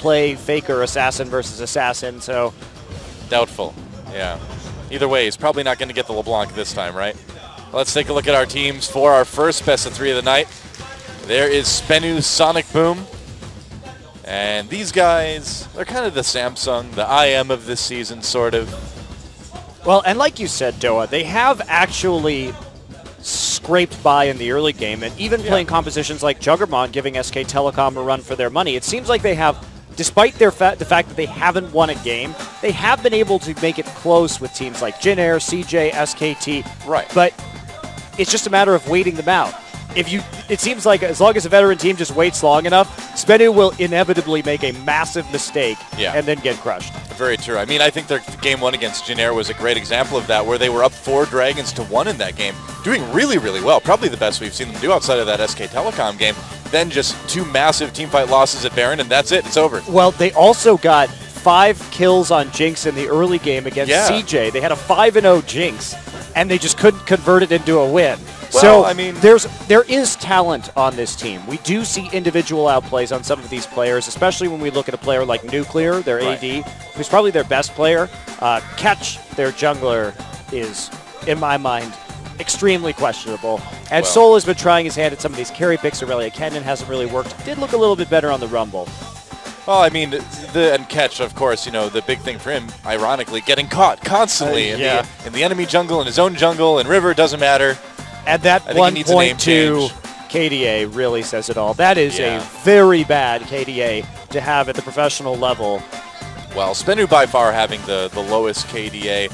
play Faker Assassin versus Assassin, so... Doubtful, yeah. Either way, he's probably not going to get the LeBlanc this time, right? Let's take a look at our teams for our first best of 3 of the night. There is SBENU Sonic Boom. And these guys, they're kind of the Samsung, the IM of this season, sort of. Well, and like you said, Doa, they have actually scraped by in the early game, and even playing compositions like Juggermon giving SK Telecom a run for their money. It seems like they have, despite the fact that they haven't won a game, they have been able to make it close with teams like Jin Air, CJ, SKT. Right. But it's just a matter of waiting them out. It seems like as long as a veteran team just waits long enough, SBENU will inevitably make a massive mistake and then get crushed. Very true. I mean, I think their game 1 against Jin Air was a great example of that, where they were up 4 dragons to 1 in that game, doing really, really well. Probably the best we've seen them do outside of that SK Telecom game. Then just 2 massive teamfight losses at Baron, and that's it. It's over. Well, they also got 5 kills on Jinx in the early game against CJ. They had a 5-0 Jinx, and they just couldn't convert it into a win. Well, so, I mean, there is talent on this team. We do see individual outplays on some of these players, especially when we look at a player like Nuclear, their AD, who's probably their best player. Catch, their jungler, is, in my mind, extremely questionable. And Sol has been trying his hand at some of these carry picks. Aurelia Canyon hasn't really worked. Did look a little bit better on the Rumble. Well, I mean, and Catch, of course, you know, the big thing for him, ironically, getting caught constantly in the enemy jungle, in his own jungle, and River, doesn't matter. And that 1.2 KDA really says it all. That is a very bad KDA to have at the professional level. Well, SBENU by far having the lowest KDA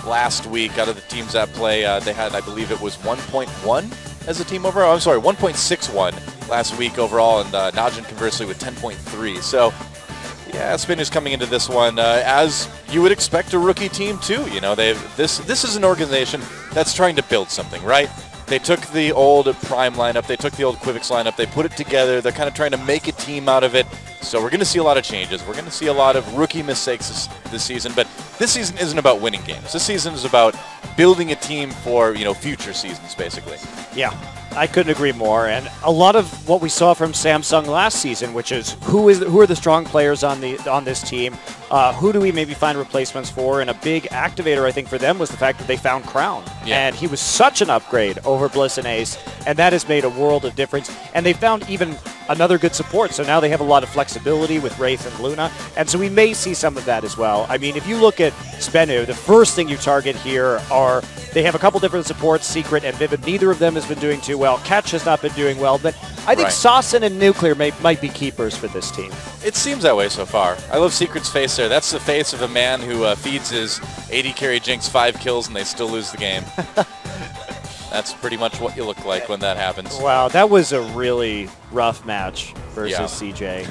last week out of the teams at play. They had, I believe it was 1.1 as a team overall. I'm sorry, 1.61 last week overall, and NAJIN conversely with 10.3. So, yeah, SBENU's coming into this one as you would expect a rookie team too. You know, this is an organization that's trying to build something, right? They took the old Prime lineup, they took the old Quivix lineup, they put it together, they're kind of trying to make a team out of it. So we're going to see a lot of changes. We're going to see a lot of rookie mistakes this season, but this season isn't about winning games. This season is about building a team for, you know, future seasons, basically. Yeah, I couldn't agree more. And a lot of what we saw from Samsung last season, which is who are the strong players on this team, who do we maybe find replacements for? And a big activator, I think, for them was the fact that they found Crown. Yeah. And he was such an upgrade over Bliss and Ace, and that has made a world of difference. And they found even another good support, so now they have a lot of flexibility with Wraith and Luna, and so we may see some of that as well. I mean, if you look at SBENU, the first thing you target here are, they have a couple different supports, Secret and Vivid. Neither of them has been doing too well. Catch has not been doing well, but I think Sawson and Nuclear might be keepers for this team. It seems that way so far. I love Secret's face there. That's the face of a man who feeds his AD carry Jinx 5 kills and they still lose the game. That's pretty much what you look like when that happens. Wow, that was a really rough match versus CJ.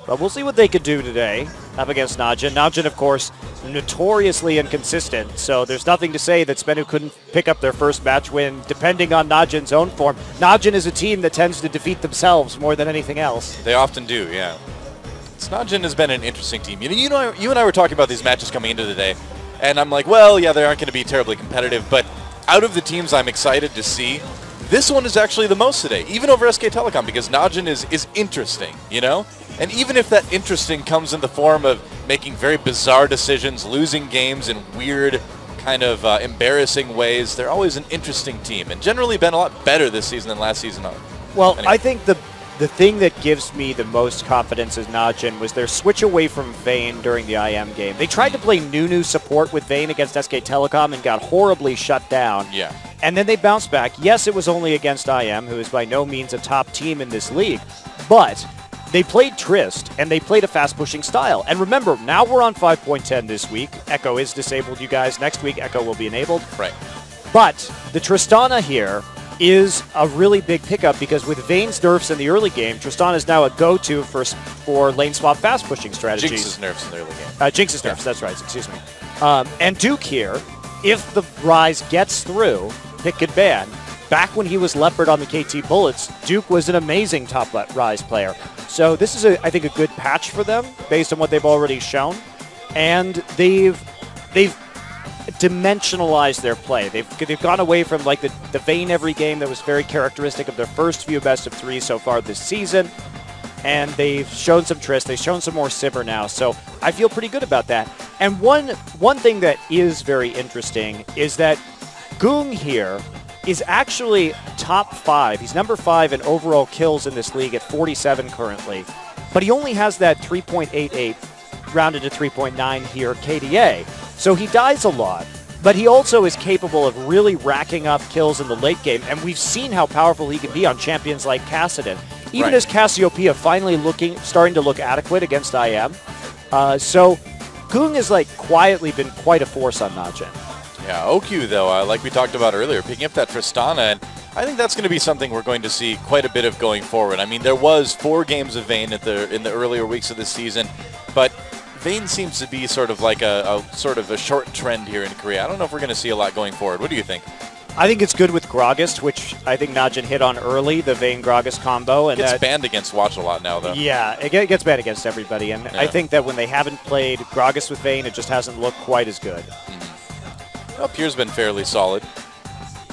But we'll see what they could do today up against NAJIN. NAJIN, of course, notoriously inconsistent, so there's nothing to say that SBENU couldn't pick up their first match win depending on NAJIN's own form. NAJIN is a team that tends to defeat themselves more than anything else. They often do, yeah. NAJIN has been an interesting team. You know, you and I were talking about these matches coming into the day, and I'm like, well, yeah, they aren't going to be terribly competitive, but out of the teams I'm excited to see, this one is actually the most today, even over SK Telecom, because NAJIN is interesting, you know? And even if that interesting comes in the form of making very bizarre decisions, losing games in weird, kind of embarrassing ways, they're always an interesting team, and generally been a lot better this season than last season. Well, anyway. I think the thing that gives me the most confidence as NAJIN was their switch away from Vayne during the IM game. They tried to play Nunu support with Vayne against SK Telecom and got horribly shut down. Yeah. And then they bounced back. Yes, it was only against IM, who is by no means a top team in this league, but they played Trist, and they played a fast-pushing style. And remember, now we're on 5.10 this week. Echo is disabled, you guys. Next week, Echo will be enabled. Right. But the Tristana here is a really big pickup because with Vayne's nerfs in the early game, Tristana is now a go-to for lane swap fast-pushing strategies. Jinx's nerfs in the early game. Jinx's nerfs, that's right, excuse me. And Duke here, if the Rise gets through, pick and ban. Back when he was Leopard on the KT Bullets, Duke was an amazing top Rise player. So this is, I think, a good patch for them based on what they've already shown. And they've dimensionalized their play. They've gone away from like the Vayne every game that was very characteristic of their first few best of 3 so far this season. and they've shown some tryst, they've shown some more simmer now, so I feel pretty good about that. And one thing that is very interesting is that Gung here is actually top 5. He's number 5 in overall kills in this league at 47 currently, but he only has that 3.88 rounded to 3.9 here KDA. So he dies a lot, but he also is capable of really racking up kills in the late game, and we've seen how powerful he can be on champions like Kassadin. Even as Cassiopeia finally starting to look adequate against IM. So Gung has like quietly been quite a force on NAJIN. Yeah, OQ though, like we talked about earlier, picking up that Tristana, and I think that's going to be something we're going to see quite a bit of going forward. I mean, there was 4 games of Vayne in the earlier weeks of the season, but Vayne seems to be sort of like a short trend here in Korea. I don't know if we're going to see a lot going forward. What do you think? I think it's good with Gragas, which I think NAJIN hit on early, the Vayne-Gragas combo. And it gets banned against Watch a lot now, though. Yeah, it gets banned against everybody. And I think that when they haven't played Gragas with Vayne, it just hasn't looked quite as good. Well, Pierre's been fairly solid.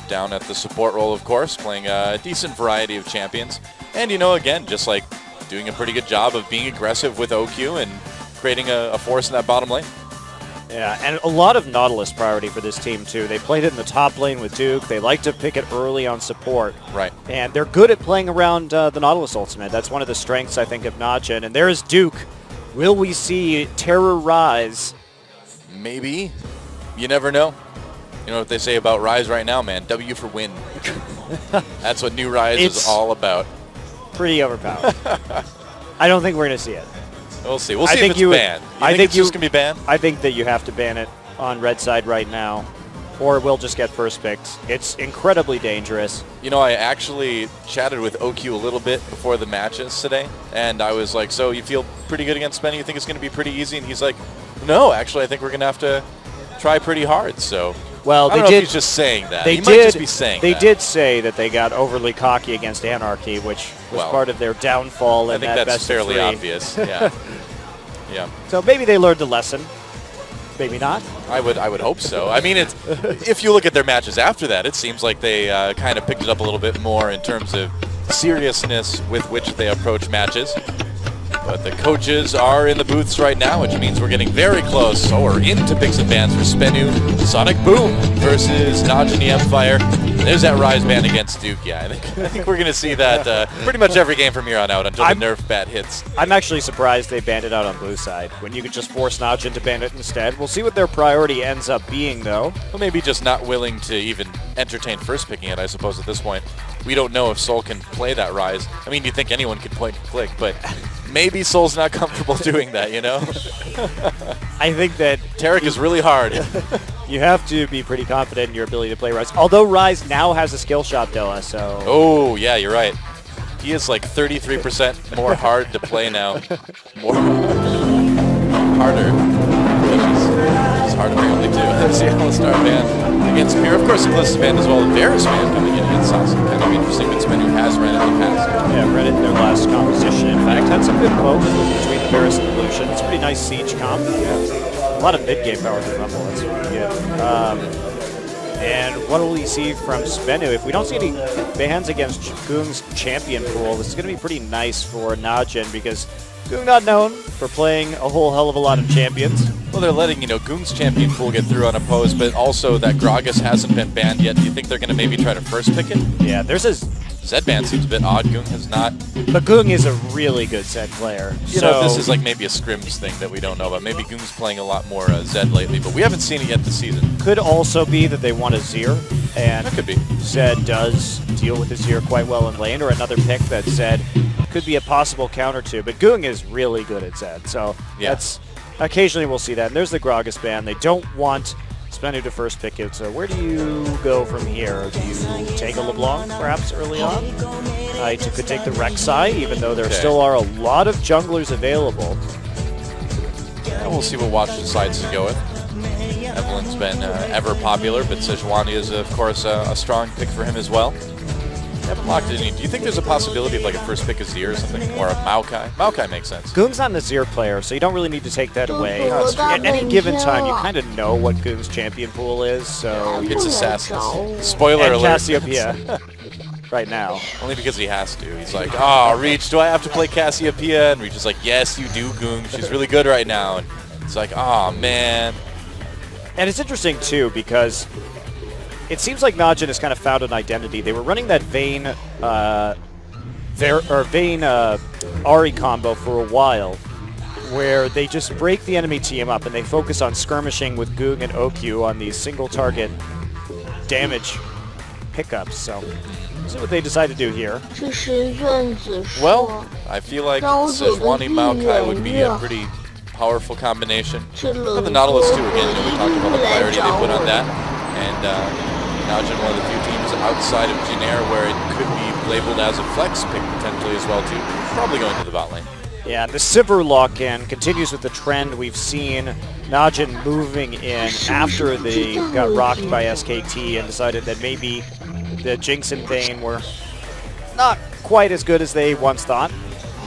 Down at the support role, of course, playing a decent variety of champions. And, you know, again, just like doing a pretty good job of being aggressive with OQ and creating a force in that bottom lane. Yeah, and a lot of Nautilus priority for this team, too. They played it in the top lane with Duke. They like to pick it early on support. Right. And they're good at playing around the Nautilus ultimate. That's one of the strengths, I think, of NAJIN. And there's Duke. Will we see Terror rise? Maybe. You never know. You know what they say about Rise right now, man? W for win. That's what new Rise is all about. Pretty overpowered. I don't think we're going to see it. We'll see. We'll see if it's banned. I think it's just going to be banned? I think that you have to ban it on red side right now, or we'll just get first picked. It's incredibly dangerous. You know, I actually chatted with OQ a little bit before the matches today, and I was like, so you feel pretty good against SBENU? You think it's going to be pretty easy? And he's like, no, actually, I think we're going to have to try pretty hard. So, well, I don't know if he's just saying that. He might just be saying that. They did say that they got overly cocky against ANARCHY, which was part of their downfall. I think that's fairly obvious. Yeah. Yeah. So maybe they learned a lesson. Maybe not. I would hope so. I mean, if you look at their matches after that, it seems like they kind of picked it up a little bit more in terms of seriousness with which they approach matches. But the coaches are in the booths right now, which means we're getting very close. So we're into picks and bans for SBENU. Sonic Boom versus NAJIN Empire. There's that Rise ban against Duke. Yeah, I think we're going to see that pretty much every game from here on out until the nerf bat hits. I'm actually surprised they banned it out on blue side when you could just force NAJIN to ban it instead. We'll see what their priority ends up being, though. Well, maybe just not willing to even entertain first picking it, I suppose, at this point. We don't know if Seoul can play that Rise. I mean, you think anyone could point and click, but maybe Seoul's not comfortable doing that, you know? I think that Tarek is really hard. You have to be pretty confident in your ability to play Rise. Although Rise now has a skill shot, Doa, so... Oh, yeah, you're right. He is like 33% more hard to play now. More harder. He's hard apparently, too. That's the All-Star ban against Pierre. Of course, Eclipse ban as well. The Varus ban coming in against Sauce. Kind of interesting when SBENU has Reddit in the past. Yeah, Reddit in their last composition, in fact, had some good moments between the Varus and the Lucian. It's a pretty nice siege comp. Yeah. A lot of mid-game power through Rumble. That's really good. And what will we see from SBENU? If we don't see any bans against Gung's champion pool, this is going to be pretty nice for NAJIN because Gung not known for playing a whole hell of a lot of champions. Well, they're letting, you know, Gung's champion pool get through unopposed, but also that Gragas hasn't been banned yet. Do you think they're going to maybe try to first pick it? Yeah, there's a... Zed ban seems a bit odd. Gung has not. But Gung is a really good Zed player. You know, this is like maybe a scrims thing that we don't know about. Maybe Gung's playing a lot more Zed lately, but we haven't seen it yet this season. Could also be that they want a Zir, and that could be. Zed does deal with the Zir quite well in lane, or another pick that Zed could be a possible counter to. But Gung is really good at Zed, so that's occasionally we'll see that. And there's the Gragas ban. They don't want SBENU to first pick it, so where do you go from here? Do you take a LeBlanc perhaps early on? You could take the Rek'Sai, even though there still are a lot of junglers available. Yeah, we'll see what Watch decides to go with. Evelyn's been ever popular, but Sejuani is, of course, a strong pick for him as well. Haven't locked it in. Do you think there's a possibility of like a first pick Azir or something, or a Maokai? Maokai makes sense. Gung's not an Azir player, so you don't really need to take that away. At any given time, you kind of know what Gung's champion pool is, so... It's Assassins. Spoiler alert. Cassiopeia. right now. Only because he has to. He's like, oh, Reach, do I have to play Cassiopeia? And Reach is like, yes, you do, Goong. She's really good right now. And it's like, oh, man. And it's interesting, too, because it seems like NAJIN has kind of found an identity. They were running that Vayne Ahri combo for a while, where they just break the enemy team up and they focus on skirmishing with Goong and OQ on these single target damage pickups. So, see what they decide to do here. Well, I feel like Sejuani Maokai would be a pretty powerful combination. And the Nautilus too, again, we talked about the clarity they put on that. And NAJIN, one of the few teams outside of Jinair where it could be labeled as a flex pick potentially as well too. Probably going to the bot lane. Yeah, the Sivir lock-in continues with the trend we've seen. NAJIN moving in after they got rocked by SKT and decided that maybe the Jinx and Vayne were not quite as good as they once thought.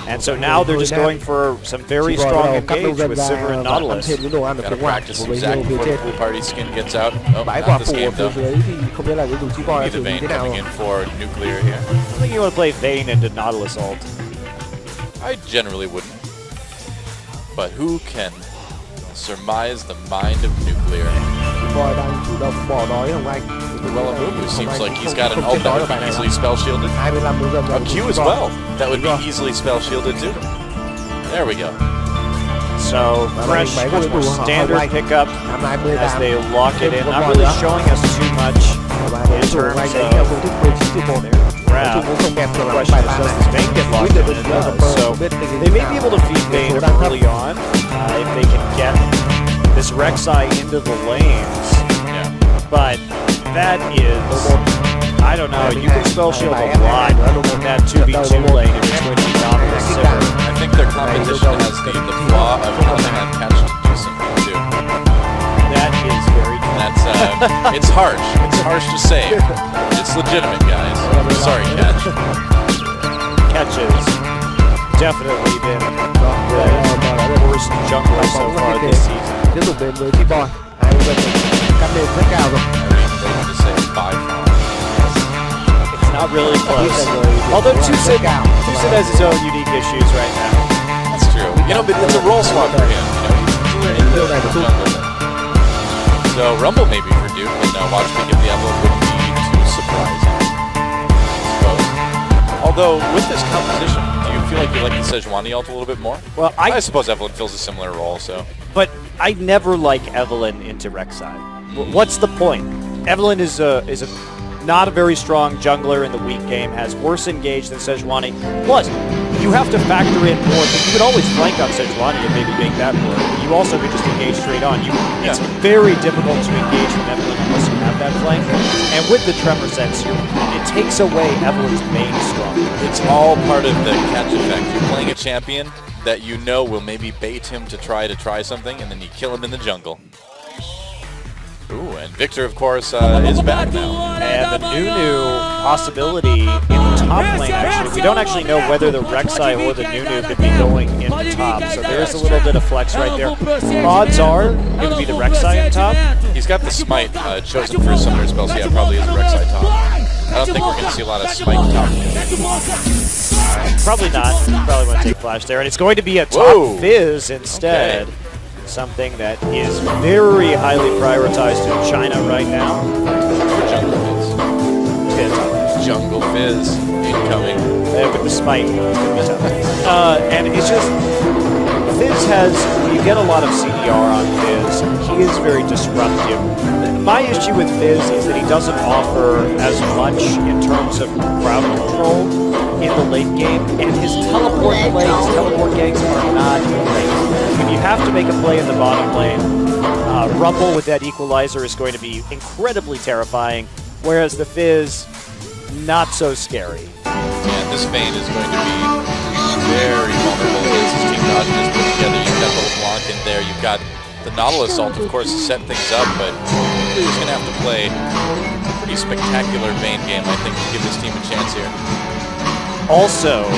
And so now they're just going for some very strong engage with Sivir and Nautilus. Gotta practice exactly before the pool party skin gets out. Oh, not this game though. Either Vayne coming in for nuclear here. I think you want to play Vayne into Nautilus ult. I generally wouldn't. But who can surmise the mind of nuclear? Well, Amumu seems like he's got an ult that would be easily spell shielded. A Q as well. That would be easily spell shielded too. There we go. So fresh, much more standard pickup as they lock it in. Not really showing us too much in terms of their draft. The question is, does this Vayne get locked in? It does. So they may be able to feed Vayne early on if they can get this Rek'Sai into the lanes. Yeah. But that is, I don't know, you can spell shield a lot in that 2v2 lane if it's going to be Nautilus Sivir. I think their competition has the flaw of having that catch decently too. That is very true. That's, it's harsh. It's harsh to say. It's legitimate, guys. Sorry, Catch. Catch has definitely been the worst jungler so far this season. It's not really close. Although Tucson has his own unique issues right now. That's true. You know, but it's a role swap for him. You know, so Rumble maybe for Duke, and watch me get the Evelyn wouldn't be too surprising, I suppose. Although with this composition, do you feel like you like the Sejuani ult a little bit more? Well, I suppose Evelyn fills a similar role, so. But I never like Evelyn into Rek'Sai. What's the point? Evelyn is not a very strong jungler in the weak game, has worse engage than Sejuani. Plus, you have to factor in more. You could always flank on Sejuani and maybe make that work. You also could just engage straight on. It's very difficult to engage with Evelyn unless you have that flank. And with the Tremor Sense, it takes away Evelyn's main strong. It's all part of the catch effect. You're playing a champion that you know will maybe bait him to try something, and then you kill him in the jungle. Ooh, and Victor, of course, is back now. And the Nunu possibility in the top lane, actually. We don't actually know whether the Rek'Sai or the Nunu could be going in the top, so there's a little bit of flex right there. Odds are going to be the Rek'Sai in top. He's got the Smite chosen for his summoner spell, so yeah, probably is a Rek'Sai top. I don't think we're going to see a lot of Smite top. Probably not. Probably want to take Flash there. And it's going to be a top Fizz instead. Okay. Something that is very highly prioritized in China right now. Jungle Fizz. Jungle Fizz incoming. With the Smite. And it's just, Fizz has, you get a lot of CDR on Fizz. He is very disruptive. My issue with Fizz is that he doesn't offer as much in terms of crowd control in the late game, and his teleport plays, teleport ganks are not great. If you have to make a play in the bottom lane, Rumble with that equalizer is going to be incredibly terrifying, whereas the Fizz, not so scary. Yeah, this Vayne is going to be very vulnerable against his team. NAJIN has put together, you've got the LeBlanc in there, you've got the Nautilus ult, of course, to set things up, but he's going to have to play a pretty spectacular Vayne game, I think, to give this team a chance here. Also,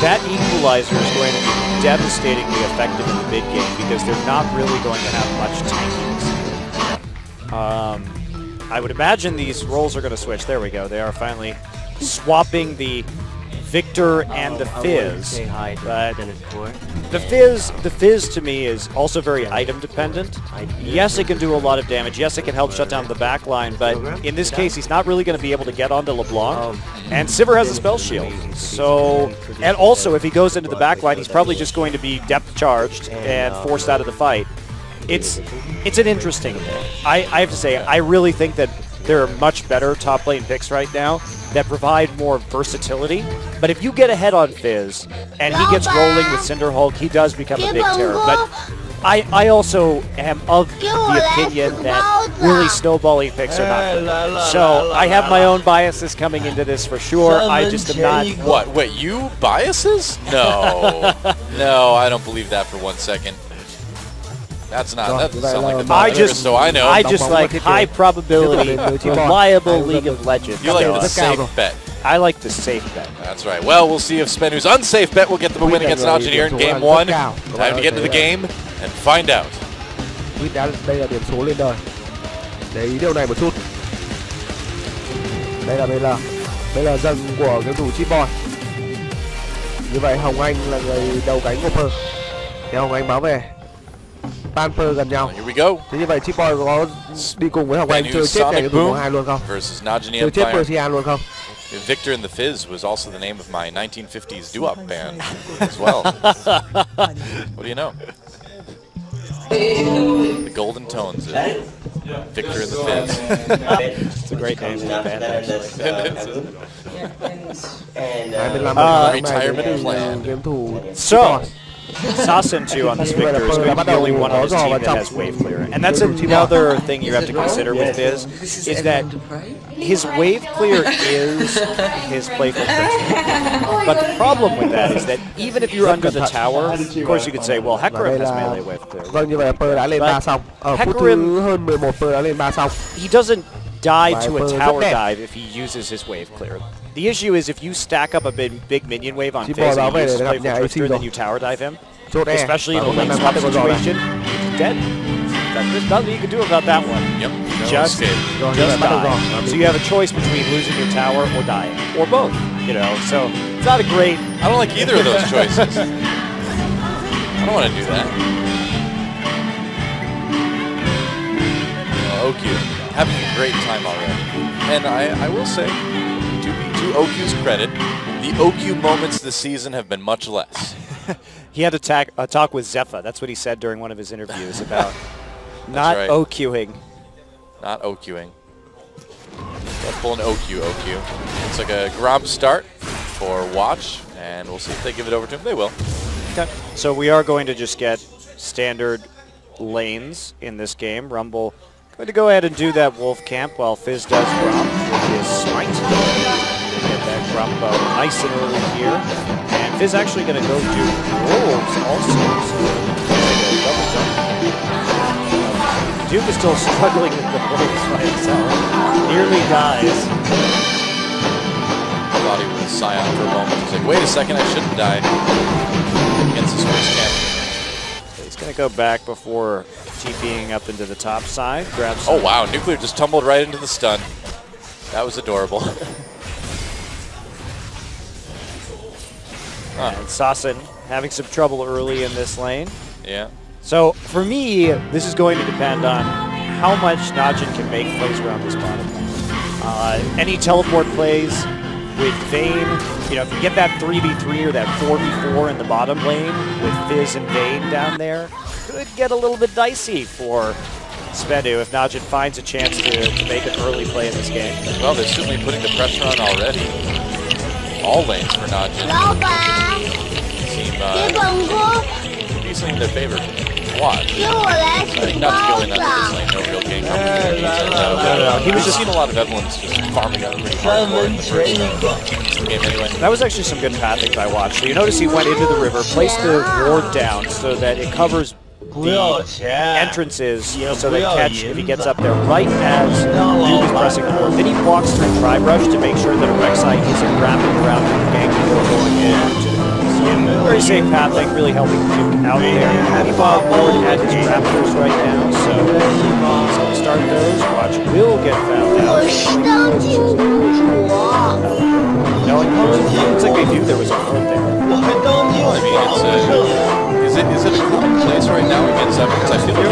that equalizer is going to be devastatingly effective in the mid game because they're not really going to have much tanking. I would imagine these roles are going to switch. There we go. They are finally swapping the Victor and the Fizz. But the Fizz to me is also very item dependent. Yes, it can do a lot of damage. Yes, it can help shut down the back line, but in this case, he's not really going to be able to get onto LeBlanc. And Sivir has a spell shield. So, and also if he goes into the back line, he's probably just going to be depth charged and forced out of the fight. It's an interesting thing. I have to say, I really think that there are much better top lane picks right now that provide more versatility. But if you get ahead on Fizz and he gets rolling with Cinderhulk, he does become a big terror. But I also am of the opinion that really snowballing picks are not good. So I have my own biases coming into this for sure. I just am not. What? Wait, you biases? No. No, I don't believe that for 1 second. That doesn't sound like the top I know. I just like high probability, reliable League of Legends. You like the safe bet. I like the safe bet. That's right. Well, we'll see if SBENU's unsafe bet will get them a win against NAJIN here in Game 1. Time to get into the game and find out. Đây là điểm số lên đời. Để ý điều này một chút. Đây là dần của game thủ Chipboy. Như vậy Hồng Anh là người đầu cánh của Pearl. Thì Hồng Anh báo về. Tan Pearl gần nhau. Here we go. Thế như vậy Chipboy có đi cùng với Hồng Anh chơi chết cái thủ 1-2 luôn không? Chơi chết Persian luôn không? Victor and the Fizz was also the name of my 1950s doo-wop band as well. What do you know? The Golden Tones of Victor and the Fizz. It's a great name for a band, actually. Retirement plan. So, Sasin too on this Victor is going to be the only one on his team that has wave clear. And that's another thing you have to consider with Fizz, is that his wave clear is his playful principle. But the problem with that is that even if you're under the tower, of course you could say, well, Hecarim has melee wave clear. Vâng, như vậy Pearl đã lên 3 xong. Ở phút thứ hơn 11 Pearl đã lên 3 xong. He doesn't die to a tower dive if he uses his wave clear. The issue is if you stack up a big minion wave on Fizz and he uses playful trickster, then you tower dive him. Especially in a lane swap situation, he's dead. There's nothing you can do about that one. Yep. Just die. So you have a choice between losing your tower or dying, or both. You know, so it's not a great. I don't like either of those choices. I don't want to do that. Well, OQ having a great time already, and I will say, to OQ's credit, the OQ moments this season have been much less. He had a talk with Zephyr. That's what he said during one of his interviews about not right. OQing. Not OQing. Let's pull an OQ. It's like a Gromp start for Watch, and we'll see if they give it over to him. They will. Okay. So we are going to just get standard lanes in this game. Rumble going to go ahead and do that Wolf Camp while Fizz does Gromp with his Smite. Get that Gromp nice and early here. And Fizz actually going to go do Wolves also. So double jump. Duke is still struggling with the Wolves by himself. Nearly dies. I thought he was Scion for a moment. He's like, wait a second, I shouldn't die. Against his first camp. So he's going to go back before TPing up into the top side. Grab some. Oh wow, Nuclear just tumbled right into the stun. That was adorable. And Sasin having some trouble early in this lane. Yeah. So for me, this is going to depend on how much NAJIN can make plays around this bottom lane. Any teleport plays with Vayne, you know, if you get that 3v3 or that 4v4 in the bottom lane with Fizz and Vayne down there, could get a little bit dicey for SBENU if NAJIN finds a chance to make an early play in this game. Well, they're certainly putting the pressure on already. All lanes for NAJIN seem decently in their favor. Watch. I think not to go in under this lane, no real game complications. He was just seen a lot of Evelyn's just farming out pretty hardcore in the first game anyway. That was actually some good pathing by Watch. So you notice he went into the river, placed the ward down so that it covers the entrances so that Catch, if he gets up there right as Duke is pressing the ward, then he walks through Tri-Brush to make sure that a Rek'Sai isn't wrapping around the gang before going in. Very safe pathing, really helping Duke out there. He bought ward at his Raptors right now, so he's start those. Watch will get found out. No, it looks like they knew there was a hole there. I mean, is it a common place right now against Evans? I feel like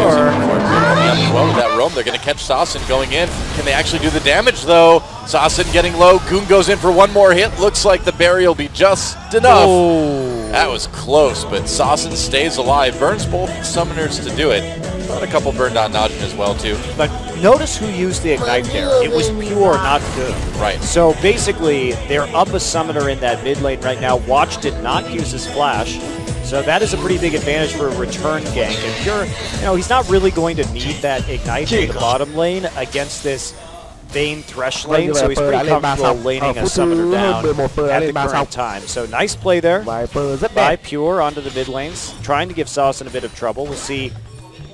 well, with that roam, they're going to catch Saasen going in. Can they actually do the damage, though? Saasen getting low. Goon goes in for one more hit. Looks like the barrier will be just enough. Oh. That was close, but Saasen stays alive. Burns both summoners to do it. Got a couple burned on NAJIN as well, too. But notice who used the Ignite there. It was pure, not good. Right. So basically, they're up a summoner in that mid lane right now. Watch did not use his flash. So that is a pretty big advantage for a return gank. And Pure, he's not really going to need that Ignite in the bottom lane against this Vayne Thresh lane, so he's pretty comfortable laning a summoner down at the current time. So nice play there by Pure onto the mid lanes, trying to give Saasen a bit of trouble. We'll see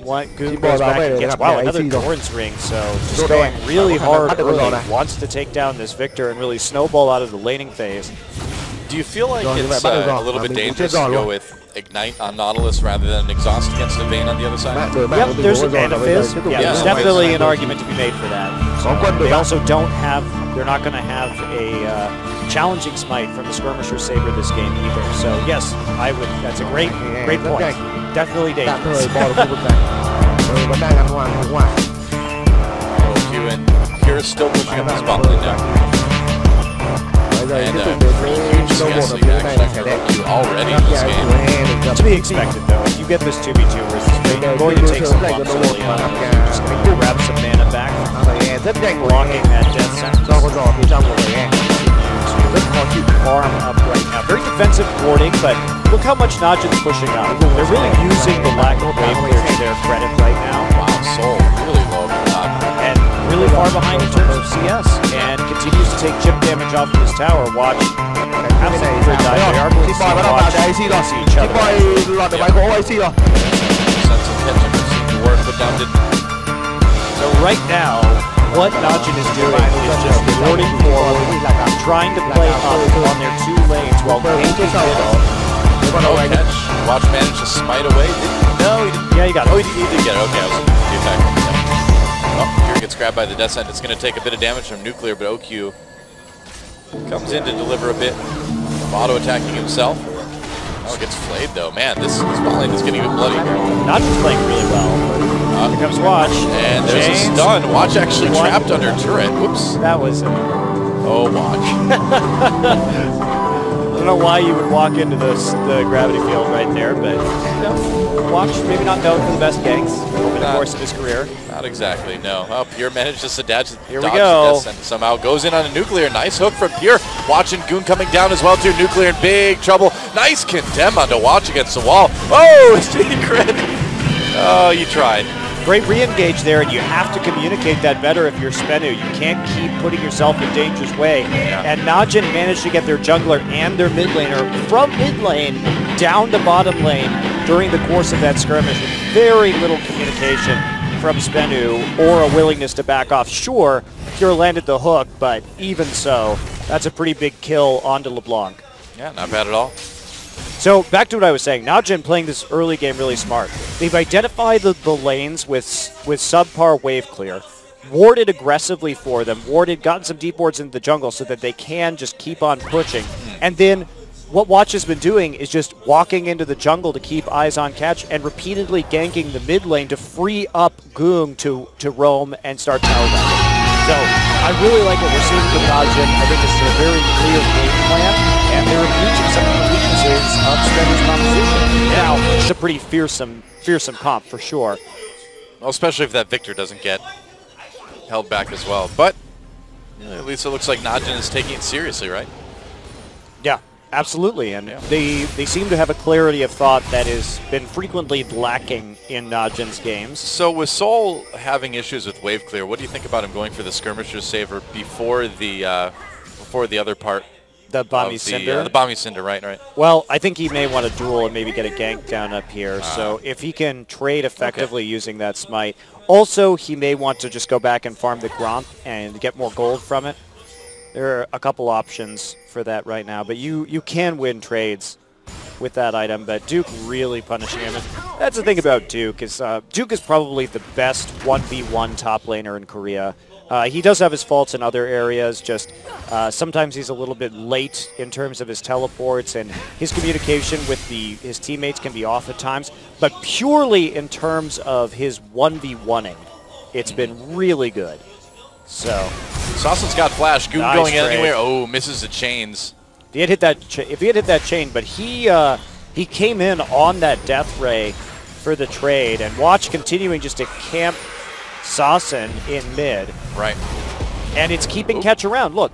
what Goon goes back and gets. Wow, another Thorns ring, so just going really hard early. Wants to take down this Victor and really snowball out of the laning phase. Do you feel like it's a little bit dangerous to go with Ignite on Nautilus rather than Exhaust against the Vayne on the other side? Yep, there's an Anaphys. Yeah, there's definitely an argument to be made for that. They also they're not going to have a challenging smite from the Skirmisher Saber this game either. So yes, that's a great point. Definitely dangerous. Q and Pure is still pushing up his bot lane now. And pretty huge CS lead actually already in this game. To be expected though, if you get this 2v2 versus Vayne, you're going to take some bumps early on. You're just going to grab some mana back, blocking that death sentence. Farm up right now. Very defensive warding, but look how much NAJIN's pushing out. They're really using the lack of wave clear to their credit right now. Wow, Soul really low. And really far behind in terms of CS, and continues to take chip damage off of his tower. Watch. Absolutely die. They are going to see each other. Sense of catching seemed to work, but down didn't. So right now, what NAJIN is doing is just warding forward, trying to play up on their two lanes while ganking middle. No catch. Watch managed to smite away. No, he didn't. Yeah, he got it. Oh, he did get it. Okay, I was looking at the attack. Oh, Pure gets grabbed by the Death Sent. It's going to take a bit of damage from Nuclear, but OQ comes in to deliver a bit. Auto-attacking himself. Oh, gets flayed though. Man, this bot lane is getting a bit bloody. NAJIN's playing really well. Here comes Watch. And there's a stun. Watch actually trapped under turret. Whoops. That was it. Oh, Watch. I don't know why you would walk into the gravity field right there, but Watch maybe not known for the best ganks over the course of his career. Not exactly, no. Well, Pure managed to dodge Here we go. The somehow goes in on a Nuclear. Nice hook from Pure. Watch and Goon coming down as well too. Nuclear in big trouble. Nice condemn onto Watch against the wall. Oh, secret. Oh, you tried. Great re-engage there, and you have to communicate that better if you're SBENU. You can't keep putting yourself in danger's way. Yeah. And NAJIN managed to get their jungler and their mid laner from mid lane down to bottom lane during the course of that skirmish. Very little communication from SBENU or a willingness to back off. Sure, Pure landed the hook, but even so, that's a pretty big kill onto LeBlanc. Yeah, not bad at all. So back to what I was saying, NAJIN playing this early game really smart. They've identified the lanes with subpar wave clear, warded aggressively for them, gotten some deep wards into the jungle so that they can just keep on pushing. And then what Watch has been doing is just walking into the jungle to keep eyes on catch and repeatedly ganking the mid lane to free up Goong to roam and start tower rounding. So I really like what we're seeing from NAJIN. I think this is a very clear game plan, and they're reaching some of the weaknesses of SBENU's composition. Now, it's a pretty fearsome comp for sure. Well, especially if that Victor doesn't get held back as well. But at least it looks like NAJIN is taking it seriously, right? Yeah, absolutely. And they seem to have a clarity of thought that has been frequently lacking in NAJIN's games. So with Soul having issues with wave clear, what do you think about him going for the Skirmisher's Saver before the other part? The Bami Cinder? The Bami Cinder, right. Well, I think he may want to duel and maybe get a gank down up here. So if he can trade effectively using that smite. Also, he may want to just go back and farm the Gromp and get more gold from it. There are a couple options for that right now, but you can win trades with that item, but Duke really punishing him. And that's the thing about Duke, is Duke is probably the best 1v1 top laner in Korea. He does have his faults in other areas, just sometimes he's a little bit late in terms of his teleports, and his communication with his teammates can be off at times, but purely in terms of his 1v1ing, it's been really good. So Sawson's got flash. Goon nice going trade. anywhere. Oh, misses the chains. If he had hit that chain, but he came in on that death ray for the trade, and watch continuing just to camp Sawson in mid. Right. And it's keeping Ketch around. Look,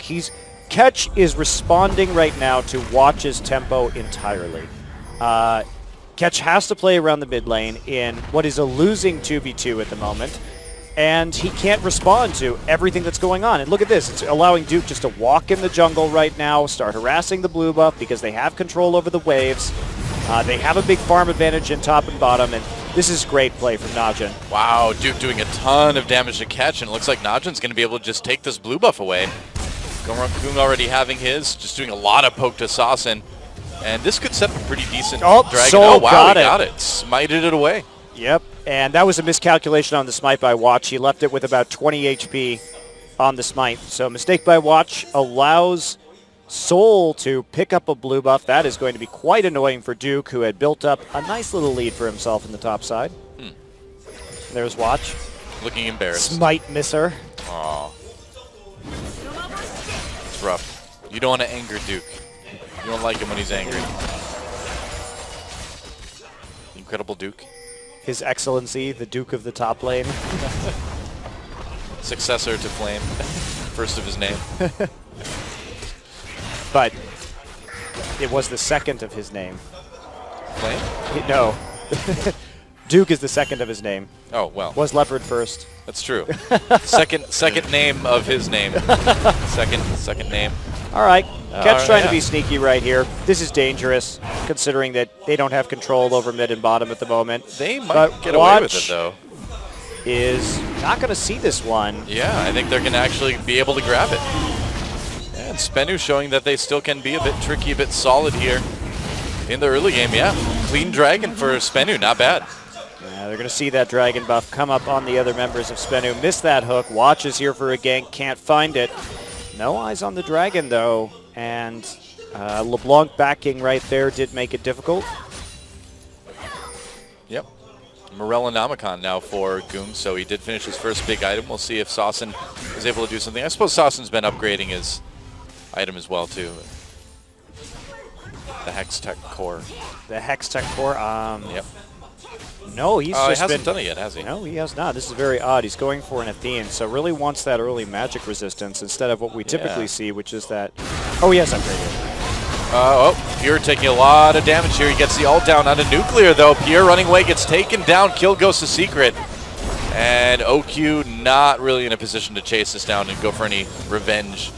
Ketch is responding right now to Watch's tempo entirely. Ketch has to play around the mid lane in what is a losing 2v2 at the moment, and he can't respond to everything that's going on. And look at this. It's allowing Duke just to walk in the jungle right now, start harassing the blue buff because they have control over the waves. They have a big farm advantage in top and bottom, and this is great play from NAJIN. Wow, Duke doing a ton of damage to Ketch, and it looks like NAJIN's going to be able to just take this blue buff away. Goon already having his, just doing a lot of poke to Sawson. And this could set up a pretty decent dragon. Soul Oh, wow, he got it. Smited it away. Yep, and that was a miscalculation on the smite by Watch. He left it with about 20 HP on the smite. So mistake by Watch allows Soul to pick up a blue buff. That is going to be quite annoying for Duke, who had built up a nice little lead for himself in the top side. There's Watch. Looking embarrassed. Smite misser. Aw. It's rough. You don't want to anger Duke. You don't like him when he's angry. Incredible Duke. His Excellency, the Duke of the top lane. Successor to Flame. First of his name. But it was the second of his name. Flame? No. Duke is the second of his name. Oh, well. Was Leopard first. That's true. second name of his name. Second name. All right. Ketch trying yeah. to be sneaky right here. This is dangerous, considering that they don't have control over mid and bottom at the moment. They might get away with it, though. Is not going to see this one. Yeah, I think they're going to actually be able to grab it. And SBENU showing that they still can be a bit tricky, a bit solid here in the early game. Yeah, clean dragon for SBENU, not bad. Yeah, they're going to see that dragon buff come up on the other members of SBENU. Missed that hook. Watch is here for a gank, can't find it. No eyes on the dragon, though, and LeBlanc backing right there did make it difficult. Yep. Morellonomicon now for Goon, so he did finish his first big item. We'll see if Sawson is able to do something. I suppose Sawson's been upgrading his item as well, too. The Hextech Core. The Hextech Core, Yep. No, he hasn't done it yet, has he? No, he has not. This is very odd. He's going for an Athene, so really wants that early magic resistance instead of what we typically see, which is that... Oh, he has upgraded. Pierre taking a lot of damage here. He gets the ult down onto Nuclear, though. Pierre running away, gets taken down. Kill goes to Secret. And OQ not really in a position to chase this down and go for any revenge.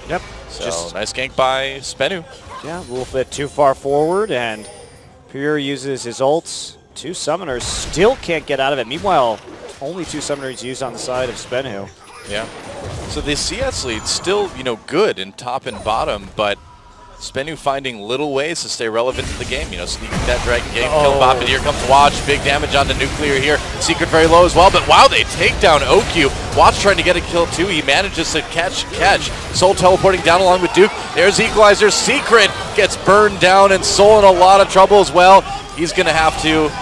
Yep. So, nice gank by SBENU. Yeah, a little bit too far forward, and Pierre uses his ults. Two summoners still can't get out of it. Meanwhile, only two summoners used on the side of SBENU. Yeah. So the CS lead still, good in top and bottom, but SBENU finding little ways to stay relevant to the game. Sneaking that dragon game, kill bop, and here comes Watch. Big damage on the Nuclear here. Secret very low as well, but wow, they take down OQ. Watch trying to get a kill too. He manages to catch. Soul teleporting down along with Duke. There's Equalizer. Secret gets burned down, and Soul in a lot of trouble as well. He's going to have to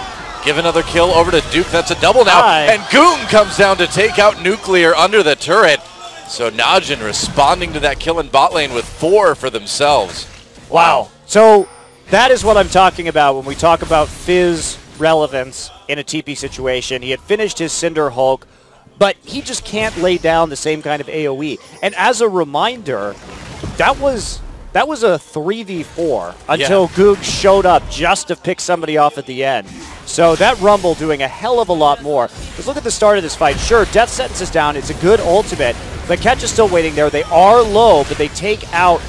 give another kill over to Duke. That's a double now. And Goon comes down to take out Nuclear under the turret. So NAJIN responding to that kill in bot lane with 4 for themselves. Wow. So that is what I'm talking about when we talk about Fizz relevance in a TP situation. He had finished his Cinder Hulk, but he just can't lay down the same kind of AoE. And as a reminder, that was a 3v4 until Goog showed up just to pick somebody off at the end. So that Rumble doing a hell of a lot more. Because look at the start of this fight. Sure, Death Sentence is down. It's a good ultimate. But Ketch is still waiting there. They are low, but they take out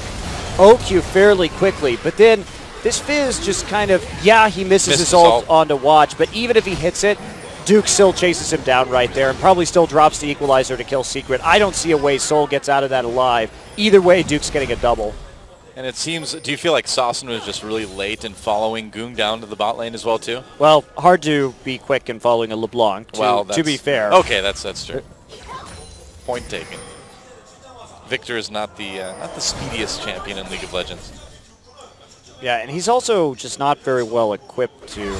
OQ fairly quickly. But then this Fizz just kind of, he misses his ult onto Watch. But even if he hits it, Duke still chases him down right there and probably still drops the Equalizer to kill Secret. I don't see a way Soul gets out of that alive. Either way, Duke's getting a double. And it seems, do you feel like Sawson was just really late in following Goong down to the bot lane as well too? Well, hard to be quick in following a LeBlanc, to be fair. Okay, that's true. Point taken. Victor is not the speediest champion in League of Legends. Yeah, and he's also just not very well equipped to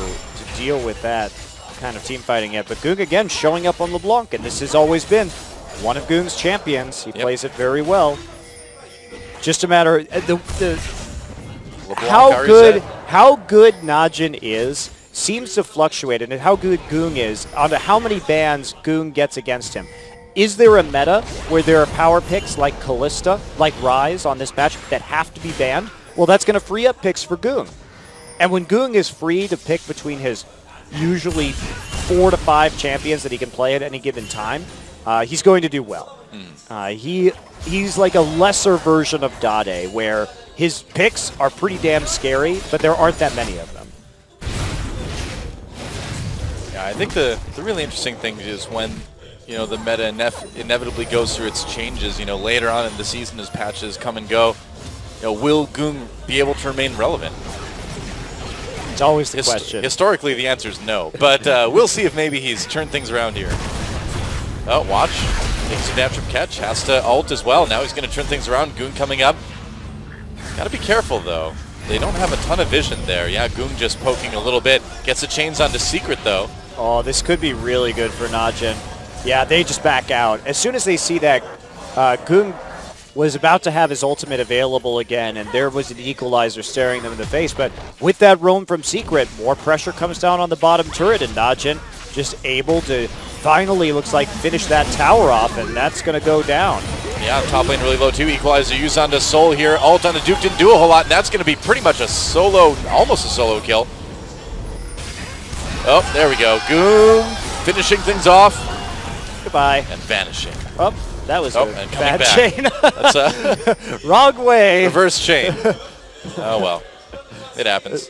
deal with that kind of team fighting yet. But Goong again showing up on LeBlanc, and this has always been one of Goong's champions. He plays it very well. Just a matter how good NAJIN is seems to fluctuate, and how good Goong is on how many bans Goong gets against him. Is there a meta where there are power picks like Kalista, like Ryze on this patch that have to be banned? Well, that's going to free up picks for Goong. And when Goong is free to pick between his usually 4 to 5 champions that he can play at any given time, he's going to do well. He's like a lesser version of Dade, where his picks are pretty damn scary, but there aren't that many of them. Yeah, I think the really interesting thing is when the meta inevitably goes through its changes. Later on in the season as patches come and go, will Goong be able to remain relevant? It's always the question. Historically, the answer is no, but we'll see if maybe he's turned things around here. Oh, watch. Takes a damage from catch. Has to ult as well. Now he's going to turn things around. Goong coming up. Got to be careful, though. They don't have a ton of vision there. Yeah, Goong just poking a little bit. Gets the chains onto Secret, though. Oh, this could be really good for NAJIN. Yeah, they just back out. As soon as they see that Goong was about to have his ultimate available again, and there was an equalizer staring them in the face. But with that roam from Secret, more pressure comes down on the bottom turret, and NAJIN just able to finally, looks like, finish that tower off, and that's going to go down. Yeah, top lane really low too. Equalizer used onto Soul here. Ult onto Duke didn't do a whole lot, and that's going to be pretty much a solo, almost a solo kill. Oh, there we go. Goong finishing things off. Goodbye. And vanishing. Oh, that was a and bad back. chain. That's a wrong way. Reverse chain. Oh, well. It happens.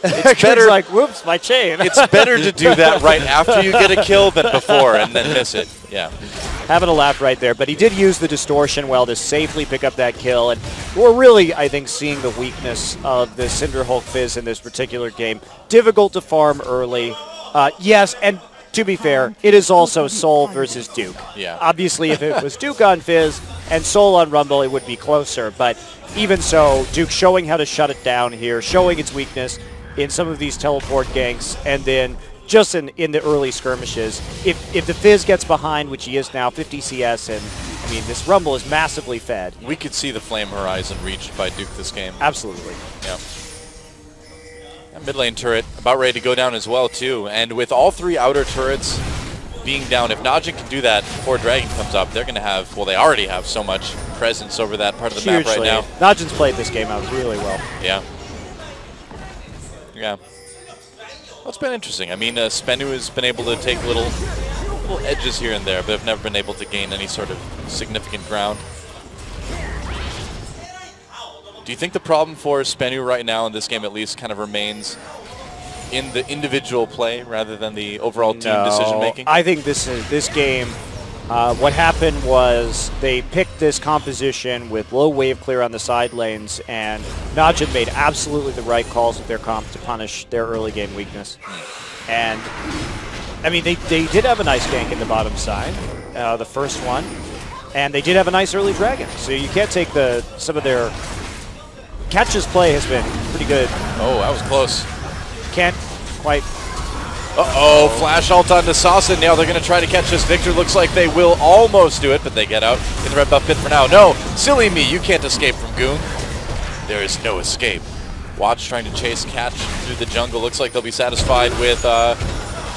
It's better like, whoops, my chain. It's better to do that right after you get a kill than before and then miss it. Yeah. Having a laugh right there, but he did use the distortion well to safely pick up that kill, and we're really, I think, seeing the weakness of the Cinderhulk Fizz in this particular game. Difficult to farm early. Yes, and to be fair, it is also Soul versus Duke. Yeah. Obviously, if it was Duke on Fizz and Soul on Rumble, it would be closer, but even so, Duke showing how to shut it down here, showing its weakness in some of these teleport ganks, and then just in the early skirmishes. If the Fizz gets behind, which he is now, 50 CS, and I mean, this Rumble is massively fed. We could see the Flame Horizon reached by Duke this game. Absolutely. Yeah. And mid lane turret about ready to go down as well, too. And with all 3 outer turrets being down, if NAJIN can do that before Dragon comes up, they're going to have, well, they already have so much presence over that part of the map right now. NAJIN's played this game out really well. Yeah. Yeah. Well, it's been interesting. I mean, SBENU has been able to take little edges here and there, but have never been able to gain any sort of significant ground. Do you think the problem for SBENU right now in this game at least kind of remains in the individual play rather than the overall team decision making? I think this game, what happened was they picked this composition with low wave clear on the side lanes, and NAJIN made absolutely the right calls with their comp to punish their early game weakness. And I mean, they did have a nice gank in the bottom side, the first one, and they did have a nice early dragon. So you can't take some of their catches play has been pretty good. Oh, that was close. Can't quite. Uh-oh, flash ult onto Sawson. Now they're going to try to catch this. Victor looks like they will almost do it, but they get out in the red buff pit for now. No, silly me, you can't escape from Goong. There is no escape. Watch trying to chase catch through the jungle. Looks like they'll be satisfied with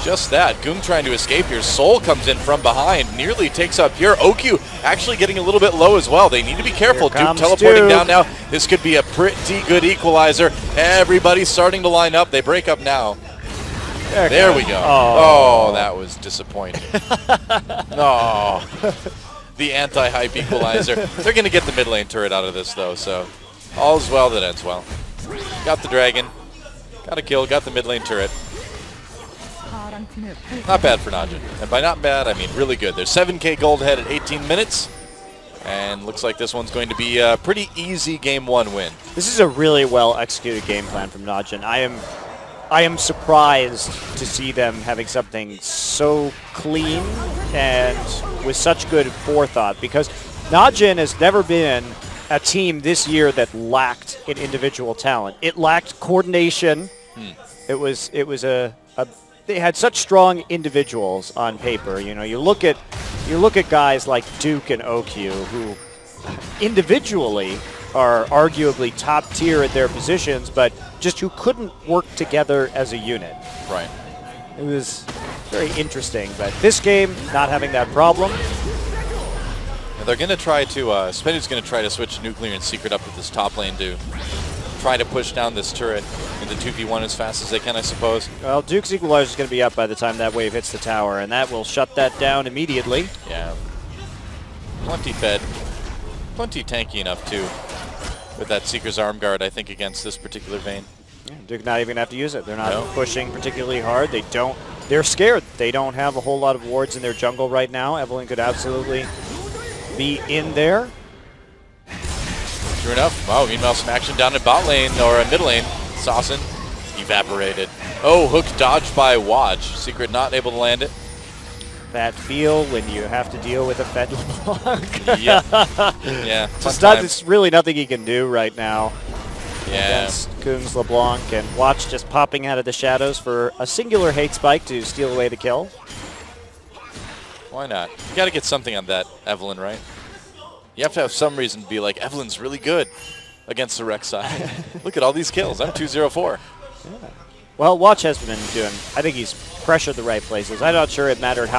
just that. Goong trying to escape here. Soul comes in from behind, nearly takes up here. OQ actually getting a little bit low as well. They need to be careful. Duke teleporting down now. This could be a pretty good equalizer. Everybody's starting to line up. They break up now. There we go. Oh, that was disappointing. Oh, the anti-hype equalizer. They're going to get the mid lane turret out of this, though, so all's well that ends well. Got the dragon. Got a kill. Got the mid lane turret. Not bad for NAJIN. And by not bad, I mean really good. They're 7K gold ahead at 18 minutes. And looks like this one's going to be a pretty easy game 1 win. This is a really well executed game plan from NAJIN. I am surprised to see them having something so clean and with such good forethought, because NAJIN has never been a team this year that lacked in individual talent. It lacked coordination. It was they had such strong individuals on paper. You know, you look at guys like Duke and OQ, who individually are arguably top tier at their positions, but just who couldn't work together as a unit. Right. It was very interesting, but this game not having that problem. And they're going to try to, SBENU's going to try to switch Nuclear and Secret up to this top lane to try to push down this turret into 2v1 as fast as they can, I suppose. Well, Duke's Equalizer is going to be up by the time that wave hits the tower, and that will shut that down immediately. Yeah. Plenty fed. Plenty tanky enough, too, with that Seeker's Arm Guard, I think, against this particular Vayne. Yeah, Duke not even going to have to use it. They're not pushing particularly hard. They're scared. They don't have a whole lot of wards in their jungle right now. Evelyn could absolutely be in there. True enough. Wow, meanwhile, some action down in bot lane, or mid lane. Saucin evaporated. Oh, hook dodged by Watch. Secret not able to land it. That feel when you have to deal with a Fed LeBlanc. Yeah. It's really nothing he can do right now. Yeah. Against Kung's LeBlanc, and Watch just popping out of the shadows for a singular hate spike to steal away the kill. Why not? You got to get something on that Evelyn, right? You have to have some reason to be like, Evelyn's really good against the Rex side. Look at all these kills. I'm 2-0-4. Yeah. Well, Watch has been doing, I think he's pressured the right places. I'm not sure it mattered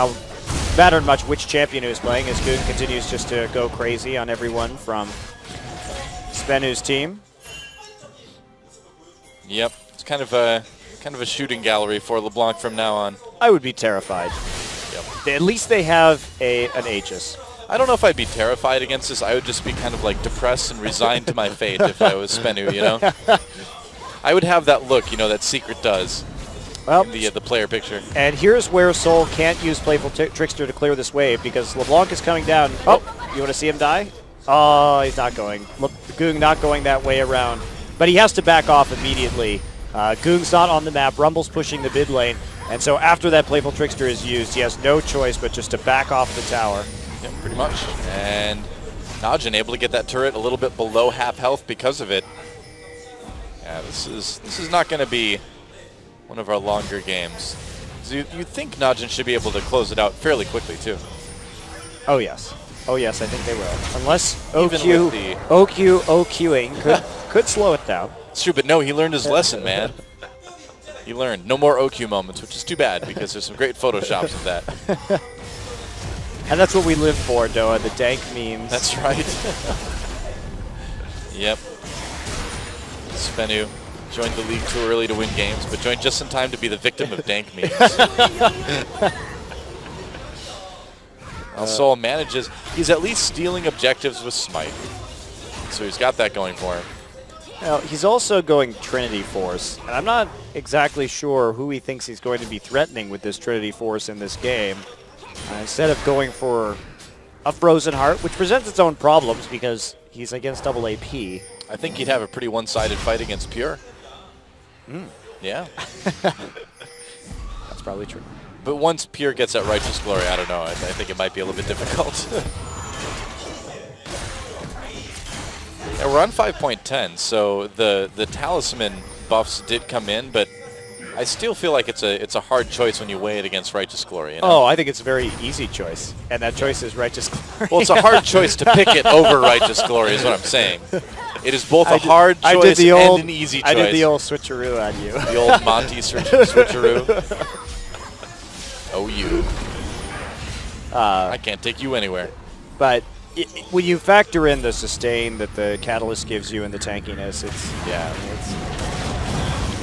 much which champion he was playing, as Kung continues just to go crazy on everyone from SBENU's team. Yep. It's kind of a shooting gallery for LeBlanc from now on. I would be terrified. Yep. At least they have an Aegis. I don't know if I'd be terrified against this. I would just be kind of like depressed and resigned to my fate if I was SBENU, you know? I would have that look, you know, that Secret does in the player picture. And here's where Soul can't use Playful Trickster to clear this wave, because LeBlanc is coming down. Oh, you want to see him die? Oh, he's not going. Look, Goong not going that way around. But he has to back off immediately. Goong's not on the map. Rumble's pushing the mid lane. And so after that Playful Trickster is used, he has no choice but just to back off the tower. Yeah, pretty much. And NAJIN able to get that turret a little bit below half health because of it. Yeah, this is not going to be one of our longer games. So you think NAJIN should be able to close it out fairly quickly too. Oh yes. Oh yes, I think they will. Unless OQing could slow it down. It's true, but no, he learned his lesson, man. He learned. No more OQ moments, which is too bad because there's some great photoshops of that. And that's what we live for, Doa, the dank memes. That's right. Yep. SBENU joined the league too early to win games, but joined just in time to be the victim of dank memes. Soul manages. He's at least stealing objectives with Smite. So he's got that going for him. Well, he's also going Trinity Force, and I'm not exactly sure who he thinks he's going to be threatening with this Trinity Force in this game. Instead of going for a Frozen Heart, which presents its own problems because he's against double AP. I think he'd have a pretty one-sided fight against Pure. Yeah. That's probably true. But once Pure gets that Righteous Glory, I don't know. I think it might be a little bit difficult. Yeah, we're on 5.10, so the Talisman buffs did come in, but I still feel like it's a hard choice when you weigh it against Righteous Glory. You know? Oh, I think it's a very easy choice, and that choice is Righteous Glory. Well, it's a hard choice to pick it over Righteous Glory is what I'm saying. It is both a hard choice and an easy choice. I did the old switcheroo on you. The old Monty switcheroo. Oh, you. I can't take you anywhere. But when you factor in the sustain that the Catalyst gives you and the tankiness, it's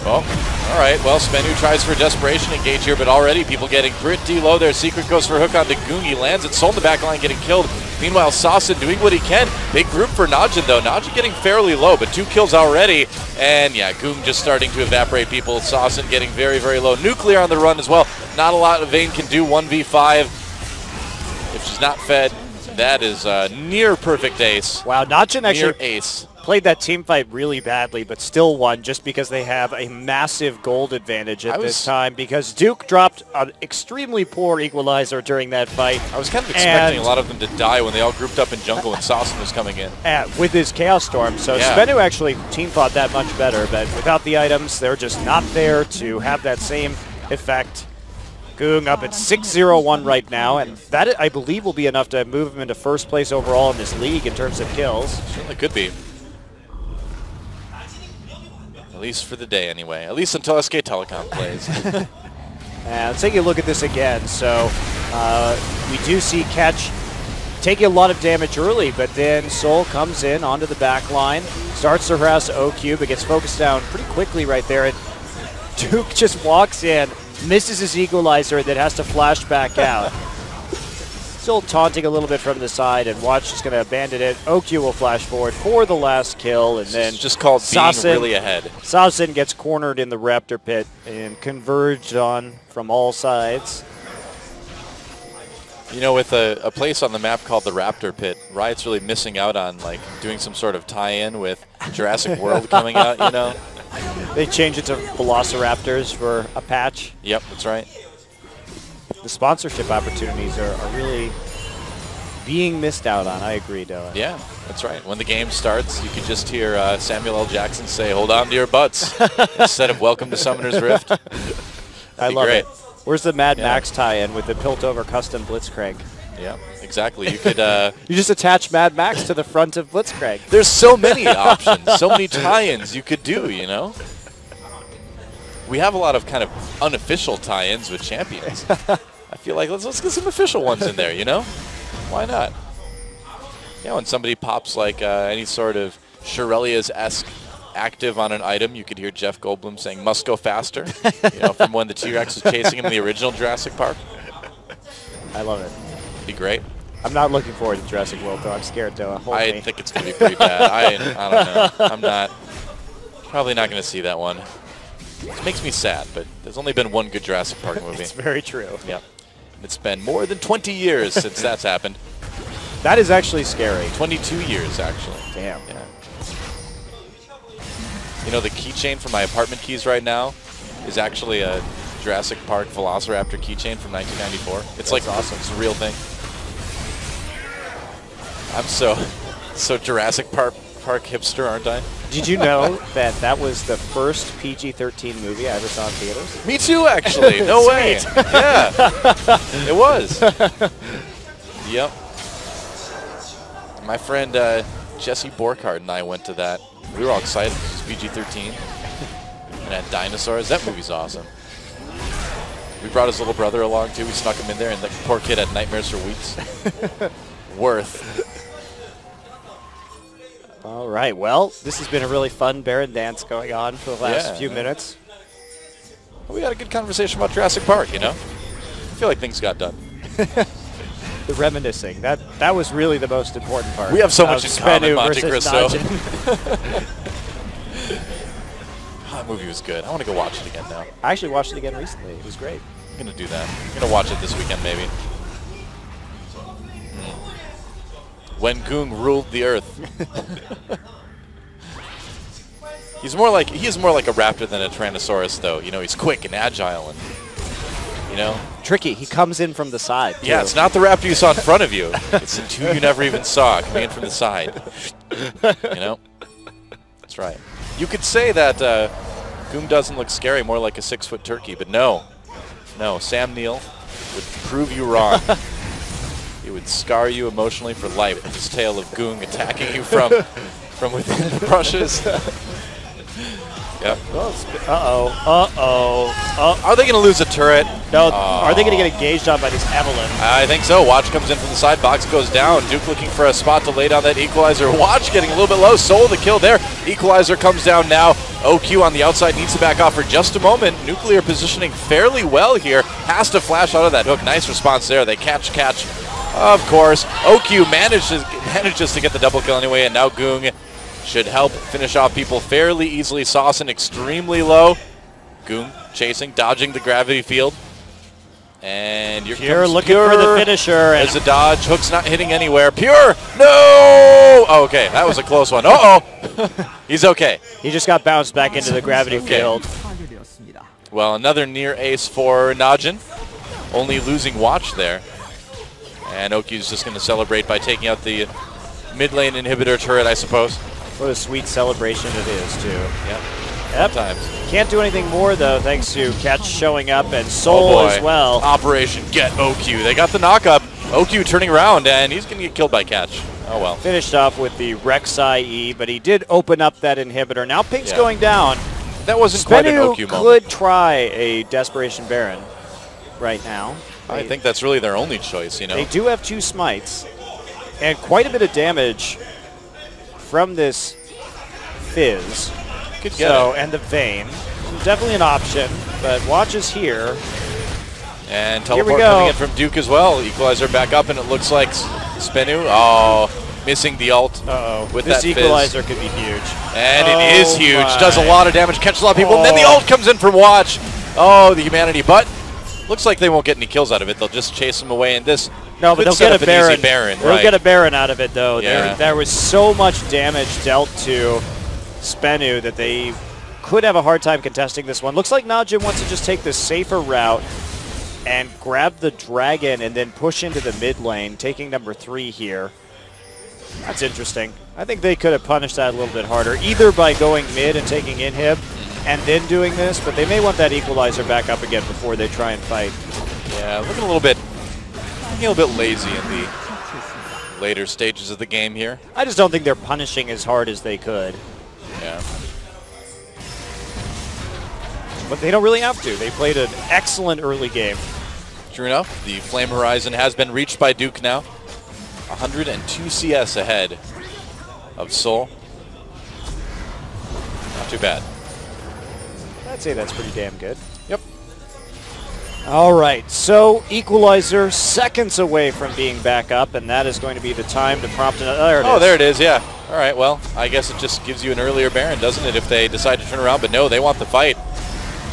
Oh, all right. Well, SBENU tries for Desperation engage here, but already people getting pretty low there. Secret goes for hook onto Goong. He lands it. Soul in the back line getting killed. Meanwhile, Saucin doing what he can. Big group for NAJIN, though. NAJIN getting fairly low, but 2 kills already. And, yeah, Goong just starting to evaporate people. Saucin getting very, very low. Nuclear on the run as well. Not a lot Vayne can do. 1v5. If she's not fed, that is a near perfect ace. Wow, NAJIN actually ace. Played that team fight really badly, but still won just because they have a massive gold advantage at this time, because Duke dropped an extremely poor equalizer during that fight. I was kind of expecting a lot of them to die when they all grouped up in jungle and Saucin was coming in. With his Chaos Storm, so SBENU actually team fought that much better, but without the items, they're just not there to have that same effect. Goong up at 6-0-1 right now, and that, I believe, will be enough to move him into first place overall in this league in terms of kills. Certainly could be. At least for the day, anyway. At least until SK Telecom plays. Let's take a look at this again. So we do see Catch taking a lot of damage early, but then Soul comes in onto the back line, starts to harass OQ, but gets focused down pretty quickly right there. And Duke just walks in, misses his equalizer, that has to flash back out. Still taunting a little bit from the side, and Watch is going to abandon it. OQ will flash forward for the last kill, and then it's just called being really ahead. Saucin gets cornered in the Raptor pit and converged on from all sides. You know, with a place on the map called the Raptor pit, Riot's really missing out on like doing some sort of tie-in with Jurassic World coming out, you know? They change it to Velociraptors for a patch. Yep, that's right. The sponsorship opportunities are really being missed out on. I agree, Dylan. Yeah, that's right. When the game starts, you can just hear Samuel L. Jackson say, "Hold on to your butts," instead of "Welcome to Summoner's Rift." I love great. It. Where's the Mad Max tie-in with the Piltover custom Blitzcrank? Yeah, exactly. You could you just attach Mad Max to the front of Blitzcrank. There's so many options, so many tie-ins you could do, you know? We have a lot of kind of unofficial tie-ins with champions. I feel like let's get some official ones in there, you know? Why not? Yeah, when somebody pops like any sort of Shirelia's-esque active on an item, you could hear Jeff Goldblum saying, "Must go faster," you know, from when the T-Rex was chasing him in the original Jurassic Park. I love it. Be great. I'm not looking forward to Jurassic World, though. I'm scared to hold me. I think it's going to be pretty bad. I don't know. I'm not. Probably not going to see that one. It makes me sad, but there's only been one good Jurassic Park movie. It's very true. Yeah. It's been more than 20 years since that's happened. That is actually scary. 22 years, actually. Damn. Yeah. You know, the keychain for my apartment keys right now is actually a Jurassic Park Velociraptor keychain from 1994. It's That's like awesome. It's a real thing. I'm so Jurassic Park hipster, aren't I? Did you know that that was the first PG-13 movie I ever saw in theaters? Me too, actually. No way. Yeah, it was. Yep. My friend Jesse Borkhardt and I went to that. We were all excited. It was PG-13. And had dinosaurs. That movie's awesome. We brought his little brother along, too. We snuck him in there, and the poor kid had nightmares for weeks. Worth. All right. Well, this has been a really fun Baron dance going on for the last few minutes. Well, we had a good conversation about Jurassic Park, you know? I feel like things got done. The reminiscing. That was really the most important part. We have so much in common, Monte versus Cristo. That movie was good. I want to go watch it again now. I actually watched it again recently. It was great. I'm going to do that. I'm going to watch it this weekend, maybe. When Goong ruled the earth. He is more like a raptor than a Tyrannosaurus, though. You know, he's quick and agile, and you know, tricky. He comes in from the side. Yeah, too. It's not the raptor you saw in front of you. It's the two you never even saw coming in from the side. You know, that's right. You could say that Goong doesn't look scary, more like a 6-foot turkey, but no, Sam Neill would prove you wrong. It would scar you emotionally for life with his tale of Goong attacking you from within the brushes. Yep. Are they going to lose a turret? No. Are they going to get engaged on by this Evelyn? I think so. Watch comes in from the side. Box goes down. Duke looking for a spot to lay down that equalizer. Watch getting a little bit low. Soul the kill there. Equalizer comes down now. OQ on the outside needs to back off for just a moment. Nuclear positioning fairly well here. Has to flash out of that hook. Nice response there. They catch. Of course. OQ manages to get the double kill anyway, and now Goong should help finish off people fairly easily. Saucin extremely low. Goong chasing, dodging the gravity field. And Pure looking for the finisher. There's a dodge. Hook's not hitting anywhere. Pure! No! Oh, okay, that was a close one. Uh-oh! He's okay. He just got bounced back into the gravity field. Well, another near ace for NAJIN. Only losing watch there. And Oki's just going to celebrate by taking out the mid lane inhibitor turret, I suppose. What a sweet celebration it is, too. Yep. Sometimes. Can't do anything more, though, thanks to Catch showing up and Soul as well. Operation Get OQ. They got the knockup. OQ turning around, and he's going to get killed by Catch. Oh, well. Finished off with the Rek'Sai E, but he did open up that inhibitor. Now Pink's going down. That wasn't quite an OQ moment. could try a Desperation Baron right now. I think that's really their only choice, you know. They do have 2 smites, and quite a bit of damage from this Fizz. Could get it. And the Vayne. Definitely an option, but watch us here. And teleport coming in from Duke as well. Equalizer back up, and it looks like SBENU. Oh, missing the ult. With this that equalizer Fizz. could be huge. And it is huge. Does a lot of damage, catches a lot of people, and then the ult comes in from Watch. Oh, the humanity, but looks like they won't get any kills out of it. They'll just chase him away, and this No, but they'll get a Baron. They'll Right. get a Baron out of it, though. Yeah. There was so much damage dealt to SBENU that they could have a hard time contesting this one. Looks like NAJIN wants to just take the safer route and grab the dragon and then push into the mid lane, taking number 3 here. That's interesting. I think they could have punished that a little bit harder, either by going mid and taking inhib and then doing this, but they may want that equalizer back up again before they try and fight. Yeah, looking a little bit lazy in the later stages of the game here. I just don't think they're punishing as hard as they could. Yeah. But they don't really have to. They played an excellent early game. True enough, the Flame Horizon has been reached by Duke now. 102 CS ahead of Soul. Not too bad. I'd say that's pretty damn good. Yep. All right, so equalizer seconds away from being back up, and that is going to be the time to prompt another. There it is. Oh, there it is, yeah. All right, well, I guess it just gives you an earlier Baron, doesn't it, if they decide to turn around? But no, they want the fight.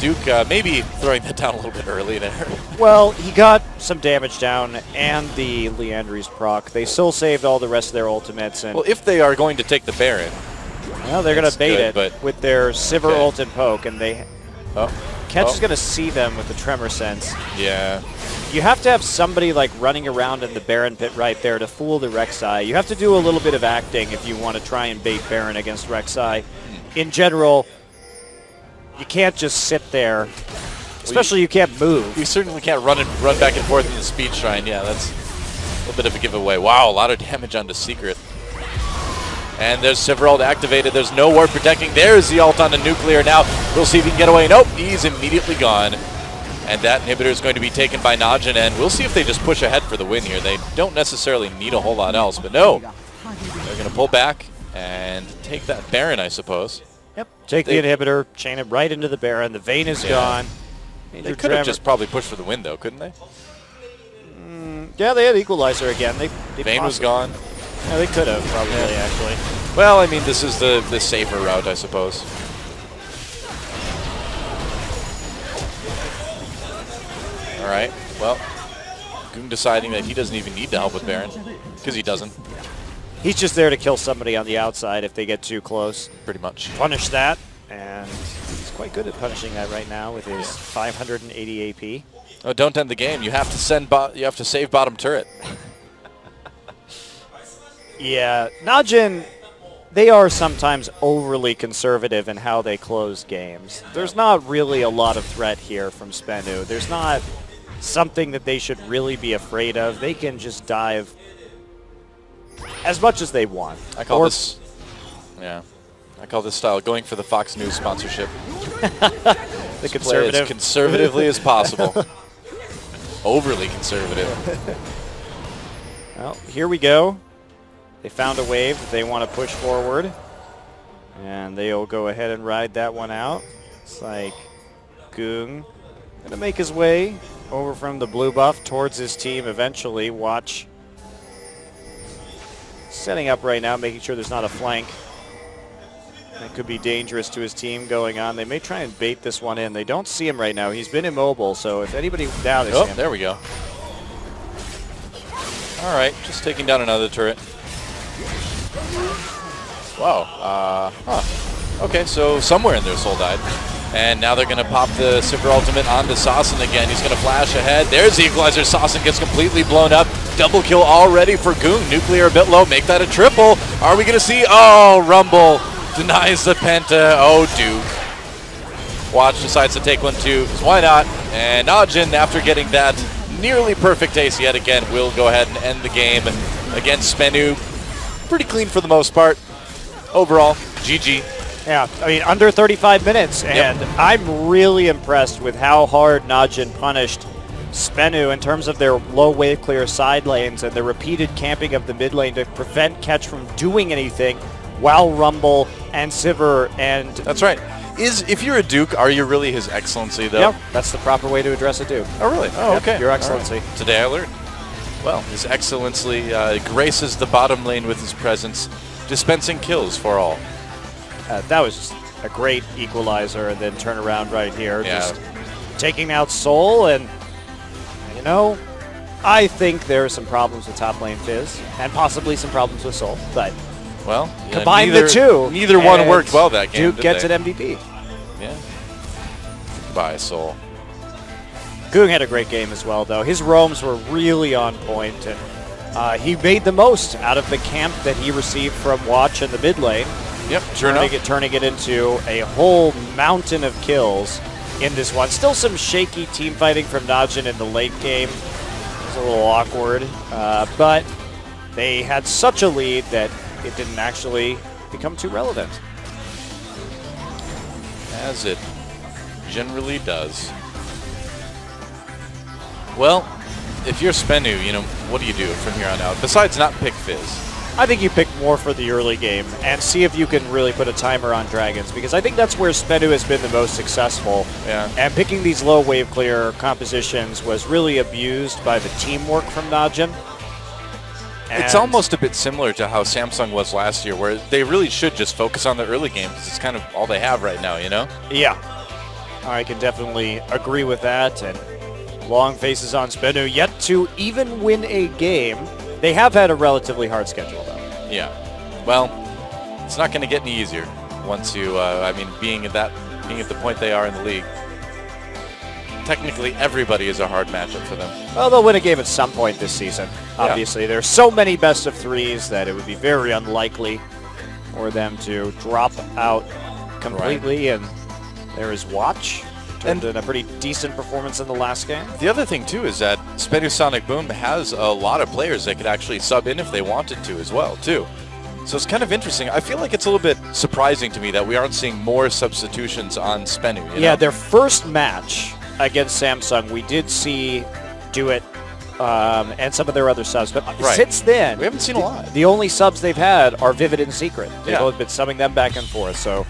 Duke maybe throwing that down a little bit early there. Well, he got some damage down and the Leandry's proc. They still saved all the rest of their ultimates. And well, if they are going to take the Baron, well, they're going to bait it but with their Sivir ult and poke, and they Catch is going to see them with the Tremor Sense. Yeah. You have to have somebody like running around in the Baron pit right there to fool the Rek'Sai. You have to do a little bit of acting if you want to try and bait Baron against Rek'Sai. In general, you can't just sit there. Especially you can't move. You certainly can't run back and forth in the Speed Shrine. Yeah, that's a little bit of a giveaway. Wow, a lot of damage onto Secret. And there's Sivir ult activated. There's no ward protecting. There's the ult on the Nuclear now. We'll see if he can get away. Nope, he's immediately gone. And that inhibitor is going to be taken by NAJIN, and we'll see if they just push ahead for the win here. They don't necessarily need a whole lot else, but no. They're going to pull back and take that Baron, I suppose. Yep. Take the inhibitor, chain it right into the Baron. The Vayne is gone. They could have just probably pushed for the win, though, couldn't they? Yeah, they had Equalizer again. They Vayne was gone. Yeah, they could have, probably, actually. Well, I mean, this is the safer route, I suppose. All right, well, Goong deciding that he doesn't even need to help with Baron, because he doesn't. He's just there to kill somebody on the outside if they get too close. Pretty much. Punish that, and he's quite good at punishing that right now with his 580 AP. Oh, don't end the game. You have to save bottom turret. Yeah, NAJIN, they are sometimes overly conservative in how they close games. There's not really a lot of threat here from SBENU. There's not something that they should really be afraid of. They can just dive as much as they want. I call this style going for the Fox News sponsorship. The conservative. Play as conservatively as possible. Overly conservative. Well, here we go. They found a wave that they want to push forward, and they'll go ahead and ride that one out. It's like Goong going to make his way over from the blue buff towards his team eventually. Watch setting up right now, making sure there's not a flank. That could be dangerous to his team going on. They may try and bait this one in. They don't see him right now. He's been immobile, so if anybody down, they see him. There we go. All right, just taking down another turret. Wow. Okay, so somewhere in there Soul died. And now they're going to pop the Super Ultimate onto Sassen again. He's going to flash ahead. There's the equalizer. Sassen gets completely blown up. Double kill already for Goong. Nuclear a bit low. Make that a triple. Are we going to see? Oh, Rumble denies the Penta. Oh, Duke. Watch decides to take one too. Why not? And NAJIN, after getting that nearly perfect ace yet again, will go ahead and end the game against SBENU. Pretty clean for the most part. Overall, GG. Yeah, I mean, under 35 minutes, and I'm really impressed with how hard NAJIN punished SBENU in terms of their low wave clear side lanes and the repeated camping of the mid lane to prevent Catch from doing anything while Rumble and Sivir and... That's right. If you're a Duke, are you really His Excellency, though? Yep, that's the proper way to address a Duke. Oh, really? Oh, yep, okay. Your Excellency. Right. Today I learned. Well, His Excellency graces the bottom lane with his presence, dispensing kills for all. That was just a great equalizer, and then turn around right here. Yeah. Just taking out Soul, and, you know, I think there are some problems with top lane Fizz, and possibly some problems with Soul, but well, combine the two. Neither one worked well that game. Duke gets an MVP. Yeah. Goodbye, Soul. Goong had a great game as well, though. His roams were really on point, and he made the most out of the camp that he received from Watch in the mid lane. Yep, turning it into a whole mountain of kills in this one. Still some shaky team fighting from NAJIN in the late game. It was a little awkward, but they had such a lead that it didn't actually become too relevant. As it generally does. Well, if you're SBENU, you know, what do you do from here on out? Besides not pick Fizz. I think you pick more for the early game and see if you can really put a timer on Dragons, because I think that's where SBENU has been the most successful. Yeah. And picking these low wave clear compositions was really abused by the teamwork from NAJIN. It's almost a bit similar to how Samsung was last year, where they really should just focus on the early game because it's kind of all they have right now, you know? Yeah. I can definitely agree with that. And long faces on SBENU, yet to even win a game. They have had a relatively hard schedule, though. Yeah. Well, it's not going to get any easier once you, I mean, being at the point they are in the league. Technically, everybody is a hard matchup for them. Well, they'll win a game at some point this season. Obviously, there's so many best of threes that it would be very unlikely for them to drop out completely. Right. And there is Watch. Turned in a pretty decent performance in the last game. The other thing, too, is that SBENU Sonic Boom has a lot of players that could actually sub in if they wanted to as well, too. So it's kind of interesting. I feel like it's a little bit surprising to me that we aren't seeing more substitutions on SBENU. You know? Their first match against Samsung, we did see Do It and some of their other subs. But since then, we haven't seen a lot. The only subs they've had are Vivid and Secret. They've both been subbing them back and forth. So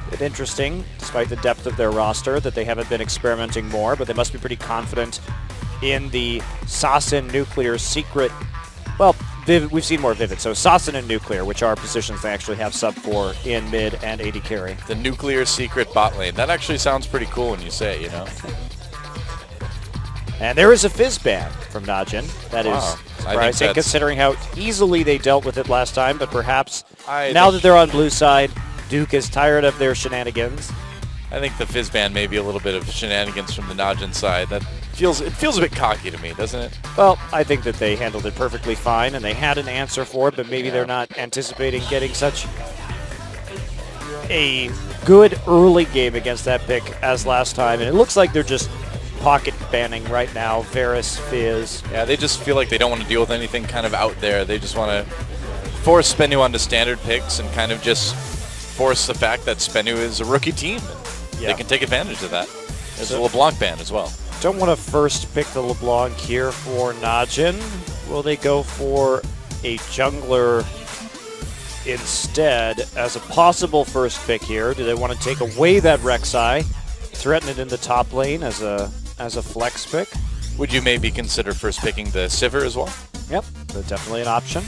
it's interesting, despite the depth of their roster, that they haven't been experimenting more, but they must be pretty confident in the Sassen, Nuclear, Secret. Well, we've seen more Vivid, so Sassen and Nuclear, which are positions they actually have sub for in mid and AD carry. The Nuclear Secret bot lane. That actually sounds pretty cool when you say it, you know? And there is a Fizz ban from NAJIN. That is surprising, considering how easily they dealt with it last time, but perhaps now that they're on blue side, Duke is tired of their shenanigans. I think the Fizz ban may be a little bit of shenanigans from the NAJIN side. It feels a bit cocky to me, doesn't it? Well, I think that they handled it perfectly fine, and they had an answer for it, but maybe they're not anticipating getting such a good early game against that pick as last time. And it looks like they're just pocket banning right now, Varus, Fizz. Yeah, they just feel like they don't want to deal with anything kind of out there. They just want to force SBENU onto standard picks and kind of just force the fact that SBENU is a rookie team. They can take advantage of that. There's a LeBlanc ban as well. Don't want to first pick the LeBlanc here for NAJIN. Will they go for a jungler instead as a possible first pick here? Do they want to take away that Rek'Sai, threaten it in the top lane as a flex pick? Would you maybe consider first picking the Sivir as well? Yep, that's definitely an option.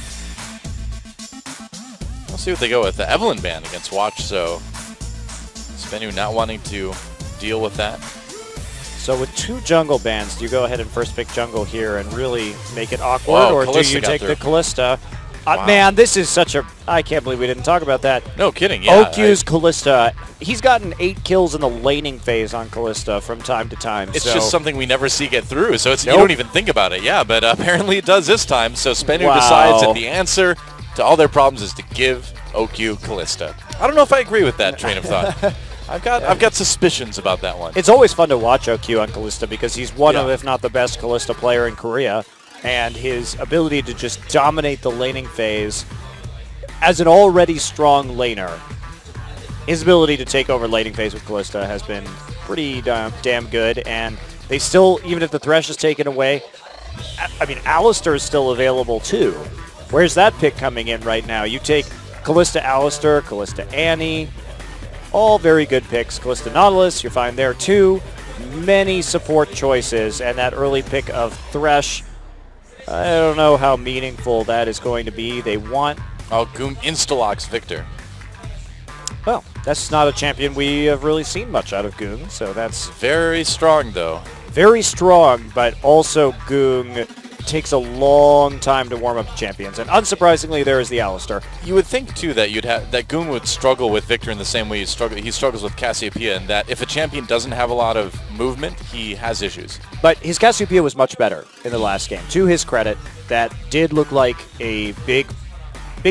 see what they go with. The Evelyn ban against Watch, so SBENU not wanting to deal with that. So with 2 jungle bans, do you go ahead and first pick jungle here and really make it awkward, or do you take the Kalista? Wow. Man, this is such a... I can't believe we didn't talk about that. No kidding, yeah. OQ's Kalista. He's gotten 8 kills in the laning phase on Kalista from time to time. It's just something we never see get through, so it's, Nope. you don't even think about it. Yeah, but apparently it does this time, so SBENU decides that the answer to all their problems is to give OQ Kalista. I don't know if I agree with that train of thought. I've got suspicions about that one. It's always fun to watch OQ on Kalista because he's one of, if not the best Kalista player in Korea, and his ability to just dominate the laning phase as an already strong laner. His ability to take over laning phase with Kalista has been pretty damn good, and they still, even if the Thresh is taken away, I mean, Alistar is still available too. Where's that pick coming in right now? You take Kalista Alistar, Kalista Annie, all very good picks. Kalista Nautilus, you're fine there too. Many support choices, and that early pick of Thresh, I don't know how meaningful that is going to be. They want... Oh, Goong insta-locks Victor. Well, that's not a champion we have really seen much out of Goong, so that's... Very strong, though. Very strong, but also Goong takes a long time to warm up the champions, and unsurprisingly, there is the Alistar. You would think too that that Goong would struggle with Victor in the same way he struggles with Cassiopeia, and that if a champion doesn't have a lot of movement, he has issues. But his Cassiopeia was much better in the last game. To his credit, that did look like a big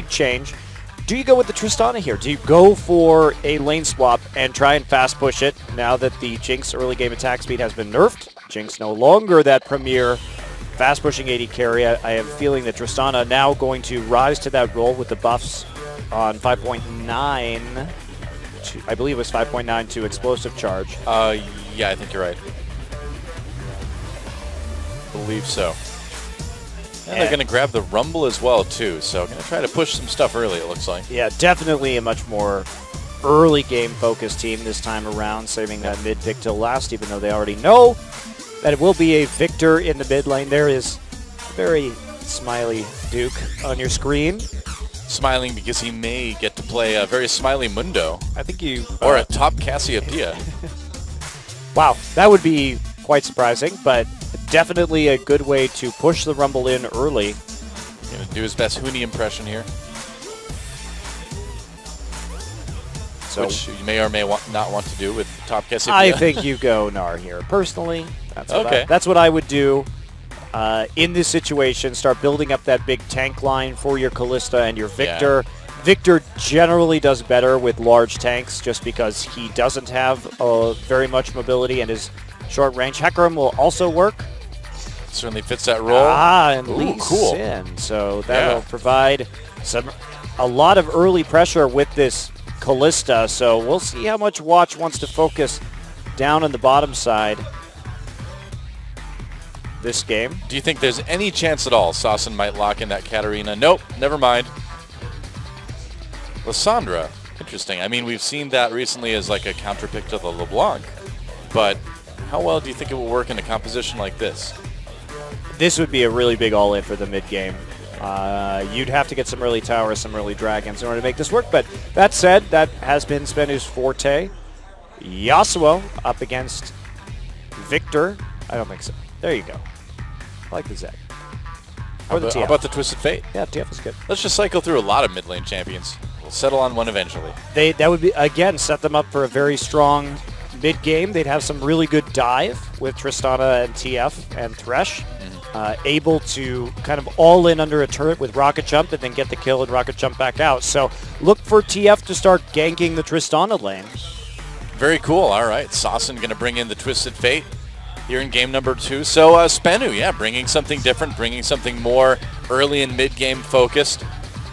change. Do you go with the Tristana here? Do you go for a lane swap and try and fast push it now that the Jinx early game attack speed has been nerfed? Jinx no longer that premier fast pushing AD carry. I have a feeling that Tristana now going to rise to that role with the buffs on 5.9. I believe it was 5.9 to explosive charge. Yeah, I think you're right. Believe so. And they're going to grab the Rumble as well, too. So going to try to push some stuff early, it looks like. Yeah, definitely a much more early game focused team this time around, saving that mid pick till last, even though they already know that it will be a Victor in the mid lane. There is a very smiley Duke on your screen. Smiling because he may get to play a very smiley Mundo. I think you... Or a top Cassiopeia. Wow, that would be quite surprising, but definitely a good way to push the Rumble in early. Going to do his best Huni impression here. So, which you may or may not want to do with top Cassiopeia. I think you go Gnar here. Personally, that's what I would do in this situation. Start building up that big tank line for your Kalista and your Victor. Yeah. Victor generally does better with large tanks just because he doesn't have very much mobility and his short range. Hecarim will also work. Certainly fits that role. And Lee Sin. So that will provide a lot of early pressure with this Kalista. So we'll see how much Watch wants to focus down on the bottom side this game. Do you think there's any chance at all Sasson might lock in that Katarina? Nope, never mind. Lissandra, interesting. I mean, we've seen that recently as like a counterpick to the LeBlanc, but how well do you think it will work in a composition like this? This would be a really big all-in for the mid-game. You'd have to get some early towers, some early dragons in order to make this work, but that said, that has been SBENU's forte. Yasuo up against Victor. I don't think so. There you go. I like the Zed. How about the Twisted Fate? Yeah, TF is good. Let's just cycle through a lot of mid-lane champions. We'll settle on one eventually. That would be, again, set them up for a very strong mid-game. They'd have some really good dive with Tristana and TF and Thresh. Able to kind of all in under a turret with Rocket Jump and then get the kill and Rocket Jump back out. So look for TF to start ganking the Tristana lane. Very cool. All right. Sasson going to bring in the Twisted Fate here in game number 2. So SBENU, yeah, bringing something different, bringing something more early and mid-game focused.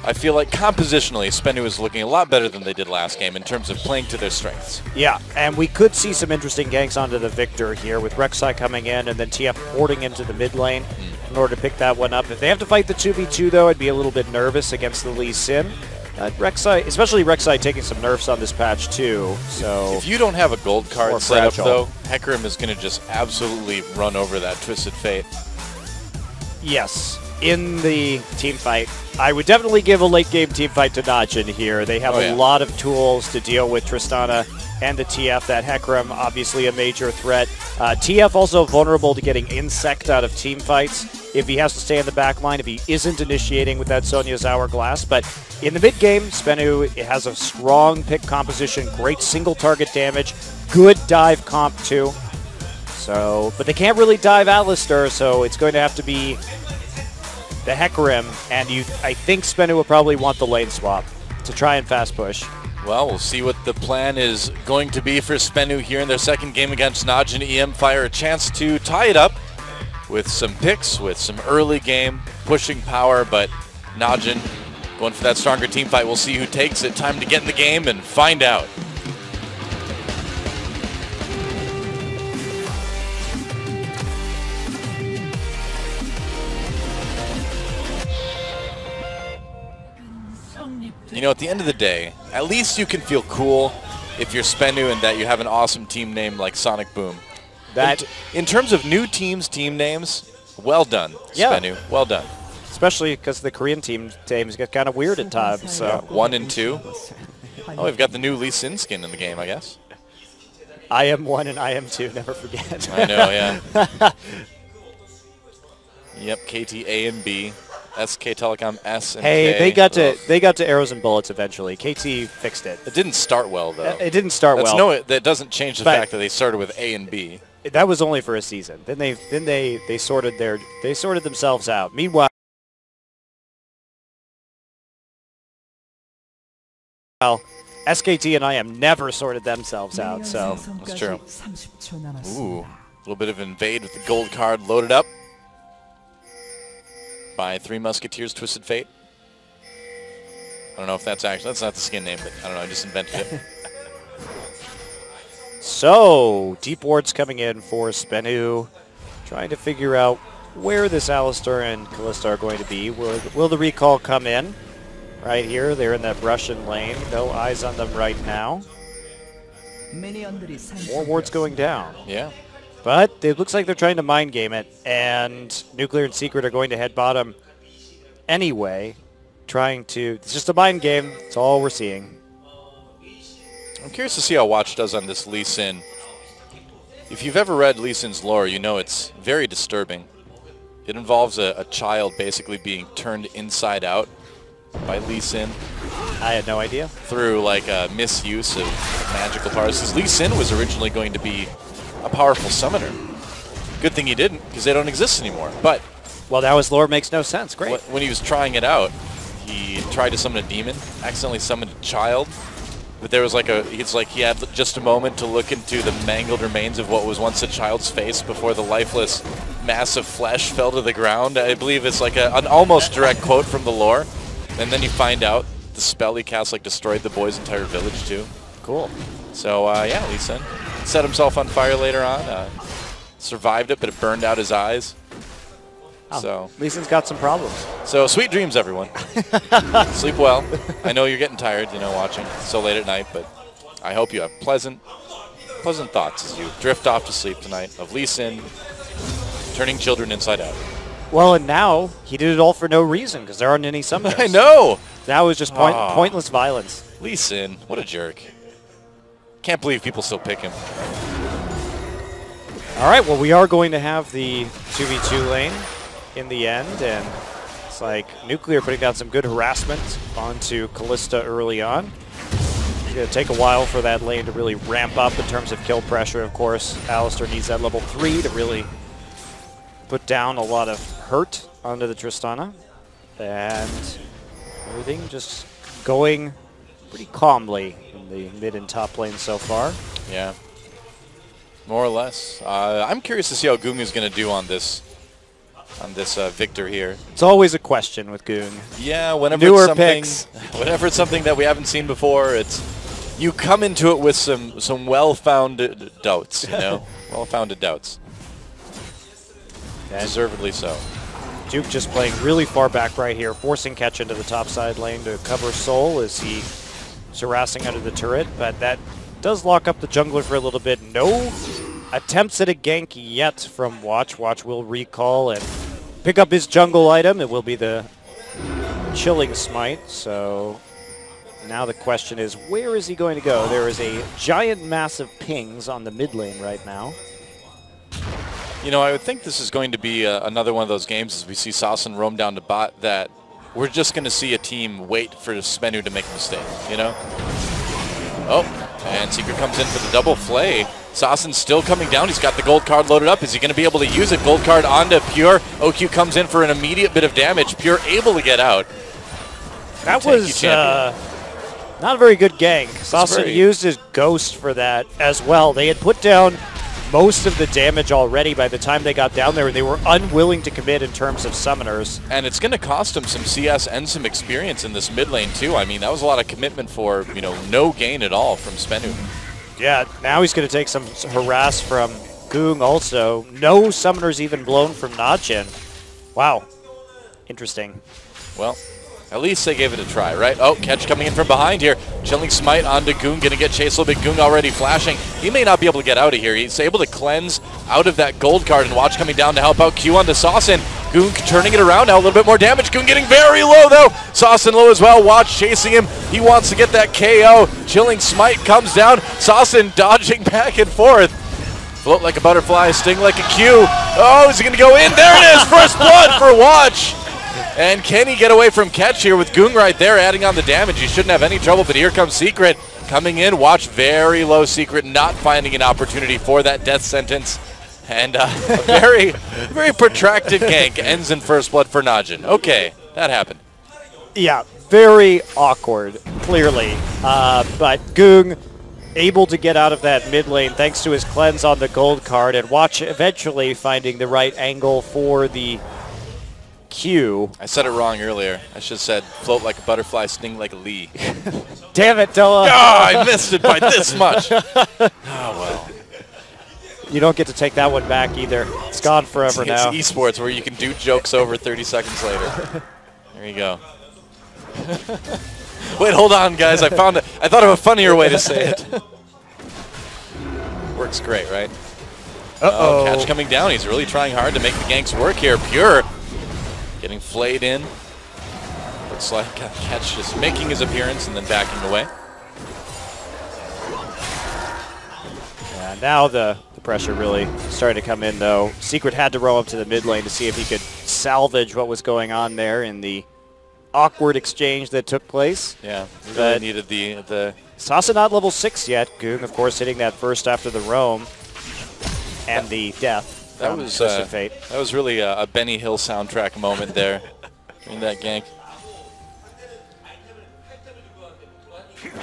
I feel like compositionally, SBENU is looking a lot better than they did last game in terms of playing to their strengths. Yeah, and we could see some interesting ganks onto the Victor here with Rek'Sai coming in and then TF porting into the mid lane in order to pick that one up. If they have to fight the 2v2, though, I'd be a little bit nervous against the Lee Sin. Rek'Sai, especially Rek'Sai taking some nerfs on this patch, too. So if you don't have a gold card set up, though, Hecarim is going to just absolutely run over that Twisted Fate. Yes. in the team fight. I would definitely give a late game team fight to NAJIN here. They have a lot of tools to deal with Tristana and the TF. That Hecarim, obviously a major threat. TF also vulnerable to getting insect out of team fights if he has to stay in the back line, if he isn't initiating with that Sonya's Hourglass. But in the mid game, SBENU has a strong pick composition, great single target damage, good dive comp too. So, but they can't really dive Alistar, so it's going to have to be the Hecarim, and I think SBENU will probably want the lane swap to try and fast push. Well, we'll see what the plan is going to be for SBENU here in their second game against NAJIN EM Fire. A chance to tie it up with some picks, with some early game pushing power, but NAJIN going for that stronger team fight. We'll see who takes it. Time to get in the game and find out. You know, at the end of the day, at least you can feel cool if you're SBENU and that you have an awesome team name like Sonic Boom. That, in terms of new teams' team names, well done, SBENU. Well done. Especially because the Korean teams get kind of weird at times. So 1 and 2. Oh, we've got the new Lee Sin skin in the game, I guess. I am 1 and I am 2. Never forget. I know, yeah. Yep, KT A and B. SK Telecom S and hey, K. they got to arrows and bullets eventually. KT fixed it. It didn't start well though. It didn't start well. No, that doesn't change the fact that they started with A and B. That was only for a season. Then they sorted themselves out. Meanwhile, SKT and IM never sorted themselves out. So that's true. Ooh, a little bit of invade with the gold card loaded up by Three Musketeers Twisted Fate. I don't know if that's not the skin name, but I don't know, I just invented it. So, deep wards coming in for SBENU, trying to figure out where this Alistar and Kalista are going to be. Will the recall come in? Right here, they're in that Russian lane. No eyes on them right now. More wards going down. Yeah. But it looks like they're trying to mind game it, and Nuclear and Secret are going to head bottom anyway, it's just a mind game. That's all we're seeing. I'm curious to see how Watch does on this Lee Sin. If you've ever read Lee Sin's lore, you know it's very disturbing. It involves a child basically being turned inside out by Lee Sin. I had no idea. Through like a misuse of magical powers. Because Lee Sin was originally going to be a powerful summoner. Good thing he didn't, because they don't exist anymore. But well, now his lore makes no sense. Great. When he was trying it out, he tried to summon a demon, accidentally summoned a child. But there was like he had just a moment to look into the mangled remains of what was once a child's face before the lifeless mass of flesh fell to the ground. I believe it's like an almost direct quote from the lore. And then you find out the spell he cast like destroyed the boy's entire village too. Cool. So yeah, Lee Sin set himself on fire later on. Survived it, but it burned out his eyes. Oh, so Lee Sin's got some problems. So sweet dreams, everyone. Sleep well. I know you're getting tired, watching so late at night, but I hope you have pleasant thoughts as you drift off to sleep tonight of Lee Sin turning children inside out. Well, and now he did it all for no reason because there aren't any summoners. I know. That was just pointless violence. Lee Sin, what a jerk. Can't believe people still pick him. All right, well, we are going to have the 2v2 lane in the end, and it's like Nuclear putting down some good harassment onto Kalista early on. It's going to take a while for that lane to really ramp up in terms of kill pressure. Of course, Alistar needs that level 3 to really put down a lot of hurt onto the Tristana, and everything just going pretty calmly in the mid and top lane so far. Yeah, more or less. I'm curious to see how Goong is going to do on this Victor here. It's always a question with Goong. Yeah, whenever it's something that we haven't seen before, you come into it with some well-founded doubts, well-founded doubts. Deservedly so. Duke just playing really far back right here, forcing Catch into the top side lane to cover Soul as he's harassing under the turret, but that does lock up the jungler for a little bit. No attempts at a gank yet from Watch. Watch will recall, and pick up his jungle item. It will be the Chilling Smite. So now the question is, where is he going to go? There is a giant mass of pings on the mid lane right now. You know, I would think this is going to be another one of those games as we see Saucen roam down to bot that we're just going to see a team wait for SBENU to make a mistake, you know? Oh, and Secret comes in for the double flay. Saucen's still coming down. He's got the gold card loaded up. Is he going to be able to use it? Gold card onto Pure. OQ comes in for an immediate bit of damage. Pure able to get out. That was not a very good gank. Saucen used his Ghost for that as well. They had put down most of the damage already by the time they got down there, and they were unwilling to commit in terms of summoners. And it's going to cost him some CS and some experience in this mid lane too. I mean, that was a lot of commitment for, you know, no gain at all from SBENU. Yeah, now he's going to take some harass from Goong also. No summoners even blown from NAJIN. Wow. Interesting. Well, at least they gave it a try, right? Oh, catch coming in from behind here. Chilling Smite onto Goong, going to get chased a little bit. Goong already flashing. He may not be able to get out of here. He's able to cleanse out of that gold card, and watch coming down to help out Q onto Saucen. Goong turning it around now, a little bit more damage. Goong getting very low though. Saucen low as well. Watch chasing him. He wants to get that KO. Chilling Smite comes down. Saucen dodging back and forth. Float like a butterfly, sting like a Q. Oh, is he going to go in? There it is! First blood for Watch! And can he get away from catch here with Goong right there adding on the damage? He shouldn't have any trouble, but here comes Secret coming in. Watch very low. Secret not finding an opportunity for that death sentence. And a very, very protracted gank ends in first blood for NAJIN. Okay, that happened. Yeah, very awkward, clearly. But Goong able to get out of that mid lane thanks to his cleanse on the gold card, and Watch eventually finding the right angle for the Q. I said it wrong earlier. I should have said float like a butterfly, sting like a Lee. Damn it, Dilla. Oh, I missed it by this much. Oh, well. You don't get to take that one back either. It's gone forever now. It's esports where you can do jokes over 30 seconds later. There you go. Wait, hold on, guys. I found it. I thought of a funnier way to say it. Works great, right? Uh-oh. Oh, catch coming down. He's really trying hard to make the ganks work here. Pure getting flayed in. Looks like Catch just making his appearance and then backing away. Yeah, now the pressure really started to come in, though. Secret had to roam up to the mid lane to see if he could salvage what was going on there in the awkward exchange that took place. Yeah, he really needed the Saucen not level 6 yet. Goong, of course, hitting that first after the roam and the death. That was really a Benny Hill soundtrack moment there in that gank.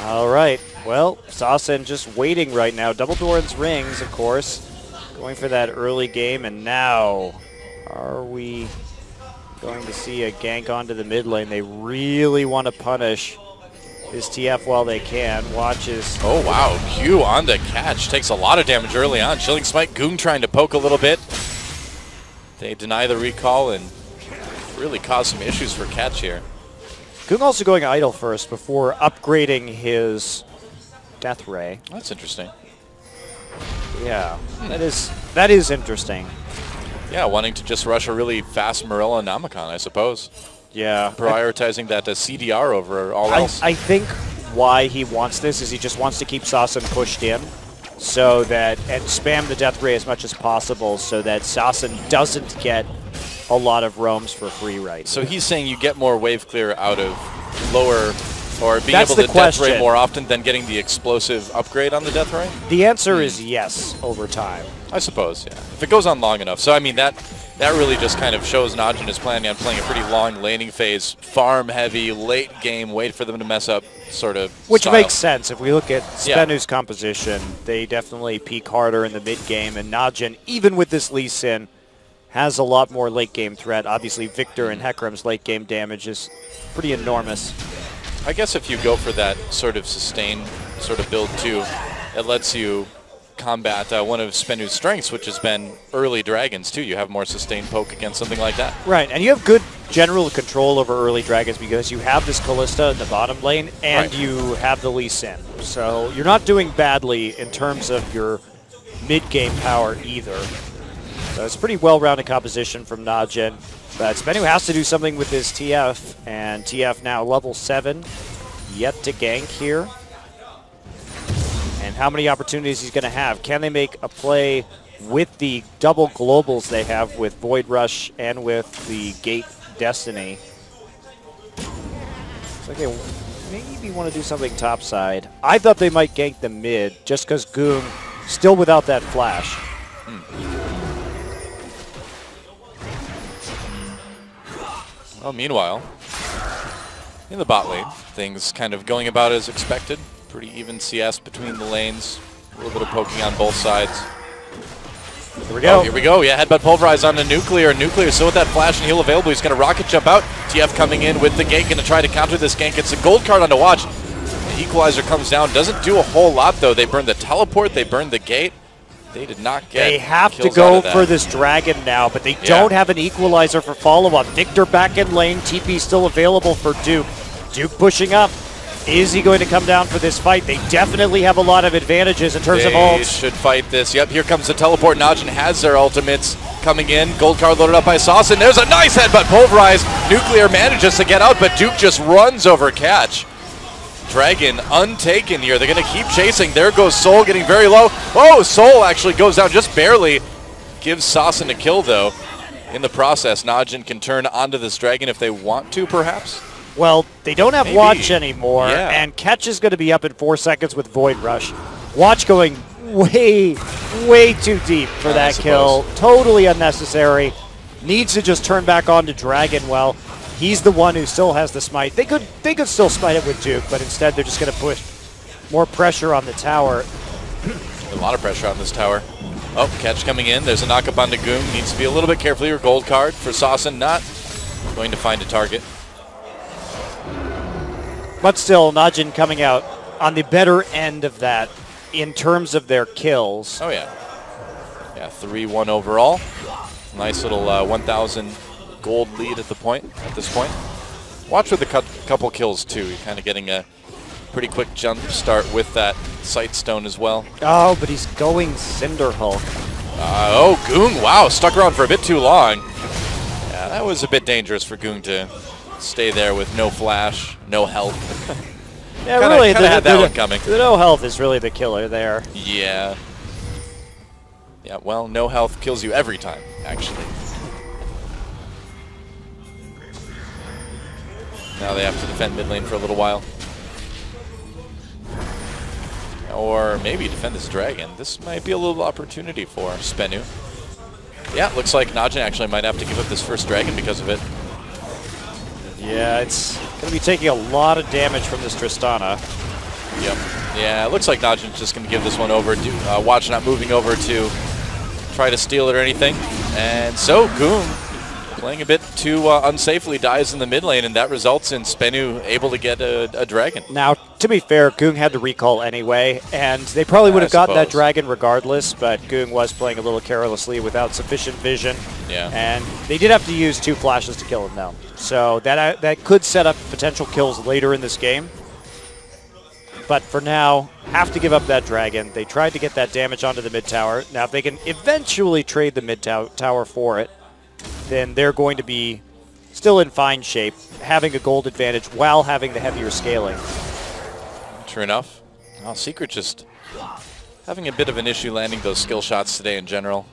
All right. Well, Saucen just waiting right now. Double Doran's rings, of course, going for that early game. And now, are we going to see a gank onto the mid lane? They really want to punish this TF while they can. Watches. Oh, wow. Q on the catch. Takes a lot of damage early on. Chilling Smite, Goong trying to poke a little bit. They deny the recall and really cause some issues for catch here. Goong also going idle first before upgrading his Death Ray. That's interesting. Yeah, that is interesting. Yeah, wanting to just rush a really fast Morella Namicon, I suppose. Yeah. Prioritizing that CDR over all else. I think why he wants this is he just wants to keep Saucen pushed in so that, and spam the Death Ray as much as possible so that Saucen doesn't get a lot of roams for free right. So he's saying you get more wave clear out of lower, or being able to Death Ray more often than getting the explosive upgrade on the Death Ray? The answer is yes over time. I suppose, yeah. If it goes on long enough. So, I mean, that really just kind of shows NAJIN is planning on playing a pretty long laning phase, farm heavy, late game, wait for them to mess up sort of Which style. Makes sense. If we look at SBENU's composition, they definitely peak harder in the mid game, and NAJIN, even with this Lee Sin, has a lot more late game threat. Obviously, Victor and Hecarim's late game damage is pretty enormous. I guess if you go for that sort of sustain sort of build too, it lets you combat one of SBENU's strengths, which has been early dragons too. You have more sustained poke against something like that. Right, and you have good general control over early dragons because you have this Kalista in the bottom lane and you have the Lee Sin. So you're not doing badly in terms of your mid-game power either. So it's a pretty well-rounded composition from NAJIN. But SBENU has to do something with this TF, and TF now level 7, yet to gank here. And how many opportunities he's going to have? Can they make a play with the double globals they have with Void Rush and with the Gate Destiny? It's like they maybe want to do something topside. I thought they might gank the mid just because Goong still without that flash. Well, meanwhile, in the bot lane, things kind of going about as expected. Pretty even CS between the lanes. A little bit of poking on both sides. Here we go. Oh, here we go. Yeah, headbutt pulverize on the Nuclear. Nuclear still with that flash and heal available. He's going to rocket jump out. TF coming in with the gank, going to try to counter this gank. It's a gold card on the watch. The equalizer comes down. Doesn't do a whole lot, though. They burned the teleport. They burned the gate. They did not get They have to kills go out of that. for this dragon now, but they don't have an equalizer for follow-up. Victor back in lane. TP still available for Duke. Duke pushing up. Is he going to come down for this fight? They definitely have a lot of advantages in terms of ults. They should fight this. Yep, here comes the teleport. NAJIN has their ultimates coming in. Gold card loaded up by Sauce, and there's a nice headbutt pulverize. Nuclear manages to get out, but Duke just runs over catch. Dragon untaken here. They're going to keep chasing. There goes Soul getting very low. Oh, Soul actually goes down just barely. Gives Saucin a kill, though. In the process, NAJIN can turn onto this Dragon if they want to, perhaps. Well, they don't have Watch anymore, Yeah. and Catch is going to be up in 4 seconds with Void Rush. Watch going way, way too deep for that kill. Totally unnecessary. Needs to just turn back on to Dragon. Well, he's the one who still has the smite. They could still smite it with Duke, but instead they're just going to push more pressure on the tower. A lot of pressure on this tower. Oh, catch coming in. There's a knockup on the Goong. Needs to be a little bit careful here. Gold card for Saucin. Not going to find a target. But still, NAJIN coming out on the better end of that in terms of their kills. Oh, yeah. Yeah, 3-1 overall. Nice little 1,000 gold lead at this point. Watch with a couple kills, too. You're kind of getting a pretty quick jump start with that Sightstone as well. Oh, but he's going Cinder Hulk. Oh, Goong, wow, stuck around for a bit too long. Yeah, that was a bit dangerous for Goong to stay there with no flash, no health. Yeah, kinda, really, kinda had that one coming. The no health is really the killer there. Yeah. Yeah, well, no health kills you every time, actually. Now they have to defend mid lane for a little while. Or maybe defend this dragon. This might be a little opportunity for SBENU. Yeah, looks like NAJIN actually might have to give up this first dragon because of it. Yeah, it's going to be taking a lot of damage from this Tristana. Yep. Yeah, it looks like NAJIN's just going to give this one over. Watch not moving over to try to steal it or anything. And so, Goong, playing a bit too unsafely, dies in the mid lane, and that results in SBENU able to get a dragon. Now, to be fair, Goong had to recall anyway, and they probably would have gotten that dragon regardless, but Goong was playing a little carelessly without sufficient vision. Yeah. And they did have to use 2 flashes to kill him, though. So that could set up potential kills later in this game. But for now, have to give up that dragon. They tried to get that damage onto the mid tower. Now, if they can eventually trade the mid tower for it, then they're going to be still in fine shape, having a gold advantage while having the heavier scaling. True enough. Well, Secret just having a bit of an issue landing those skill shots today in general.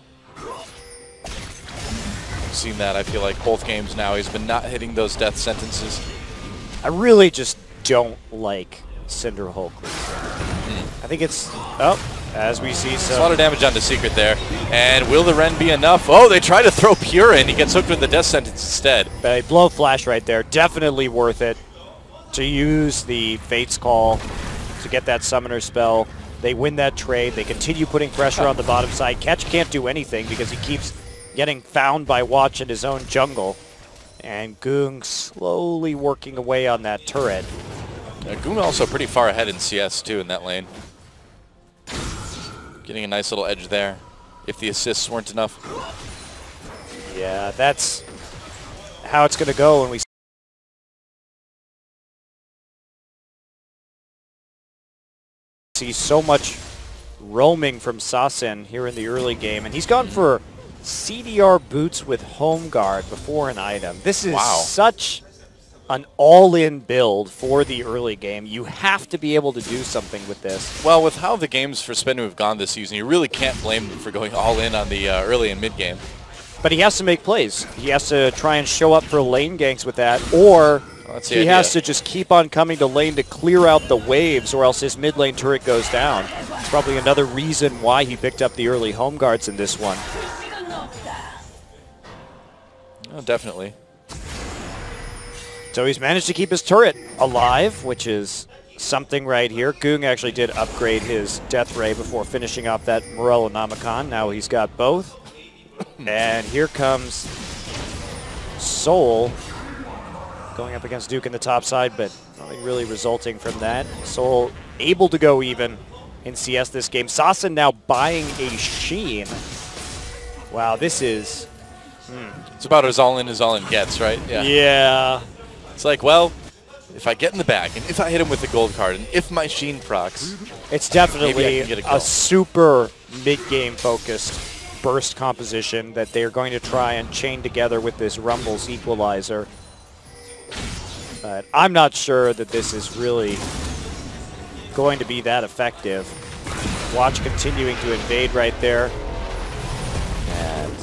I've seen that, I feel like, both games now. He's been not hitting those death sentences. I really just don't like Cinder Hulk. I think it's, as we see, a lot of damage onto Secret there. And will the Ren be enough? Oh, they try to throw Pure in. He gets hooked with the death sentence instead. A blow flash right there. Definitely worth it to use the Fate's Call to get that summoner spell. They win that trade. They continue putting pressure on the bottom side. Catch can't do anything because he keeps getting found by Watch in his own jungle. And Goong slowly working away on that turret. Goong also pretty far ahead in CS too in that lane. Getting a nice little edge there, if the assists weren't enough. Yeah, that's how it's going to go when we see so much roaming from Saucin here in the early game. And he's gone for CDR boots with home guard before an item. This is Wow. such an all-in build for the early game. You have to be able to do something with this. Well, with how the games for SBENU have gone this season, you really can't blame them for going all in on the early and mid game. But he has to make plays. He has to try and show up for lane ganks with that, or he has to just keep on coming to lane to clear out the waves, or else his mid lane turret goes down. It's probably another reason why he picked up the early home guards in this one. Oh, definitely. So he's managed to keep his turret alive, which is something right here. Goong actually did upgrade his Death Ray before finishing off that Morellonomicon. Now he's got both. And here comes Soul going up against Duke in the top side, but nothing really resulting from that. Soul able to go even in CS this game. Sasin now buying a Sheen. Wow, this is... It's about as all in gets, right? Yeah. It's like, well, if I get in the bag, and if I hit him with the gold card, and if my Sheen procs, it's definitely get a super mid-game focused burst composition that they're going to try and chain together with this Rumble's equalizer. But I'm not sure that this is really going to be that effective. Watch continuing to invade right there. And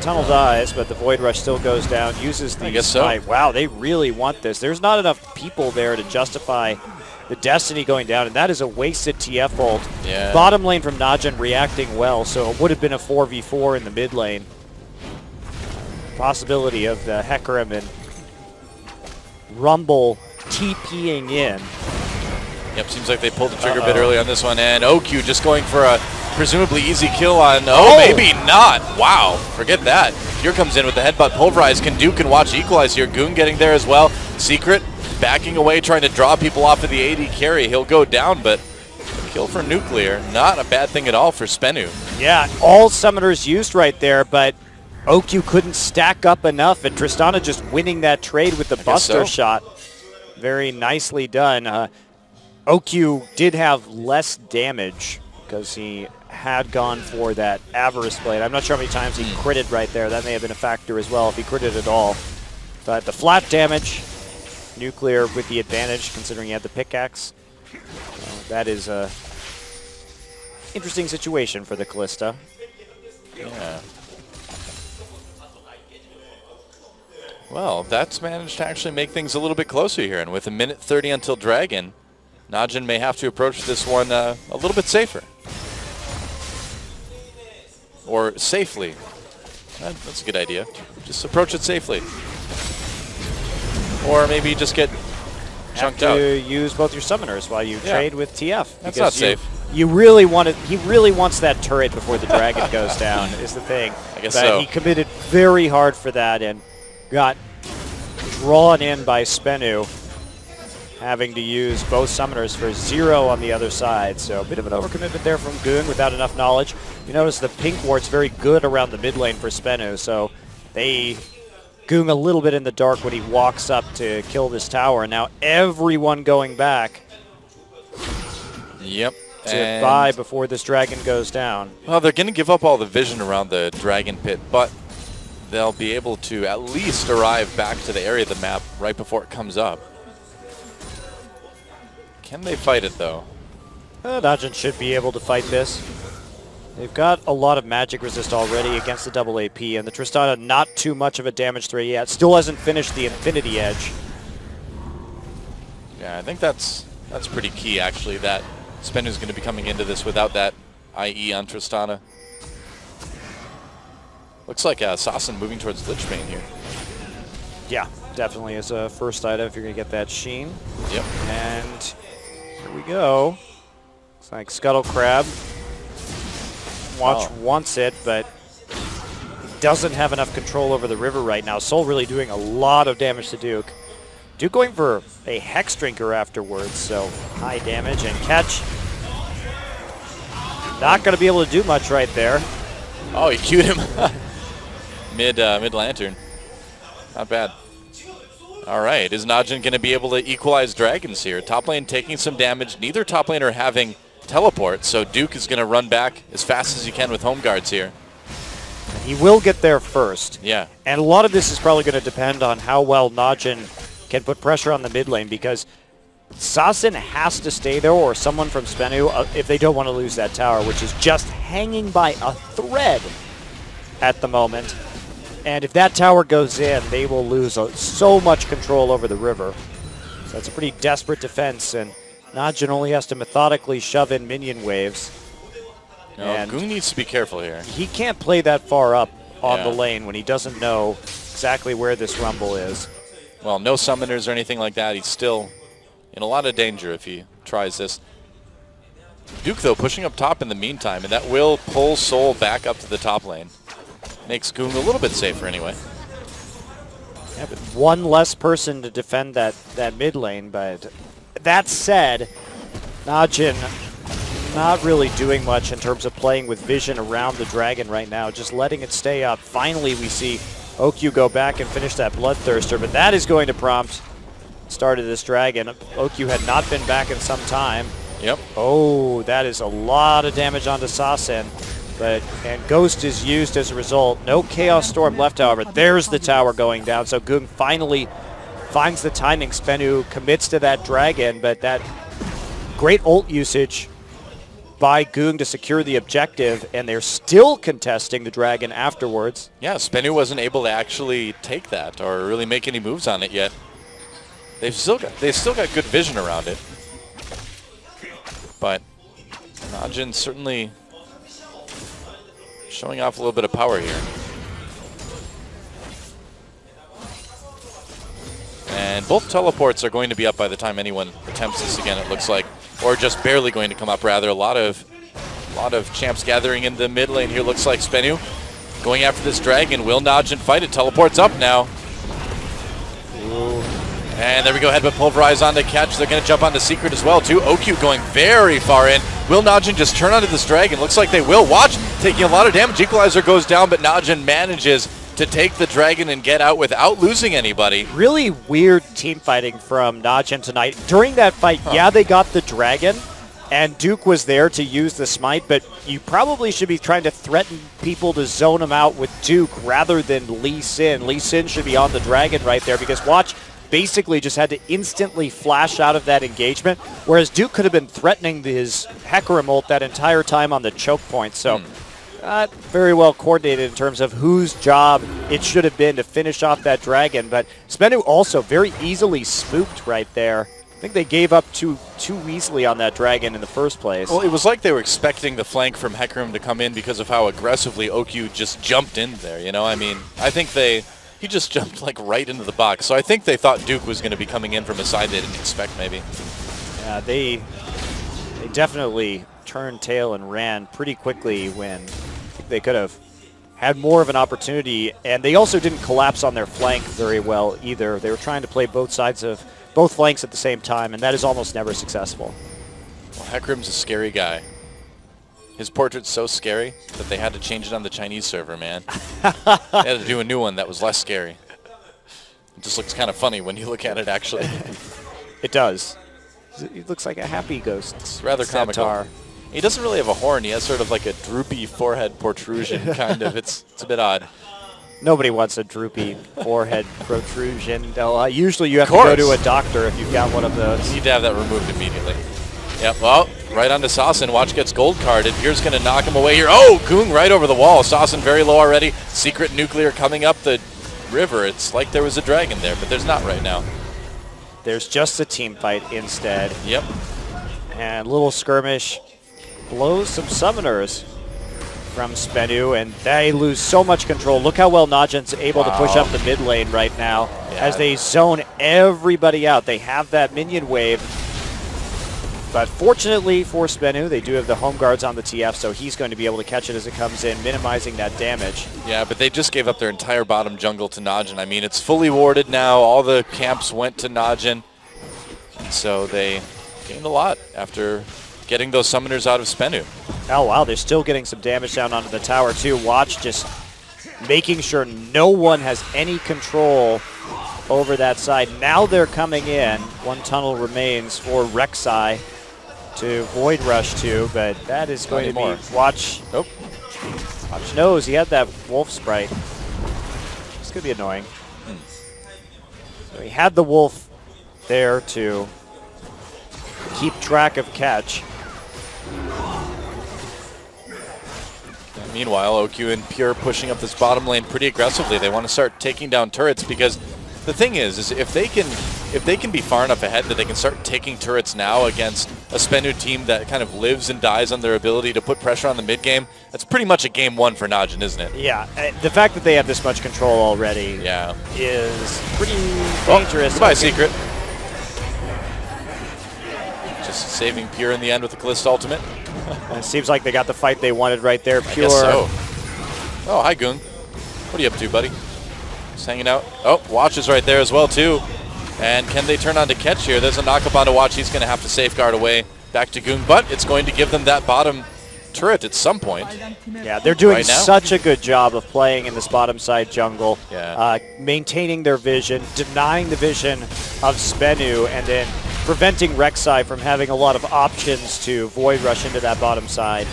Tunnel dies, but the Void Rush still goes down, uses the smite. Wow, they really want this. There's not enough people there to justify the Destiny going down, and that is a wasted TF ult. Yeah. Bottom lane from NAJIN reacting well, so it would have been a 4v4 in the mid lane. Possibility of the Hecarim and Rumble TPing in. Yep, seems like they pulled the trigger a bit early on this one, and OQ just going for a presumably easy kill on, maybe not. Wow, forget that. Here comes in with the headbutt pulverize. Duke can watch equalize here. Goon getting there as well. Secret backing away, trying to draw people off of the AD carry. He'll go down, but kill for Nuclear, not a bad thing at all for SBENU. Yeah, all summoners used right there, but OQ couldn't stack up enough, and Tristana just winning that trade with the Buster shot. Very nicely done. OQ did have less damage because he had gone for that Avarice Blade. I'm not sure how many times he critted right there. That may have been a factor as well if he critted at all. But the flat damage, Nuclear with the advantage considering he had the pickaxe. That is a interesting situation for the Kalista. Yeah. Well, that's managed to actually make things a little bit closer here. And with a minute 30 until Dragon, NAJIN may have to approach this one a little bit safer. Or safely. That's a good idea. Just approach it safely. Or maybe just get chunked out. You use both your summoners while you trade with TF. That's not safe. You really want it. He really wants that turret before the Dragon goes down, is the thing. I guess but so. He committed very hard for that and got drawn in by SBENU, having to use both summoners for 0 on the other side. So a bit of an overcommitment there from Goon without enough knowledge. You notice the pink ward's very good around the mid lane for SBENU, so they Goon a little bit in the dark when he walks up to kill this tower. Now everyone going back to buy before this Dragon goes down. Well, they're going to give up all the vision around the Dragon Pit, but they'll be able to at least arrive back to the area of the map right before it comes up. Can they fight it, though? NAJIN should be able to fight this. They've got a lot of magic resist already against the double AP, and the Tristana not too much of a damage threat yet. Still hasn't finished the Infinity Edge. Yeah, I think that's pretty key, actually, that SBENU's going to be coming into this without that IE on Tristana. Looks like Sasin moving towards Lichbane here. Yeah, definitely as a first item if you're going to get that Sheen. Yep. And here we go. Looks like Scuttle Crab. Watch wants it, but he doesn't have enough control over the river right now. Soul really doing a lot of damage to Duke. Duke going for a Hex Drinker afterwards, so high damage and catch. Not going to be able to do much right there. Oh, he queued him. mid lantern. Not bad. All right, is NAJIN going to be able to equalize Dragons here? Top lane taking some damage. Neither top laner having teleport, so Duke is going to run back as fast as he can with home guards here. He will get there first. Yeah. And a lot of this is probably going to depend on how well NAJIN can put pressure on the mid lane, because SAIEU has to stay there, or someone from SBENU, if they don't want to lose that tower, which is just hanging by a thread at the moment. And if that tower goes in, they will lose so much control over the river. So that's a pretty desperate defense, and NAJIN only has to methodically shove in minion waves. No, and Goong needs to be careful here. He can't play that far up on the lane when he doesn't know exactly where this rumble is. Well, no summoners or anything like that. He's still in a lot of danger if he tries this. Duke, though, pushing up top in the meantime, and that will pull Soul back up to the top lane. Makes Goong a little bit safer anyway. Yeah, but one less person to defend that mid lane, but that said, NAJIN not really doing much in terms of playing with vision around the dragon right now, just letting it stay up. Finally, we see OQ go back and finish that Bloodthirster, but that is going to prompt start of this dragon. OQ had not been back in some time. Yep. Oh, that is a lot of damage onto SAIEU, and Ghost is used as a result. No Chaos Storm left, however. There's the tower going down, so Goong finally finds the timing. SBENU commits to that dragon, but that great ult usage by Goong to secure the objective, and they're still contesting the dragon afterwards. Yeah, SBENU wasn't able to actually take that or really make any moves on it yet. They've still got good vision around it. But NAJIN certainly showing off a little bit of power here. And both teleports are going to be up by the time anyone attempts this again, it looks like. Or just barely going to come up, rather. A lot of champs gathering in the mid lane here, looks like. SBENU going after this dragon. Will NAJIN fight it? Teleports up now. Ooh. And there we go, headbutt pulverize on the catch. They're going to jump onto Secret as well, too. OQ going very far in. Will NAJIN just turn onto this dragon? Looks like they will. Watch, taking a lot of damage. Equalizer goes down, but NAJIN manages to take the dragon and get out without losing anybody. Really weird team fighting from NAJIN tonight. During that fight, yeah, they got the dragon, and Duke was there to use the smite, but you probably should be trying to threaten people to zone him out with Duke rather than Lee Sin. Lee Sin should be on the dragon right there, because Watch basically just had to instantly flash out of that engagement, whereas Duke could have been threatening his Hecarim ult that entire time on the choke point. So not very well coordinated in terms of whose job it should have been to finish off that dragon. But SBENU also very easily spooked right there. I think they gave up too easily on that dragon in the first place. Well, it was like they were expecting the flank from Hecarim to come in because of how aggressively OQ just jumped in there, you know? I mean, I think he just jumped like right into the box. So I think they thought Duke was going to be coming in from a side they didn't expect, maybe. Yeah, they definitely turned tail and ran pretty quickly when they could have had more of an opportunity. And they also didn't collapse on their flank very well either. They were trying to play both flanks at the same time, and that is almost never successful. Well, Hecarim's a scary guy. His portrait's so scary that they had to change it on the Chinese server, man. They had to do a new one that was less scary. It just looks kind of funny when you look at it, actually. It does. It looks like a happy ghost. It's rather comical. He doesn't really have a horn. He has sort of like a droopy forehead protrusion, kind of. It's a bit odd. Nobody wants a droopy forehead protrusion. Usually you have to go to a doctor if you've got one of those. You need to have that removed immediately. Yep, well, right onto SAIEU. Watch gets gold carded. Here's going to knock him away here. Oh, Goong right over the wall. SAIEU very low already. Secret nuclear coming up the river. It's like there was a dragon there, but there's not right now. There's just a team fight instead. Yep. And little skirmish blows some summoners from SBENU, and they lose so much control. Look how well NAJIN's able to push up the mid lane right now as they zone everybody out. They have that minion wave. But fortunately for SBENU, they do have the home guards on the TF, so he's going to be able to catch it as it comes in, minimizing that damage. Yeah, but they just gave up their entire bottom jungle to NAJIN. I mean, it's fully warded now. All the camps went to NAJIN. And so they gained a lot after getting those summoners out of SBENU. Oh, wow, they're still getting some damage down onto the tower, too. Watch just making sure no one has any control over that side. Now they're coming in. One tunnel remains for Rek'Sai to Void Rush to, but that is going to be Watch. Nope. Watch knows he had that wolf sprite. This could be annoying. So he had the wolf there to keep track of catch. And meanwhile, OQ and Pure pushing up this bottom lane pretty aggressively. They want to start taking down turrets because the thing is if they can be far enough ahead that they can start taking turrets now against a SBENU team that kind of lives and dies on their ability to put pressure on the mid game, that's pretty much a game one for NAJIN, isn't it? Yeah, the fact that they have this much control already is pretty dangerous. Goodbye, Secret. Just saving Pure in the end with the Kalista ultimate. It seems like they got the fight they wanted right there. Pure. I guess so. Oh, hi, Goong. What are you up to, buddy? Just hanging out. Oh, Watch is right there as well, too. And can they turn on to catch here? There's a knock-up onto Watch. He's going to have to safeguard away back to Goong, but it's going to give them that bottom turret at some point. Yeah, they're doing right such a good job of playing in this bottom side jungle, yeah. Maintaining their vision, denying the vision of SBENU, and then preventing Rek'Sai from having a lot of options to void rush into that bottom side.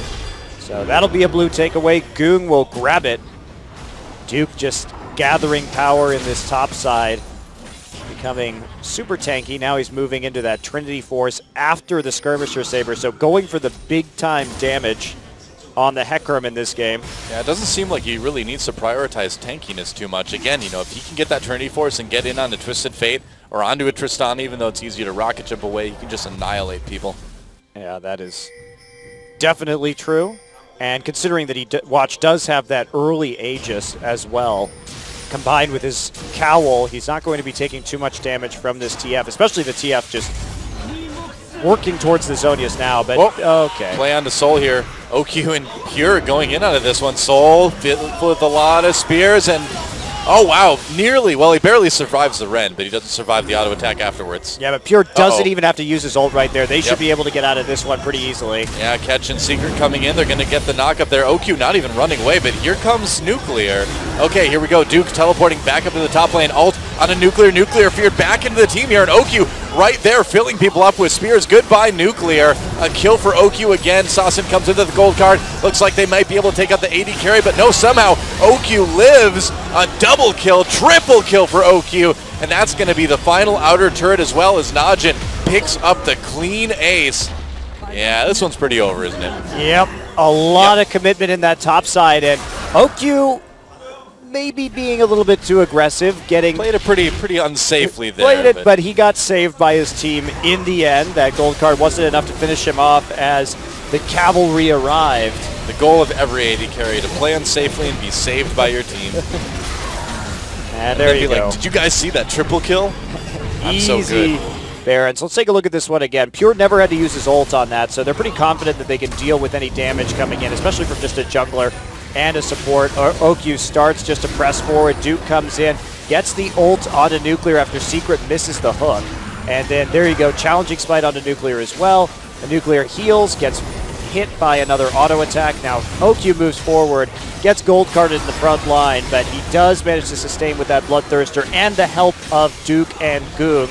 So that'll be a blue takeaway. Goong will grab it. Duke just gathering power in this top side, becoming super tanky. Now he's moving into that Trinity Force after the Skirmisher Saber, so going for the big-time damage on the Hecarim in this game. Yeah, it doesn't seem like he really needs to prioritize tankiness too much. Again, you know, if he can get that Trinity Force and get in on the Twisted Fate or onto a Tristana, even though it's easy to rocket jump away, he can just annihilate people. Yeah, that is definitely true. And considering that Watch does have that early Aegis as well, combined with his Cowl, he's not going to be taking too much damage from this TF, especially the TF just working towards the Zonius now, but okay. Play on the Soul here. OQ and Pure going in out of this one. Soul with a lot of spears and oh wow, nearly, well he barely survives the Ren, but he doesn't survive the auto attack afterwards. Yeah, but Pure doesn't even have to use his ult right there. They should be able to get out of this one pretty easily. Yeah, Catch and Secret coming in. They're going to get the knock up there. OQ not even running away, but here comes Nuclear. Okay, here we go. Duke teleporting back up to the top lane. Ult on a Nuclear. Nuclear feared back into the team here, and OQ right there filling people up with spears. Goodbye, Nuclear. A kill for OQ again. Sasson comes into the gold card. Looks like they might be able to take out the AD carry, but no, somehow OQ lives. A double kill, triple kill for OQ, and that's going to be the final outer turret as well as NAJIN picks up the clean ace. Yeah, this one's pretty over, isn't it? Yep, a lot of commitment in that top side, and OQ maybe being a little bit too aggressive, played it pretty unsafely there. Played it, but he got saved by his team in the end. That gold card wasn't enough to finish him off as the cavalry arrived. The goal of every AD carry, to play unsafely and be saved by your team. And there you go. Like, did you guys see that triple kill? I'm so good. Baron. So let's take a look at this one again. Pure never had to use his ult on that, so they're pretty confident that they can deal with any damage coming in, especially from just a jungler and a support. OQ starts just to press forward. Duke comes in, gets the ult onto Nuclear after Secret misses the hook. And then there you go, challenging smite onto Nuclear as well. The Nuclear heals, gets hit by another auto attack. Now OQ moves forward, gets gold carded in the front line, but he does manage to sustain with that Bloodthirster and the help of Duke and Goong,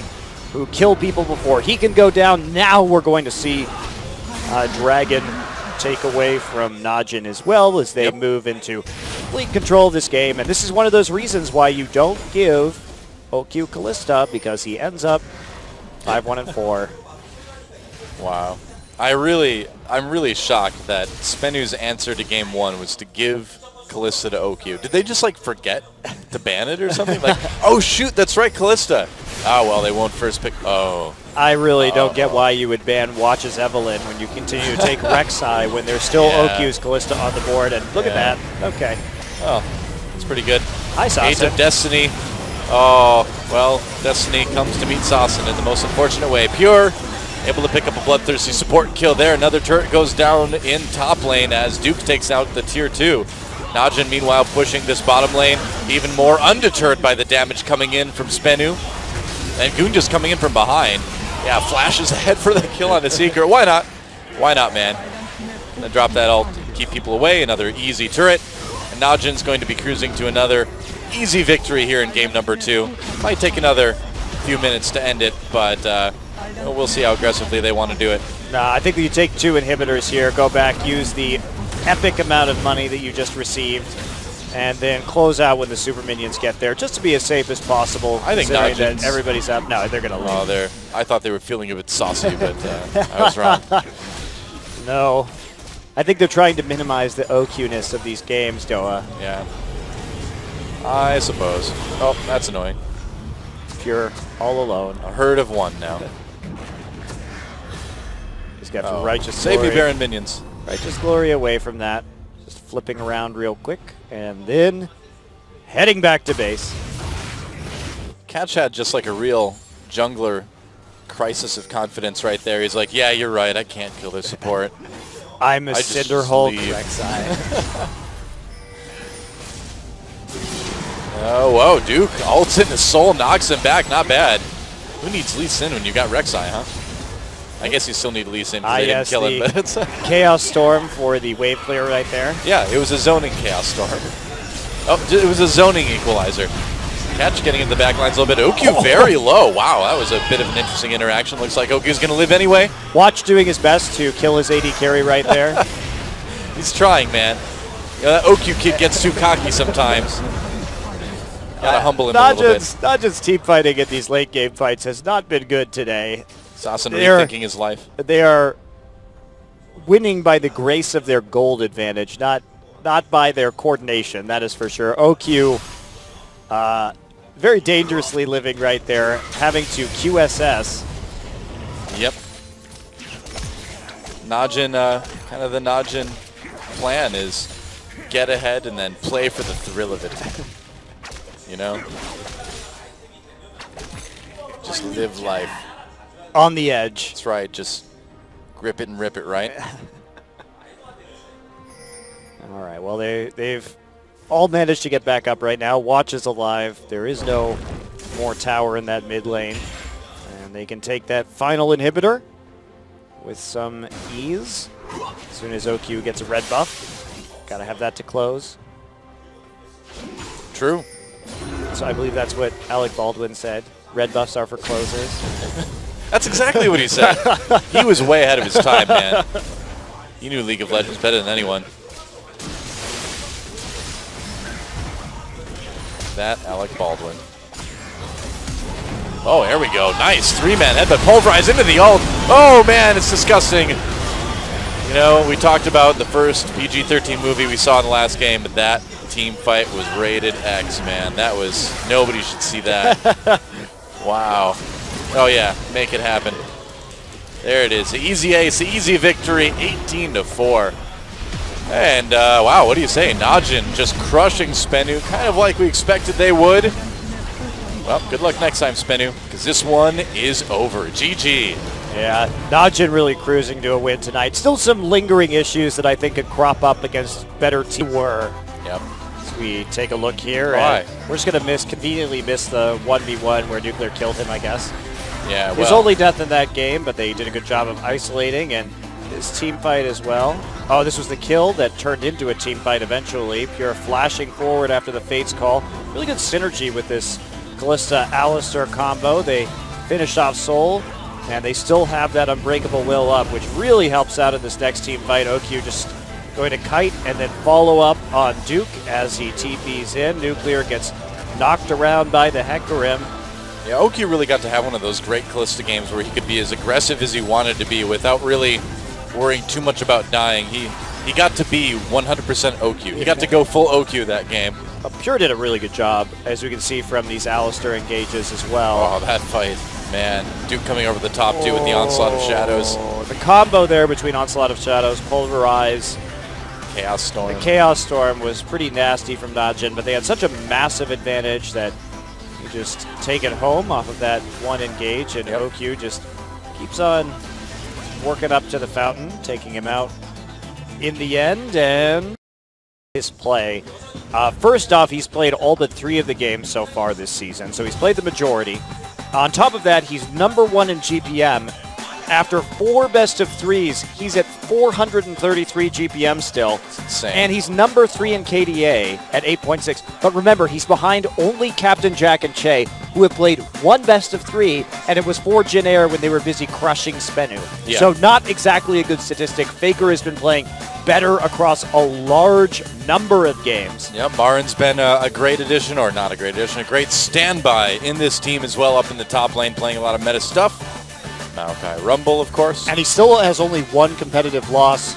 who killed people before he can go down. Now we're going to see Dragon take away from NAJIN as well as they move into complete control of this game. And this is one of those reasons why you don't give OQ Kalista, because he ends up 5-1-4. Wow. I'm really shocked that SBENU's answer to game one was to give Kalista to OQ. Did they just like forget to ban it or something? Like, oh shoot, that's right, Kalista. Oh well, they won't first pick. Oh. I really don't get why you would ban Watch's Evelynn when you continue to take Rek'Sai when there's still OQ's Kalista on the board. And look at that. Okay. Oh, that's pretty good. Hi, Sasson. Age of Destiny. Oh, well, Destiny comes to meet Sasson in the most unfortunate way. Pure able to pick up a Bloodthirsty support kill there. Another turret goes down in top lane as Duke takes out the tier 2. NAJIN, meanwhile, pushing this bottom lane even more, undeterred by the damage coming in from SBENU. And Goong just coming in from behind. Yeah, flashes ahead for the kill on the Secret. Why not? Why not, man? Then drop that ult, keep people away. Another easy turret. And NAJIN's going to be cruising to another easy victory here in game number 2. Might take another few minutes to end it, but we'll see how aggressively they want to do it. Nah, I think that you take 2 inhibitors here, go back, use the epic amount of money that you just received, and then close out when the super minions get there, just to be as safe as possible. I think that everybody's up. No, they're gonna leave. Oh, I thought they were feeling a bit saucy, but I was wrong. No, I think they're trying to minimize the OQ-ness of these games, Doa. Yeah, I suppose. Oh, that's annoying. Pure, all alone. A herd of one now. He's got Righteous Save Glory. me, Baron minions. Righteous Glory away from that. Just flipping around real quick, and then heading back to base. Catch had just like a real jungler crisis of confidence right there. He's like, yeah, you're right, I can't kill their support. I'm a Cinder Hulk. Rek'Sai. Oh, whoa, Duke ults in his soul, knocks him back, not bad. Who needs Lee Sin when you got Rek'Sai, huh? I guess you still need Lee Sin because they didn't kill him. But it's Chaos Storm for the wave clear right there. Yeah, it was a zoning Chaos Storm. Oh, it was a zoning equalizer. Catch getting in the back lines a little bit. OQ very low. Wow, that was a bit of an interesting interaction. Looks like OQ's going to live anyway. Watch doing his best to kill his AD carry right there. He's trying, man. You know, that OQ kid gets too cocky sometimes. Gotta humble him a little bit. NAJIN's team fighting in these late game fights has not been good today. Sasan rethinking his life. They are winning by the grace of their gold advantage, not by their coordination, that is for sure. OQ very dangerously living right there, having to QSS. Yep. NAJIN, kind of the NAJIN plan is get ahead and then play for the thrill of it. You know? Just live life. On the edge. That's right, just grip it and rip it, right? All right, well, they've all managed to get back up right now. Watch is alive. There is no more tower in that mid lane. And they can take that final inhibitor with some ease. As soon as OQ gets a red buff. Got to have that to close. True. So I believe that's what Alec Baldwin said. Red buffs are for closers. That's exactly what he said. He was way ahead of his time, man. He knew League of Legends better than anyone. That Alec Baldwin. Oh, there we go. Nice. Three-man headbutt. Pulverize into the ult. Oh, man, it's disgusting. You know, we talked about the first PG-13 movie we saw in the last game, but that team fight was rated X, man. That was, nobody should see that. Wow. Oh yeah, make it happen. There it is, the easy ace, the easy victory, 18-4. And wow, what do you say? NAJIN just crushing SBENU, kind of like we expected they would. Well, good luck next time, SBENU, because this one is over. GG. Yeah, NAJIN really cruising to a win tonight. Still some lingering issues that I think could crop up against better teams. Yep. As we take a look here, Why? we're just going to conveniently miss the 1v1 where Nuclear killed him, I guess. Yeah, well. His only death in that game, but they did a good job of isolating, and his team fight as well. Oh, this was the kill that turned into a team fight eventually. Pure flashing forward after the Fates call. Really good synergy with this Kalista-Alistar combo. They finished off Soul, and they still have that Unbreakable Will up, which really helps out in this next team fight. OQ just going to kite and then follow up on Duke as he TPs in. Nuclear gets knocked around by the Hecarim. Yeah, OQ really got to have one of those great Kalista games where he could be as aggressive as he wanted to be without really worrying too much about dying. He got to be 100% OQ. He got to go full OQ that game. Pure did a really good job, as we can see from these Alistar engages as well. Oh, that fight, man. Duke coming over the top too with the Onslaught of Shadows. The combo there between Onslaught of Shadows, Pulverize, Chaos Storm. The Chaos Storm was pretty nasty from NAJIN, but they had such a massive advantage that you just take it home off of that one engage, and OQ just keeps on working up to the fountain, taking him out in the end, and his play. First off, he's played all but 3 of the games so far this season, so he's played the majority. On top of that, he's #1 in GPM. After 4 best-of-3s, he's at 433 GPM still. That's insane. And he's #3 in KDA at 8.6. But remember, he's behind only Captain Jack and Che, who have played one best of 3, and it was for Jin Air when they were busy crushing SBENU. Yeah. So not exactly a good statistic. Faker has been playing better across a large number of games. Yeah, Marin's been a great addition, or not a great addition, a great standby in this team as well, up in the top lane, playing a lot of meta stuff. Maokai Rumble, of course. And he still has only one competitive loss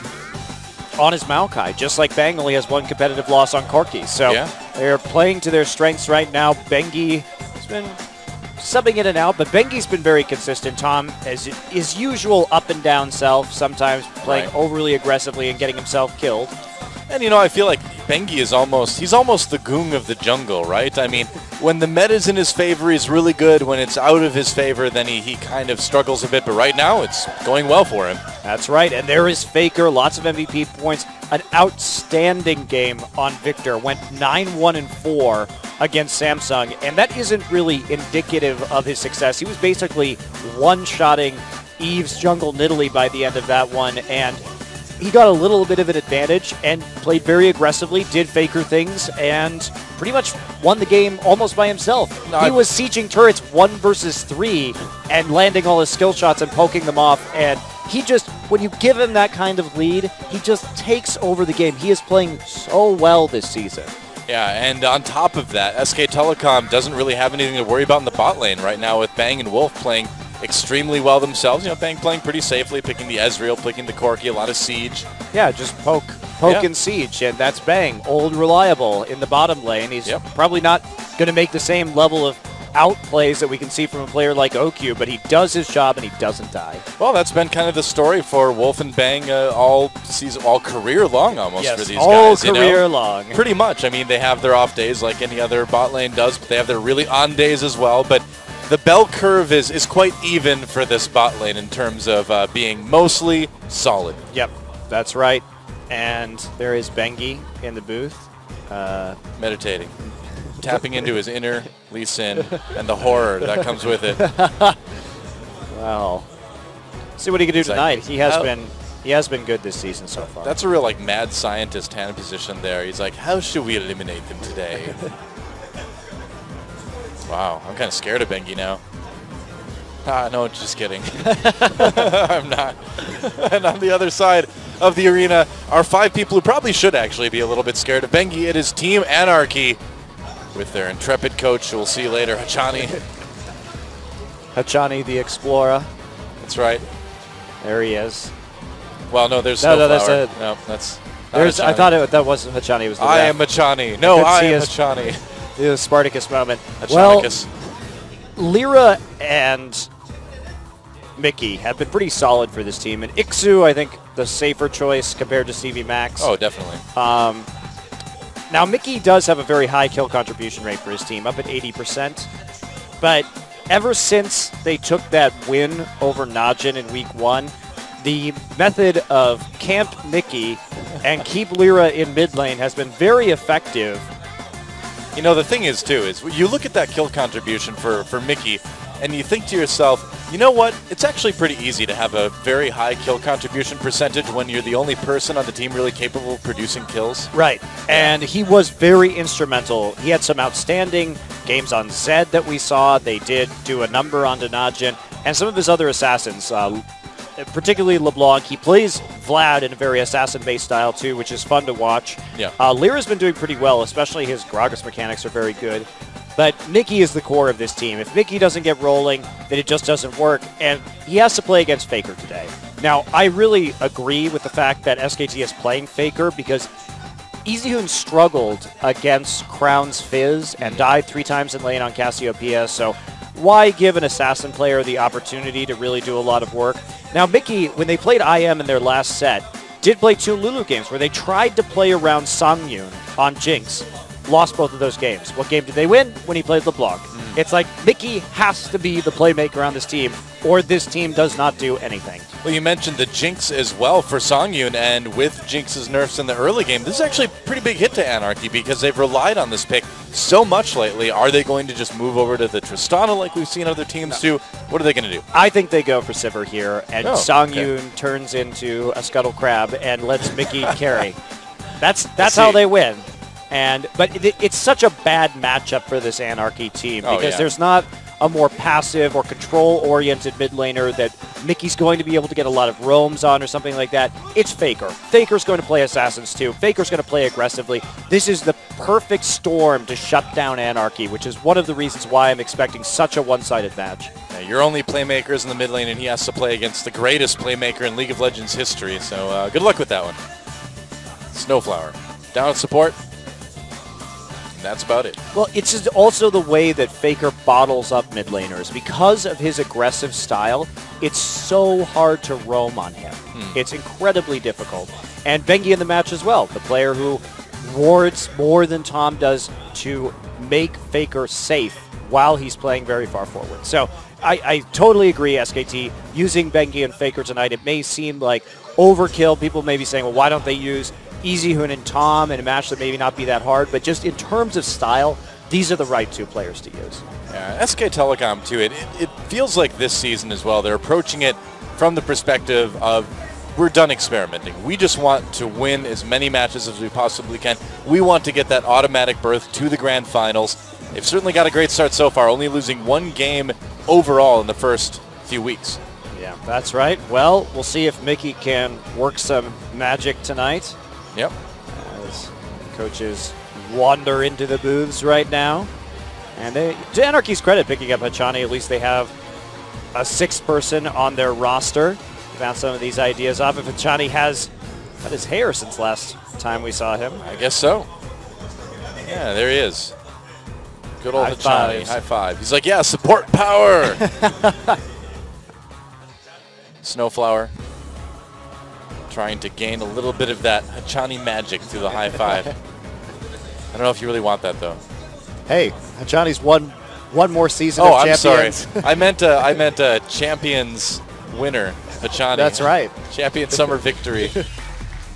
on his Maokai, just like Bang only has one competitive loss on Corki. So they're playing to their strengths right now. Bengi has been subbing in and out, but Bengi's been very consistent. Tom, as his usual up and down self, sometimes playing overly aggressively and getting himself killed. And, you know, I feel like Bengi is he's almost the goong of the jungle, right? I mean, when the meta's in his favor, he's really good. When it's out of his favor, then he kind of struggles a bit. But right now, it's going well for him. That's right. And there is Faker, lots of MVP points. An outstanding game on Victor. Went 9-1-4 against Samsung. And that isn't really indicative of his success. He was basically one-shotting Eve's jungle Nidalee by the end of that one. And he got a little bit of an advantage and played very aggressively, did Faker things, and pretty much won the game almost by himself. He was sieging turrets 1 versus 3 and landing all his skill shots and poking them off, and he just, when you give him that kind of lead, he just takes over the game. He is playing so well this season. Yeah, and on top of that, SK Telecom doesn't really have anything to worry about in the bot lane right now, with Bang and Wolf playing extremely well themselves. You know, Bang playing pretty safely, picking the Ezreal, picking the Corki, a lot of siege. Yeah, just poke and siege, and that's Bang, old reliable in the bottom lane. He's probably not going to make the same level of outplays that we can see from a player like OQ, but he does his job and he doesn't die. Well, that's been kind of the story for Wolf and Bang all season, all career long almost for these guys. All career long. Pretty much. I mean, they have their off days like any other bot lane does, but they have their really on days as well. But the bell curve is quite even for this bot lane in terms of being mostly solid. Yep, that's right. And there is Bengi in the booth. Meditating. Tapping into his inner Lee Sin and the horror that comes with it. Well, see what he can do tonight. He has been good this season so far. That's a real like mad scientist hand position there. He's like, how should we eliminate them today? Wow, I'm kind of scared of Bengi now. No, just kidding. I'm not. And on the other side of the arena are 5 people who probably should actually be a little bit scared of Bengi. It is Team ANARCHY with their intrepid coach, who we'll see later, Hachani. Hachani the Explorer. That's right. There he is. Well, no, there's no, Snowflower. no, that's there's. I thought that wasn't Hachani. It was the I ref. am Hachani. No, I am Hachani. The Spartacus moment. Hachanicus. Well, Lyra and Mickey have been pretty solid for this team, and Ixu, I think, the safer choice compared to Stevie Max. Oh, definitely. Now, Mickey does have a very high kill contribution rate for his team, up at 80%. But ever since they took that win over NAJIN in Week 1, the method of camp Mickey and keep Lyra in mid lane has been very effective. You know, the thing is, too, is you look at that kill contribution for Mickey, and you think to yourself, you know what? It's actually pretty easy to have a very high kill contribution percentage when you're the only person on the team really capable of producing kills. Right, and he was very instrumental. He had some outstanding games on Zed that we saw. They did do a number on NAJIN, and some of his other assassins, particularly LeBlanc. He plays Vlad in a very assassin-based style, too, which is fun to watch. Yeah. Lyra's been doing pretty well, especially his Gragas mechanics are very good. But Mickey is the core of this team. If Mickey doesn't get rolling, then it just doesn't work, and he has to play against Faker today. Now, I really agree with the fact that SKT is playing Faker because EasyHoon struggled against Crown's Fizz and died 3 times in lane on Cassiopeia, so why give an assassin player the opportunity to really do a lot of work? Now, Mickey, when they played IM in their last set, did play 2 Lulu games where they tried to play around Songyun on Jinx. Lost both of those games. What game did they win? When he played LeBlanc. It's like Mickey has to be the playmaker on this team, or this team does not do anything. Well, you mentioned the Jinx as well for Songyun, and with Jinx's nerfs in the early game, this is actually a pretty big hit to ANARCHY because they've relied on this pick so much lately. Are they going to just move over to the Tristana like we've seen other teams do? What are they going to do? I think they go for Sivir here, and Songyun turns into a Scuttle Crab and lets Mickey carry. That's how they win. But it's such a bad matchup for this Anarchy team because there's not a more passive or control-oriented mid laner that Mickey's going to be able to get a lot of roams on or something like that. It's Faker. Faker's going to play Assassins too. Faker's going to play aggressively. This is the perfect storm to shut down Anarchy, which is one of the reasons why I'm expecting such a one-sided match. Yeah, your only playmaker is in the mid lane, and he has to play against the greatest playmaker in League of Legends history, so good luck with that one. Snowflower. Down at support. And that's about it. Well, it's just also the way that Faker bottles up mid laners. Because of his aggressive style, it's so hard to roam on him. It's incredibly difficult. And Bengi in the match as well, the player who wards more than Tom does to make Faker safe while he's playing very far forward. So I totally agree, SKT. Using Bengi and Faker tonight, it may seem like overkill. People may be saying, well, why don't they use EasyHoon and Tom in a match that maybe not be that hard, but just in terms of style, these are the right two players to use. Yeah, SK Telecom too, it feels like this season as well, they're approaching it from the perspective of we're done experimenting. We just want to win as many matches as we possibly can. We want to get that automatic berth to the grand finals. They've certainly got a great start so far, only losing one game overall in the first few weeks. Yeah, that's right. Well, we'll see if Mickey can work some magic tonight. Yep. As coaches wander into the booths right now. And they, to Anarchy's credit, picking up Hachani, at least they have a sixth person on their roster. Bounce some of these ideas off. If Hachani has cut his hair since last time we saw him. I guess so. Yeah, there he is. Good old Hachani. High five. He's like, yeah, support power. Snowflower. Trying to gain a little bit of that Hachani magic through the high five. I don't know if you really want that though. Hey, Hachani's one more season of Champions. I'm sorry. I meant a Champions winner, Hachani. That's right. Champion Summer Victory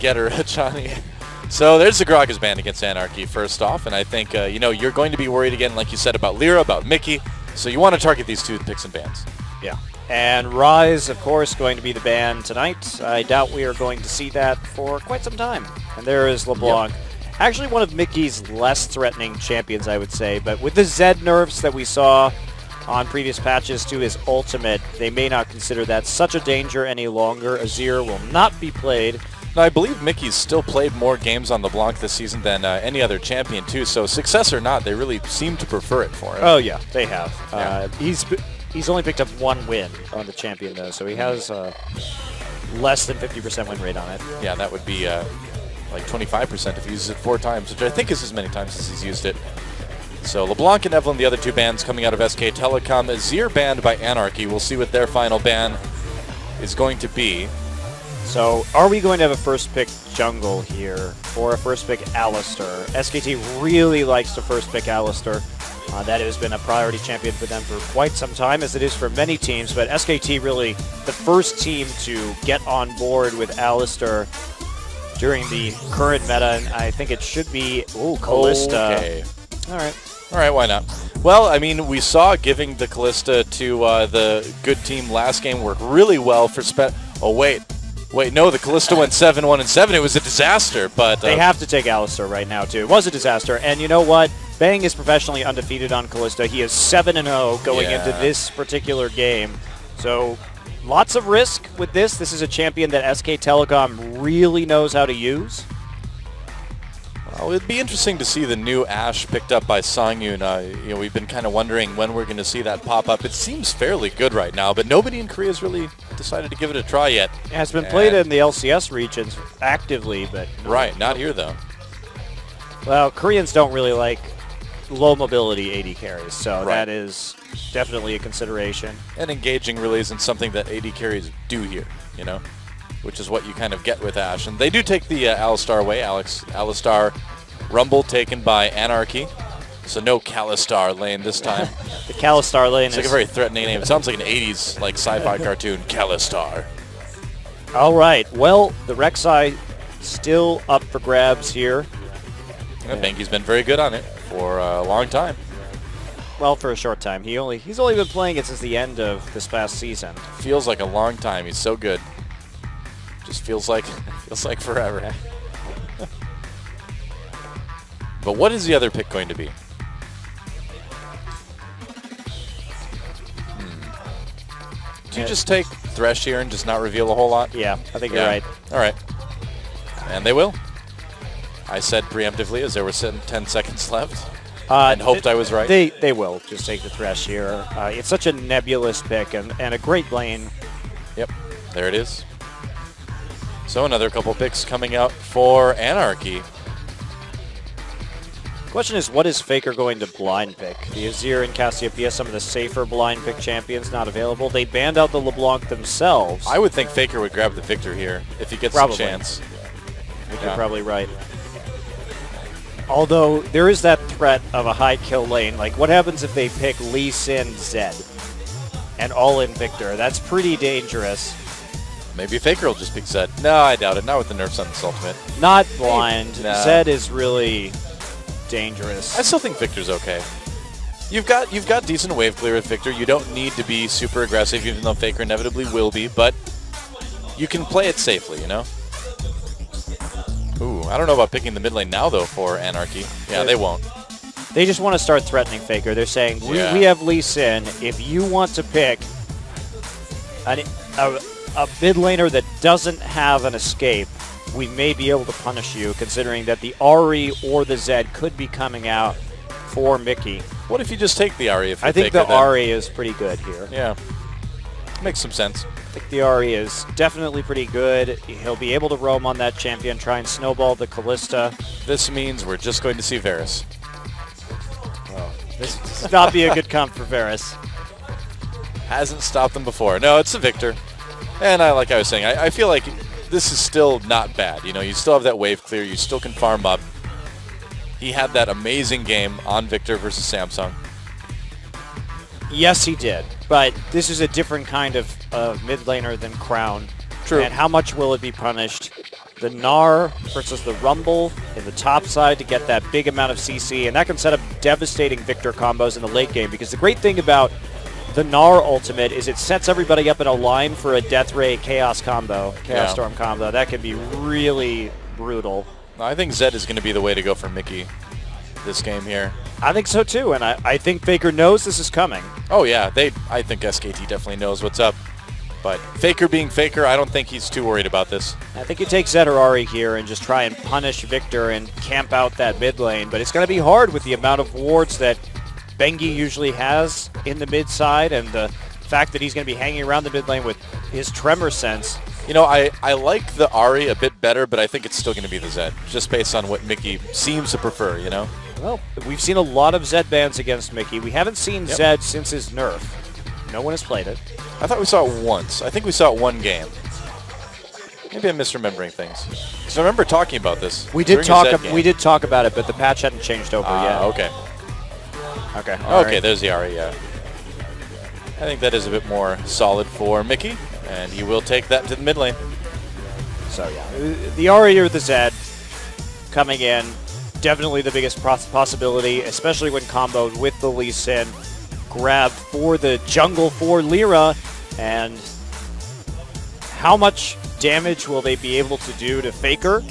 getter, Hachani. So there's the Gragas ban against Anarchy first off, and I think you know, you're going to be worried again, like you said, about Lyra, about Mickey. So you want to target these two picks and bans. Yeah. And Rise, of course, going to be the ban tonight. I doubt we are going to see that for quite some time. And there is LeBlanc. Yep. Actually one of Mickey's less threatening champions, I would say. But with the Zed nerfs that we saw on previous patches to his ultimate, they may not consider that such a danger any longer. Azir will not be played. Now, I believe Mickey's still played more games on LeBlanc this season than any other champion, too. So success or not, they really seem to prefer it for him. Oh, yeah, they have. Yeah. He's only picked up one win on the champion, though, so he has less than 50% win rate on it. Yeah, that would be like 25% if he uses it 4 times, which I think is as many times as he's used it. So LeBlanc and Evelyn, the other two bans coming out of SK Telecom. Azir banned by Anarchy. We'll see what their final ban is going to be. So are we going to have a first pick jungle here or a first pick Alistar? SKT really likes to first pick Alistar. That has been a priority champion for them for quite some time, as it is for many teams, but SKT really the first team to get on board with Alistar during the current meta, and I think it should be, ooh, Kalista. Okay. All right. All right, why not? Well, I mean, we saw giving the Kalista to the good team last game work really well for oh, wait, no, the Kalista went 7-1-7. It was a disaster, but... They have to take Alistar right now, too. It was a disaster, and you know what? Bang is professionally undefeated on Kalista. He is 7-0 going into this particular game. So lots of risk with this. This is a champion that SK Telecom really knows how to use. Well, it'd be interesting to see the new Ashe picked up by Songyun. You know, we've been kind of wondering when we're going to see that pop up. It seems fairly good right now, but nobody in Korea has really decided to give it a try yet. It has been played in the LCS regions actively, but... Right, not here, though. Well, Koreans don't really like low mobility AD carries, so that is definitely a consideration. And engaging really isn't something that AD carries do here, you know, which is what you kind of get with Ashe. And they do take the Alistar away. Alistar Rumble taken by Anarchy. So no Kalistar lane this time. The Kalistar lane is like a very threatening name. It sounds like an 80s like sci-fi cartoon, Kalistar. All right. Well, the Rek'Sai still up for grabs here. I think he's been very good on it for a long time. Well, for a short time. He's only been playing it since the end of this past season. Feels like a long time. He's so good. Just feels like forever. But what is the other pick going to be? Do you just take Thresh here and just not reveal a whole lot? Yeah, I think you're right. All right. And they will. I said preemptively as there were 10 seconds left. And hoped I was right. They will just take the Thresh here. It's such a nebulous pick and a great lane. Yep, there it is. So another couple picks coming out for Anarchy. Question is, what is Faker going to blind pick? The Azir and Cassiopeia, some of the safer blind pick champions, not available. They banned out the LeBlanc themselves. I would think Faker would grab the Victor here if he gets a chance. I think you're probably right. Although there is that threat of a high kill lane. Like, what happens if they pick Lee Sin Zed and all in Victor? That's pretty dangerous. Maybe Faker will just pick Zed. No, I doubt it. Not with the nerfs on this ultimate. Not blind. Nah. Zed is really dangerous. I still think Victor's okay. You've got decent wave clear with Victor. You don't need to be super aggressive, even though Faker inevitably will be, but you can play it safely, you know? Ooh, I don't know about picking the mid lane now, though, for Anarchy. Yeah, they won't. They just want to start threatening Faker. They're saying, we have Lee Sin. If you want to pick a mid laner that doesn't have an escape, we may be able to punish you, considering that the Ahri or the Zed could be coming out for Mickey. What if you just take the Ahri? I think the Ahri is pretty good here. Yeah, makes some sense. I think the Ahri is definitely pretty good. He'll be able to roam on that champion, try and snowball the Callista. This means we're just going to see Varus. Oh, this does not be a good comp for Varus. Hasn't stopped them before. No, it's a Victor. And like I was saying, I feel like this is still not bad. You know, you still have that wave clear. You still can farm up. He had that amazing game on Victor versus Samsung. Yes, he did. But this is a different kind of mid laner than Crown. True. And how much will it be punished? The Gnar versus the Rumble in the top side to get that big amount of CC. And that can set up devastating Victor combos in the late game. Because the great thing about the Gnar ultimate is it sets everybody up in a line for a Death Ray Chaos combo, Chaos Storm combo. That can be really brutal. I think Zed is going to be the way to go for Mickey this game here. I think so too, and I think Faker knows this is coming. Oh yeah, I think SKT definitely knows what's up. But Faker being Faker, I don't think he's too worried about this. I think you take Zed or Ahri here and just try and punish Victor and camp out that mid lane, but it's going to be hard with the amount of wards that Bengi usually has in the mid side, and the fact that he's going to be hanging around the mid lane with his Tremor Sense. You know, I like the Ahri a bit better, but I think it's still going to be the Zed, just based on what Mickey seems to prefer, you know? Well, we've seen a lot of Zed bans against Mickey. We haven't seen Zed since his nerf. No one has played it. I thought we saw it once. I think we saw it one game. Maybe I'm misremembering things. Because I remember talking about this. We did talk about it, but the patch hadn't changed over yet. Okay. Okay. Okay, there's the Ahri, yeah. I think that is a bit more solid for Mickey, and he will take that to the mid lane. So yeah, the Ahri or the Zed coming in, definitely the biggest possibility, especially when comboed with the Lee Sin. Grab for the jungle for Lyra, and how much damage will they be able to do to Faker?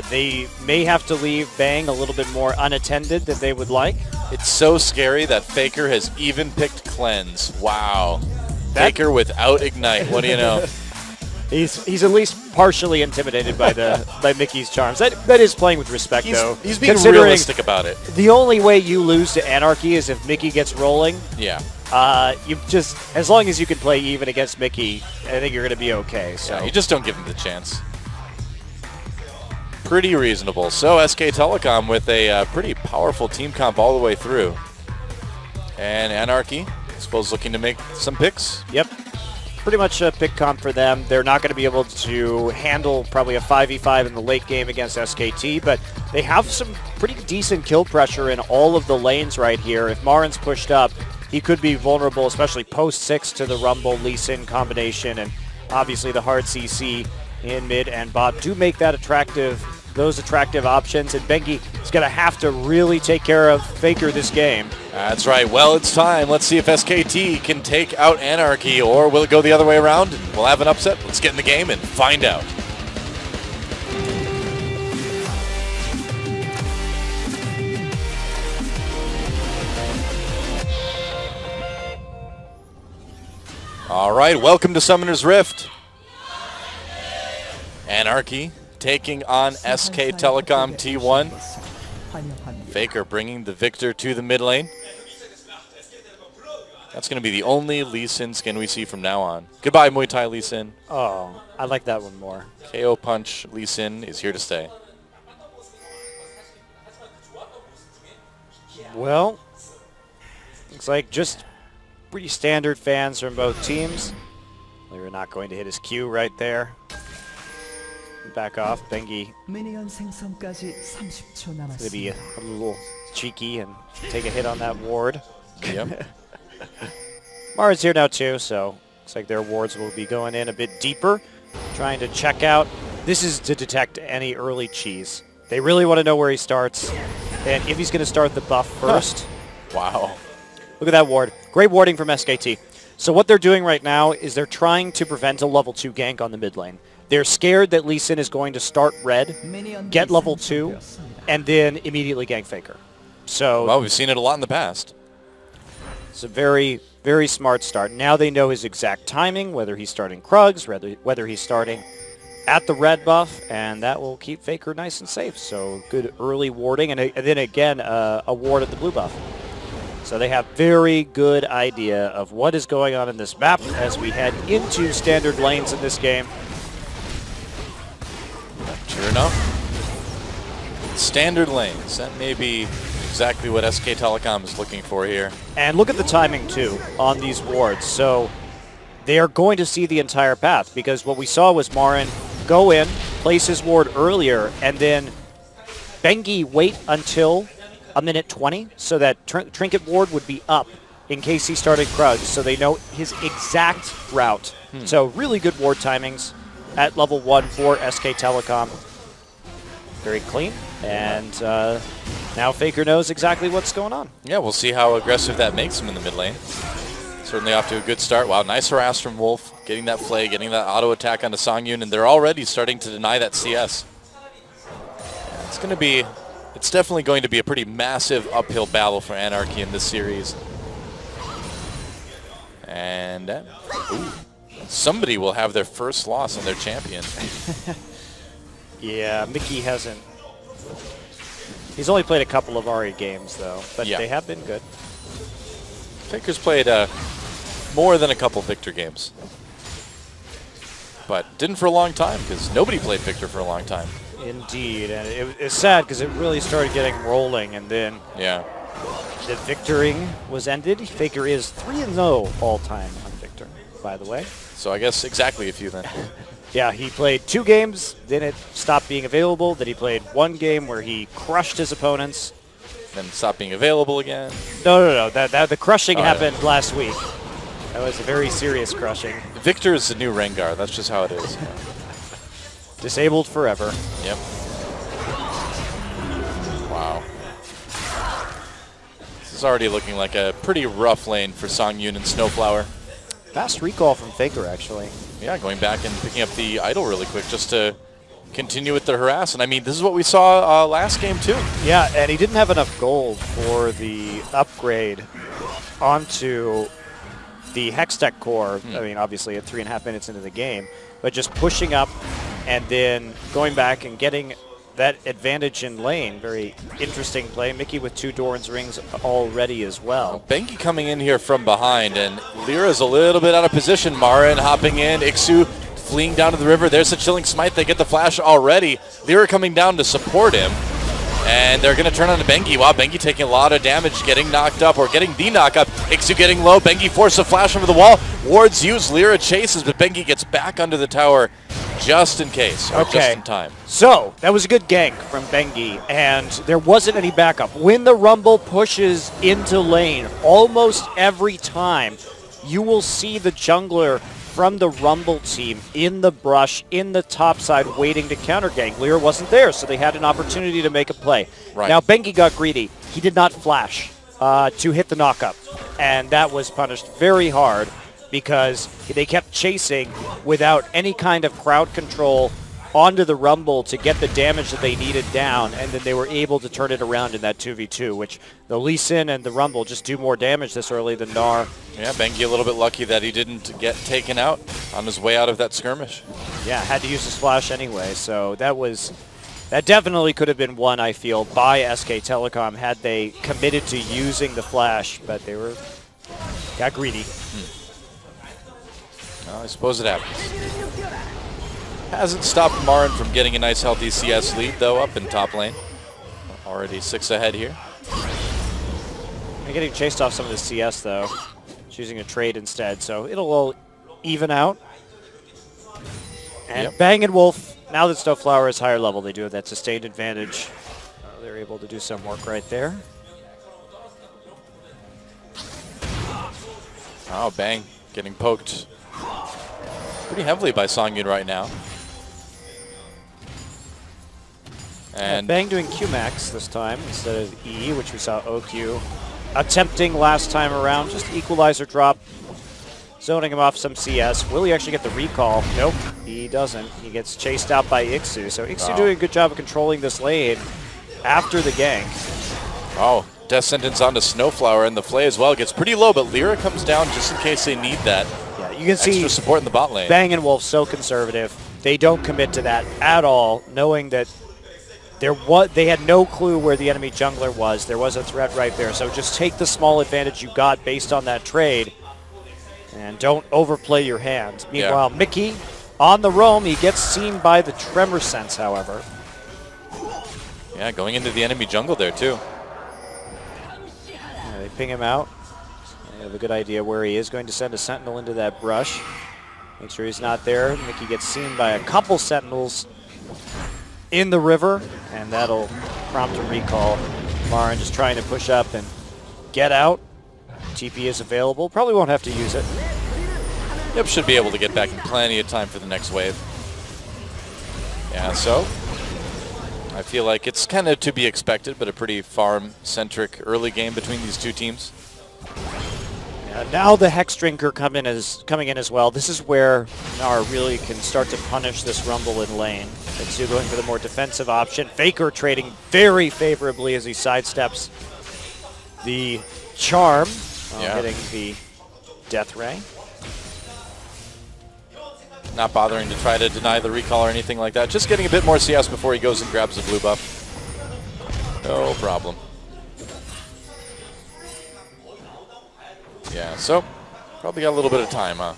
They may have to leave Bang a little bit more unattended than they would like. It's so scary that Faker has even picked Cleanse. Wow. Faker without Ignite. What do you know? He's at least partially intimidated by Mickey's charms. That is playing with respect, though. He's being realistic about it. The only way you lose to Anarchy is if Mickey gets rolling. Yeah. You just, as long as you can play even against Mickey, I think you're going to be okay. So yeah, you just don't give him the chance. Pretty reasonable. So SK Telecom with a pretty powerful team comp all the way through. And Anarchy, I suppose, looking to make some picks. Yep. Pretty much a pick comp for them. They're not going to be able to handle probably a 5v5 in the late game against SKT, but they have some pretty decent kill pressure in all of the lanes right here. If Marin's pushed up, he could be vulnerable, especially post-6 to the Rumble Lee Sin combination, and obviously the hard CC in mid and bot do make that attractive, those attractive options, and Bengi is going to have to really take care of Faker this game. That's right. Well, it's time. Let's see if SKT can take out Anarchy, or will it go the other way around? We'll have an upset. Let's get in the game and find out. All right, welcome to Summoner's Rift. ANARCHY taking on SK Telecom T1. Faker bringing the victor to the mid lane. That's going to be the only Lee Sin skin we see from now on. Goodbye, Muay Thai Lee Sin. Oh, I like that one more. KO Punch Lee Sin is here to stay. Well, looks like just pretty standard fans from both teams. We're not going to hit his Q right there. Back off. Bengi is going to be a little cheeky and take a hit on that ward. Yep. Mara's here now too, so looks like their wards will be going in a bit deeper, trying to check out. This is to detect any early cheese. They really want to know where he starts, and if he's going to start the buff first. Wow. Look at that ward. Great warding from SKT. So what they're doing right now is they're trying to prevent a level 2 gank on the mid lane. They're scared that Lee Sin is going to start red, get level 2, and then immediately gank Faker. So well, we've seen it a lot in the past. It's a very, very smart start. Now they know his exact timing, whether he's starting Krugs, whether he's starting at the red buff, and that will keep Faker nice and safe. So good early warding, and then again a ward at the blue buff. So they have very good idea of what is going on in this map as we head into standard lanes in this game. Sure enough, standard lanes. That may be exactly what SK Telecom is looking for here. And look at the timing, too, on these wards. So they are going to see the entire path, because what we saw was Marin go in, place his ward earlier, and then Bengi wait until a minute 20 so that Trinket ward would be up in case he started Krugs, so they know his exact route. So really good ward timings at level 1 for SK Telecom. Very clean, and now Faker knows exactly what's going on. Yeah, we'll see how aggressive that makes him in the mid lane. Certainly off to a good start. Wow, nice harass from Wolf, getting that flay, getting that auto attack onto Songyun, and they're already starting to deny that CS. Yeah, it's definitely going to be a pretty massive uphill battle for ANARCHY in this series. And ooh, somebody will have their first loss on their champion. Yeah, Mickey hasn't. He's only played a couple of Ahri games, though, but yeah, they have been good. Faker's played more than a couple Victor games. But didn't for a long time, because nobody played Victor for a long time. Indeed, and it's sad because it really started getting rolling, and then yeah, the victoring was ended. Faker is 3-0 all-time on Victor, by the way. So I guess exactly a few then. Yeah, he played 2 games, then it stopped being available. Then he played 1 game where he crushed his opponents. Then stopped being available again. No. The crushing happened last week. That was a very serious crushing. Victor is the new Rengar. That's just how it is. Disabled forever. Yep. Wow. This is already looking like a pretty rough lane for Songyun and Snowflower. Fast recall from Faker, actually. Yeah, going back and picking up the idol really quick just to continue with the harass. And I mean, this is what we saw last game too. Yeah, and he didn't have enough gold for the upgrade onto the Hextech core. I mean, obviously at 3.5 minutes into the game, but just pushing up and then going back and getting that advantage in lane. Very interesting play. Mickey with 2 Doran's rings already as well. Bengi coming in here from behind, and Lyra's a little bit out of position. Marin hopping in, Ixu fleeing down to the river. There's a Chilling Smite. They get the flash already. Lyra coming down to support him, and they're going to turn on to Bengi. Wow, Bengi taking a lot of damage, getting knocked up, or getting the knock up. Ixu getting low. Bengi forces a flash over the wall. Wards used. Lyra chases, but Bengi gets back under the tower just in case, or just in time. So, that was a good gank from Bengi, and there wasn't any backup. When the Rumble pushes into lane, almost every time, you will see the jungler from the Rumble team in the brush, in the top side, waiting to counter gank. Lyra wasn't there, so they had an opportunity to make a play. Right. Now, Bengi got greedy. He did not flash to hit the knockup, and that was punished very hard, because they kept chasing without any kind of crowd control onto the Rumble to get the damage that they needed down, and then they were able to turn it around in that 2v2, which the Lee Sin and the Rumble just do more damage this early than Gnar. Yeah, Bengi a little bit lucky that he didn't get taken out on his way out of that skirmish. Yeah, had to use his flash anyway, so that definitely could have been won, I feel, by SK Telecom had they committed to using the flash, but they got greedy. Well, I suppose it happens. Hasn't stopped Marin from getting a nice healthy CS lead, though, up in top lane. Already 6 ahead here. They're getting chased off some of the CS, though. Choosing a trade instead, so it'll even out. And Bang and Wolf, now that Snowflower is higher level, they do have that sustained advantage. They're able to do some work right there. Oh, Bang getting poked pretty heavily by Songyun right now. And Bang doing Q-Max this time instead of E, which we saw OQ attempting last time around. Just equalizer drop, zoning him off some CS. Will he actually get the recall? Nope, he doesn't. He gets chased out by Ixu. So Ixu doing a good job of controlling this lane after the gank. Oh, Death Sentence onto Snowflower, and the Flay as well gets pretty low, but Lyra comes down just in case they need that. Yeah, you can see extra support in the bot lane. Bang and Wolf so conservative. They don't commit to that at all, knowing that they had no clue where the enemy jungler was. There was a threat right there. So just take the small advantage you got based on that trade and don't overplay your hand. Meanwhile, Mickey on the roam. He gets seen by the Tremor Sense, however. Yeah, going into the enemy jungle there, too. Yeah, they ping him out. They have a good idea where he is. Going to send a Sentinel into that brush. Make sure he's not there. Mickey gets seen by a couple Sentinels in the river, and that'll prompt a recall. Marin just trying to push up and get out. TP is available. Probably won't have to use it. Yep, should be able to get back in plenty of time for the next wave. Yeah, so I feel like it's kind of to be expected, but a pretty farm-centric early game between these two teams. Now the Hex Drinker coming in as well. This is where Gnar really can start to punish this Rumble in lane. It's going for the more defensive option. Faker trading very favorably as he sidesteps the charm, hitting the Death Ray. Not bothering to try to deny the recall or anything like that. Just getting a bit more CS before he goes and grabs the blue buff. No problem. Yeah, so probably got a little bit of time, huh?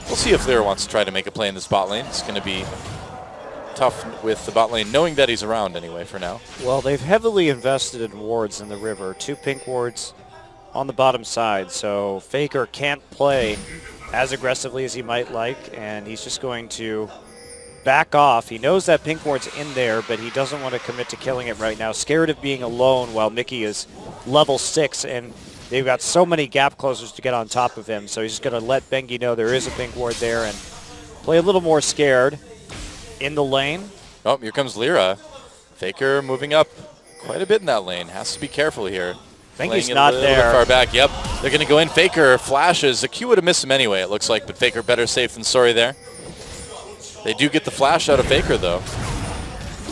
We'll see if Lyra wants to try to make a play in this bot lane. It's going to be tough with the bot lane, knowing that he's around anyway for now. Well, they've heavily invested in wards in the river. 2 pink wards on the bottom side, so Faker can't play as aggressively as he might like, and he's just going to back off. He knows that pink ward's in there, but he doesn't want to commit to killing it right now. Scared of being alone while Mickey is level 6, and they've got so many gap closers to get on top of him, so he's just going to let Bengi know there is a pink ward there and play a little more scared in the lane. Oh, here comes Lyra. Faker moving up quite a bit in that lane. Has to be careful here. Bengi's not there. A little bit far back. Yep, they're going to go in. Faker flashes. The Q would have missed him anyway, it looks like, but Faker better safe than sorry there. They do get the flash out of Faker, though.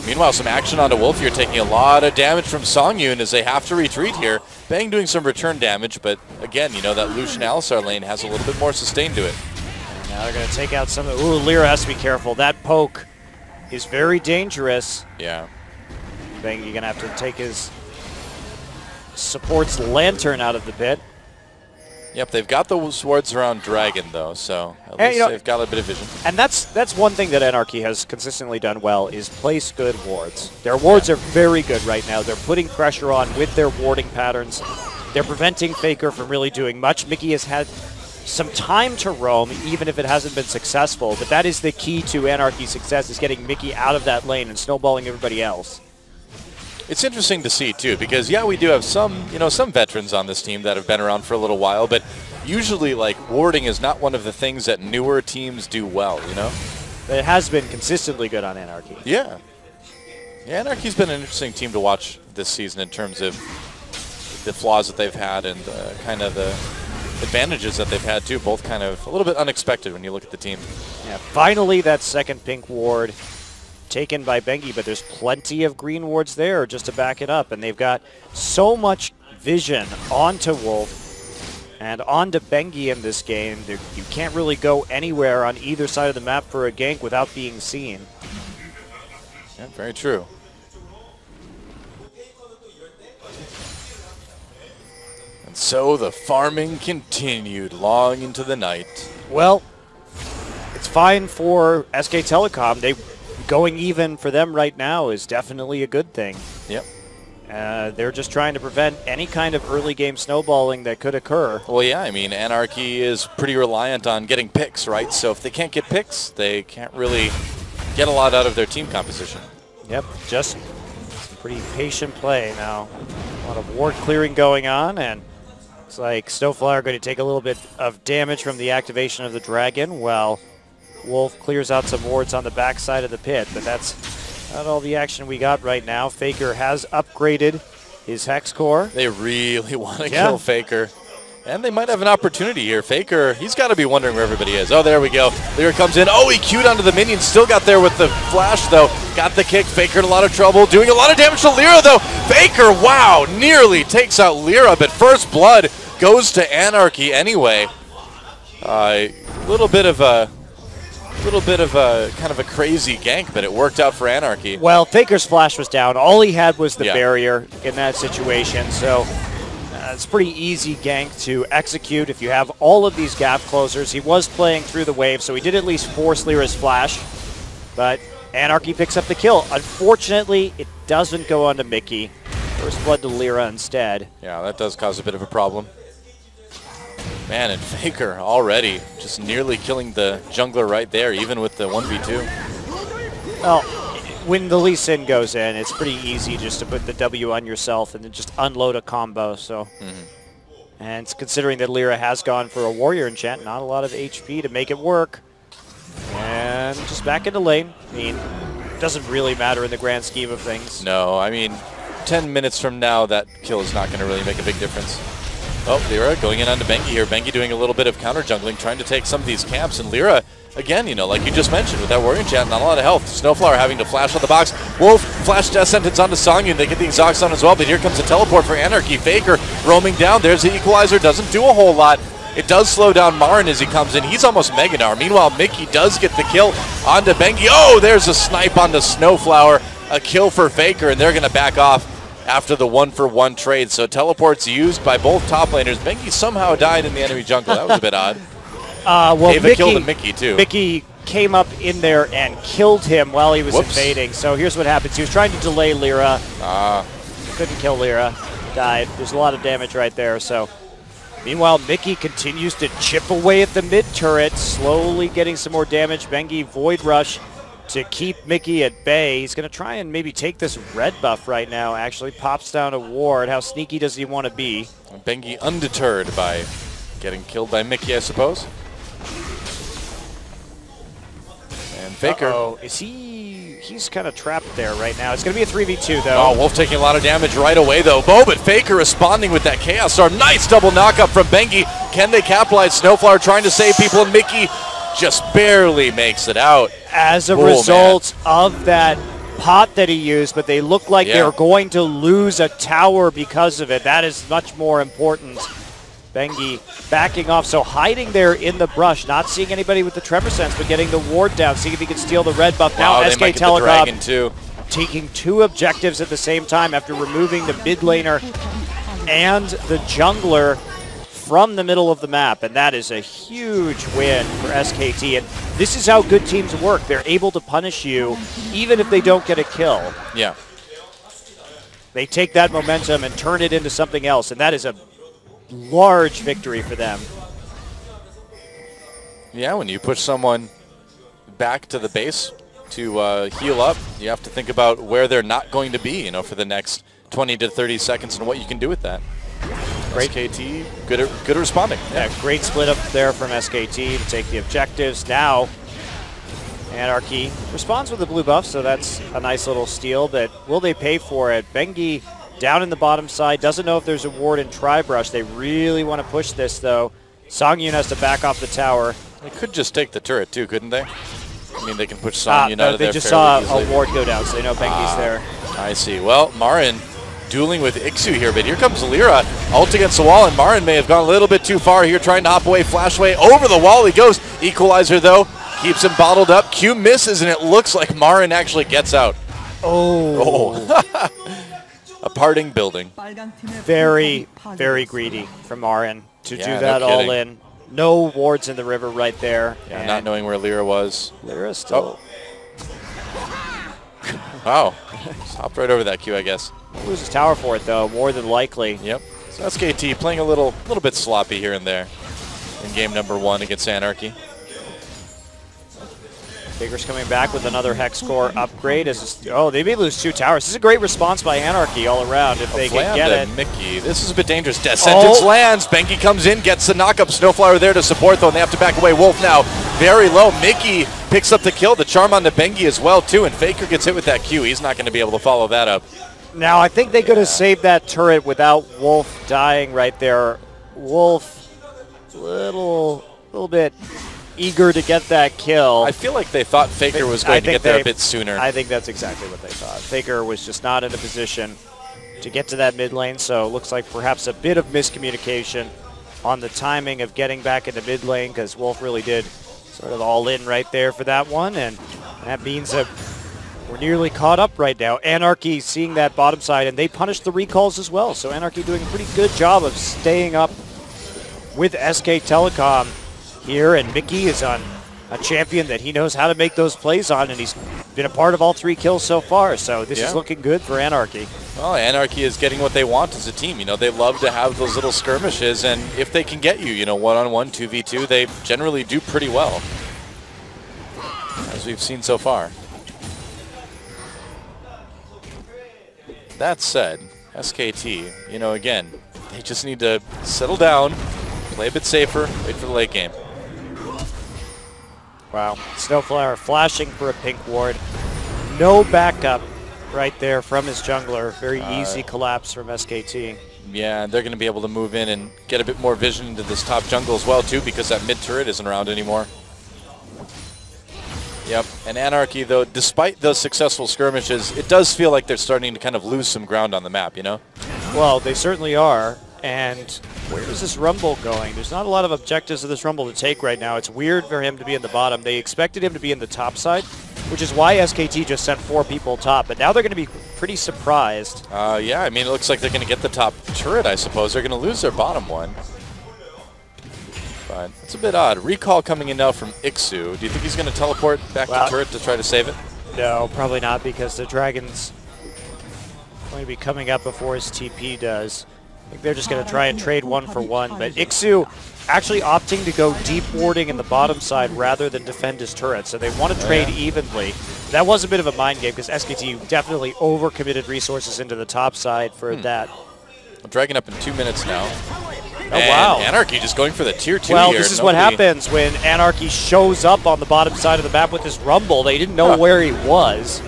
Meanwhile, some action onto Wolf here, taking a lot of damage from Songyun as they have to retreat here. Bang doing some return damage, but again, you know, that Lucian Alistar lane has a little bit more sustain to it. And now they're going to take out some of... Ooh, Lyra has to be careful. That poke is very dangerous. Yeah. Bang, you're going to have to take his support's lantern out of the pit. Yep, they've got those wards around Dragon, though, so at least they've got a bit of vision. And that's one thing that Anarchy has consistently done well, is place good wards. Their wards are very good right now. They're putting pressure on with their warding patterns. They're preventing Faker from really doing much. Mickey has had some time to roam, even if it hasn't been successful, but that is the key to Anarchy's success, is getting Mickey out of that lane and snowballing everybody else. It's interesting to see, too, because, yeah, we do have some, you know, some veterans on this team that have been around for a little while, but usually, like, warding is not one of the things that newer teams do well, you know? But it has been consistently good on Anarchy. Yeah. Yeah, Anarchy's been an interesting team to watch this season in terms of the flaws that they've had and kind of the advantages that they've had too, both kind of a little bit unexpected when you look at the team. Yeah, finally that second pink ward taken by Bengi, but there's plenty of green wards there just to back it up, and they've got so much vision onto Wolf and onto Bengi in this game. You can't really go anywhere on either side of the map for a gank without being seen. Yeah, very true. And so the farming continued long into the night. Well, it's fine for SK Telecom. Going even for them right now is definitely a good thing. Yep. They're just trying to prevent any kind of early game snowballing that could occur. Well, yeah, I mean, Anarchy is pretty reliant on getting picks, right? So if they can't get picks, they can't really get a lot out of their team composition. Yep, just some pretty patient play now. A lot of ward clearing going on, and it's like Snowflower going to take a little bit of damage from the activation of the dragon, while Wolf clears out some wards on the backside of the pit, but that's not all the action we got right now. Faker has upgraded his Hex Core. They really want to kill Faker. And they might have an opportunity here. Faker, he's got to be wondering where everybody is. Oh, there we go. Lyra comes in. Oh, he queued onto the minion. Still got there with the flash, though. Got the kick. Faker in a lot of trouble. Doing a lot of damage to Lyra, though. Faker, wow, nearly takes out Lyra, but first blood goes to Anarchy anyway. A little bit of a kind of a crazy gank, but it worked out for Anarchy. Well, Faker's flash was down. All he had was the barrier in that situation, so it's pretty easy gank to execute if you have all of these gap closers. He was playing through the wave, so he did at least force Lyra's flash, but Anarchy picks up the kill. Unfortunately, it doesn't go on to Mickey. First blood to Lyra instead. Yeah, that does cause a bit of a problem. Man, and Faker already just nearly killing the jungler right there, even with the 1v2. Well, when the Lee Sin goes in, it's pretty easy just to put the W on yourself and then just unload a combo. So, and considering that Lyra has gone for a warrior enchant, not a lot of HP to make it work. And just back into lane. I mean, it doesn't really matter in the grand scheme of things. No, I mean, 10 minutes from now, that kill is not going to really make a big difference. Oh, Lyra going in onto Bengi here. Bengi doing a little bit of counter jungling, trying to take some of these camps. And Lyra, again, you know, like you just mentioned, with that warrior enchant, not a lot of health. Snowflower having to flash on the box. Wolf, flash death sentence onto Songyun. They get the exhaust on as well, but here comes a teleport for Anarchy. Faker roaming down. There's the equalizer. Doesn't do a whole lot. It does slow down Marin as he comes in. He's almost Meganar. Meanwhile, Mickey does get the kill onto Bengi. Oh, there's a snipe onto Snowflower. A kill for Faker, and they're going to back off after the 1-for-1 trade. So teleports used by both top laners. Bengi somehow died in the enemy jungle. That was a bit odd. Well, Ava killed Mickey too. Mickey came up in there and killed him while he was invading. So here's what happens. He was trying to delay Lyra. Couldn't kill Lyra. Died. There's a lot of damage right there. So meanwhile, Mickey continues to chip away at the mid turret, slowly getting some more damage. Bengi Void Rush to keep Mickey at bay. He's going to try and maybe take this red buff right now, actually. Pops down a ward. How sneaky does he want to be? Bengi undeterred by getting killed by Mickey, I suppose. And Faker. Is he's kind of trapped there right now. It's going to be a 3v2, though. Oh, Wolf taking a lot of damage right away, though. But Faker responding with that Chaos Storm. Nice double knockup from Bengi. Can they capitalize? Snowflower trying to save people, and Mickey just barely makes it out. As a result of that pot that he used, but they look like they're going to lose a tower because of it. That is much more important. Bengi backing off, so hiding there in the brush, not seeing anybody with the Tremor Sense, but getting the ward down, seeing if he can steal the red buff. Now SK Telecom taking two objectives at the same time after removing the mid laner and the jungler from the middle of the map, and that is a huge win for SKT. And this is how good teams work. They're able to punish you even if they don't get a kill. Yeah. They take that momentum and turn it into something else, and that is a large victory for them. Yeah, when you push someone back to the base to heal up, you have to think about where they're not going to be, you know, for the next 20 to 30 seconds and what you can do with that. Great. SKT, good at responding. Yeah, great split up there from SKT to take the objectives. Now, Anarchy responds with the blue buff, so that's a nice little steal, but will they pay for it? Bengi down in the bottom side, doesn't know if there's a ward in Tri-Brush. They really want to push this, though. Songyun has to back off the tower. They could just take the turret too, couldn't they? I mean, they can push Songyun out of there. They just saw easily. a ward go down, so they know Bengi's there. I see. Well, Marin dueling with Ixu here, but here comes Lyra. Ult against the wall, and Marin may have gone a little bit too far here, trying to hop away, flash away. Over the wall he goes. Equalizer, though, keeps him bottled up. Q misses, and it looks like Marin actually gets out. Oh. A parting building. Very, very greedy from Marin to do that all in. No wards in the river right there. Yeah, not knowing where Lyra was. Lyra's still... Wow. Just hopped right over that Q, I guess. Loses tower for it, though, more than likely. Yep. So SKT playing a little bit sloppy here and there in game number 1 against Anarchy. Faker's coming back with another Hex Core upgrade. Oh, they may lose 2 towers. This is a great response by Anarchy all around if they can get it. Mickey. This is a bit dangerous. Death Sentence lands. Bengi comes in, gets the knock-up. Snowflower there to support, though, and they have to back away. Wolf now very low. Mickey picks up the kill. The charm on the Bengi as well, too, and Faker gets hit with that Q. He's not going to be able to follow that up. Now, I think they could have saved that turret without Wolf dying right there. Wolf, little bit eager to get that kill. I feel like they thought Faker was going to get there a bit sooner. I think that's exactly what they thought. Faker was just not in a position to get to that mid lane, so it looks like perhaps a bit of miscommunication on the timing of getting back into mid lane, because Wolf really did sort of all in right there for that one, and that means that we're nearly caught up right now. Anarchy seeing that bottom side, and they punished the recalls as well, so Anarchy doing a pretty good job of staying up with SK Telecom here, and Mickey is on a champion that he knows how to make those plays on, and he's been a part of all 3 kills so far, so this is looking good for Anarchy. Well, Anarchy is getting what they want as a team. You know, they love to have those little skirmishes, and if they can get you, you know, 1-on-1, 2v2, they generally do pretty well, as we've seen so far. That said, SKT, you know, again, they just need to settle down, play a bit safer, wait for the late game. Wow. Snowflower flashing for a pink ward. No backup right there from his jungler. Very easy collapse from SKT. Yeah, they're going to be able to move in and get a bit more vision into this top jungle as well, too, because that mid turret isn't around anymore. Yep, and Anarchy, though, despite those successful skirmishes, it does feel like they're starting to kind of lose some ground on the map, you know? Well, they certainly are. And where is this Rumble going? There's not a lot of objectives of this Rumble to take right now. It's weird for him to be in the bottom. They expected him to be in the top side, which is why SKT just sent 4 people top. But now they're going to be pretty surprised. Yeah, I mean, it looks like they're going to get the top turret, I suppose. They're going to lose their bottom one. But it's a bit odd. Recall coming in now from Ixu. Do you think he's going to teleport back to turret to try to save it? No, probably not, because the Dragon's going to be coming up before his TP does. I think they're just going to try and trade 1 for 1, but Ixu actually opting to go deep warding in the bottom side rather than defend his turret, so they want to trade evenly. That was a bit of a mind game, because SKT definitely overcommitted resources into the top side for that. Dragon up in 2 minutes now. Oh, wow. Anarchy just going for the tier 2 well, here. This is what happens when Anarchy shows up on the bottom side of the map with this Rumble. They didn't know where he was,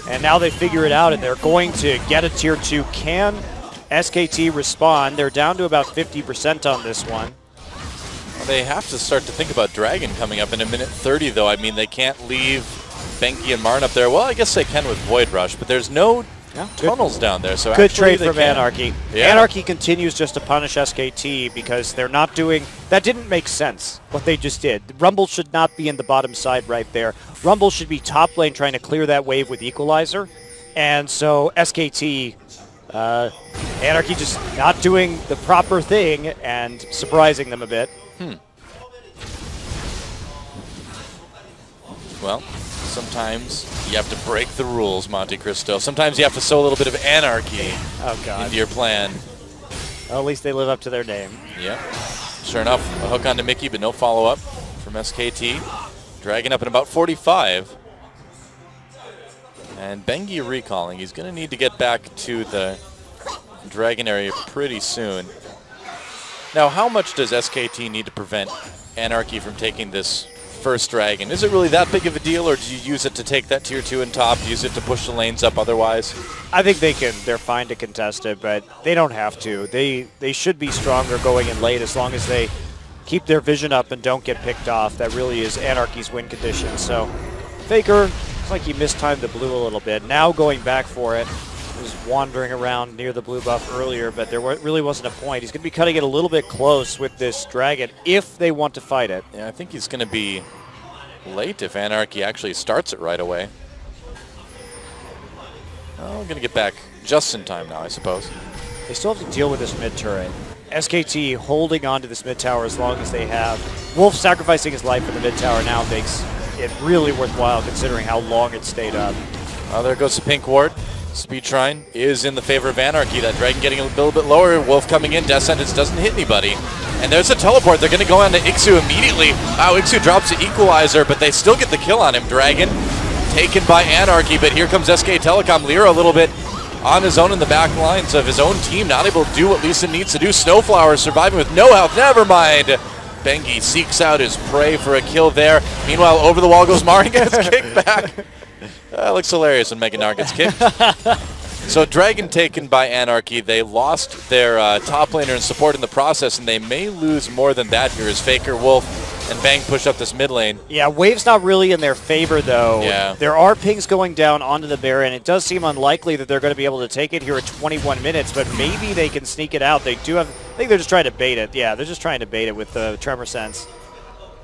and now they figure it out, and they're going to get a tier 2. Can SKT respond? They're down to about 50% on this one. Well, they have to start to think about Dragon coming up in a minute 30, though. I mean, they can't leave Bengi and Marn up there. Well, I guess they can with Void Rush, but there's no tunnels down there. So good trade from Anarchy. Yeah. Anarchy continues just to punish SKT because they're not doing... That didn't make sense, what they just did. Rumble should not be in the bottom side right there. Rumble should be top lane trying to clear that wave with Equalizer. And so SKT... Anarchy just not doing the proper thing and surprising them a bit. Well, sometimes you have to break the rules, Monte Cristo. Sometimes you have to sow a little bit of anarchy into your plan. Well, at least they live up to their name. Yeah. Sure enough, a hook onto Mickey, but no follow-up from SKT. Dragon up at about 45. And Bengi recalling. He's going to need to get back to the Dragon area pretty soon. Now, how much does SKT need to prevent Anarchy from taking this first Dragon? Is it really that big of a deal, or do you use it to take that tier 2 and top, use it to push the lanes up otherwise? I think they can. They're fine to contest it, but they don't have to. They should be stronger going in late as long as they keep their vision up and don't get picked off. That really is Anarchy's win condition. So Faker, looks like he mistimed the blue a little bit. Now going back for it. He was wandering around near the blue buff earlier, but there really wasn't a point. He's going to be cutting it a little bit close with this dragon if they want to fight it. Yeah, I think he's going to be late if Anarchy actually starts it right away. Oh, we're going to get back just in time now, I suppose. They still have to deal with this mid turret. SKT holding on to this mid tower as long as they have. Wolf sacrificing his life for the mid tower now makes it really worthwhile considering how long it stayed up. Oh, there goes the pink ward. Speed Shrine is in the favor of Anarchy. That dragon getting a little bit lower. Wolf coming in. Death Sentence doesn't hit anybody. And there's a teleport. They're going to go on to Ixu immediately. Wow, Ixu drops the equalizer, but they still get the kill on him. Dragon taken by Anarchy, but here comes SK Telecom. Lyra a little bit on his own in the back lines of his own team, not able to do what Lisa needs to do. Snowflower surviving with no health. Never mind. Bengi seeks out his prey for a kill there. Meanwhile, over the wall goes Marin, gets kicked back. Looks hilarious when Mega Gnar gets kicked. So Dragon taken by Anarchy. They lost their top laner and support in the process, and they may lose more than that here as Faker, Wolf, and Bang push up this mid lane. Yeah, Wave's not really in their favor, though. Yeah. There are pings going down onto the Baron. It does seem unlikely that they're going to be able to take it here at 21 minutes, but maybe they can sneak it out. They do have... I think they're just trying to bait it. Yeah, they're just trying to bait it with the Tremor Sense.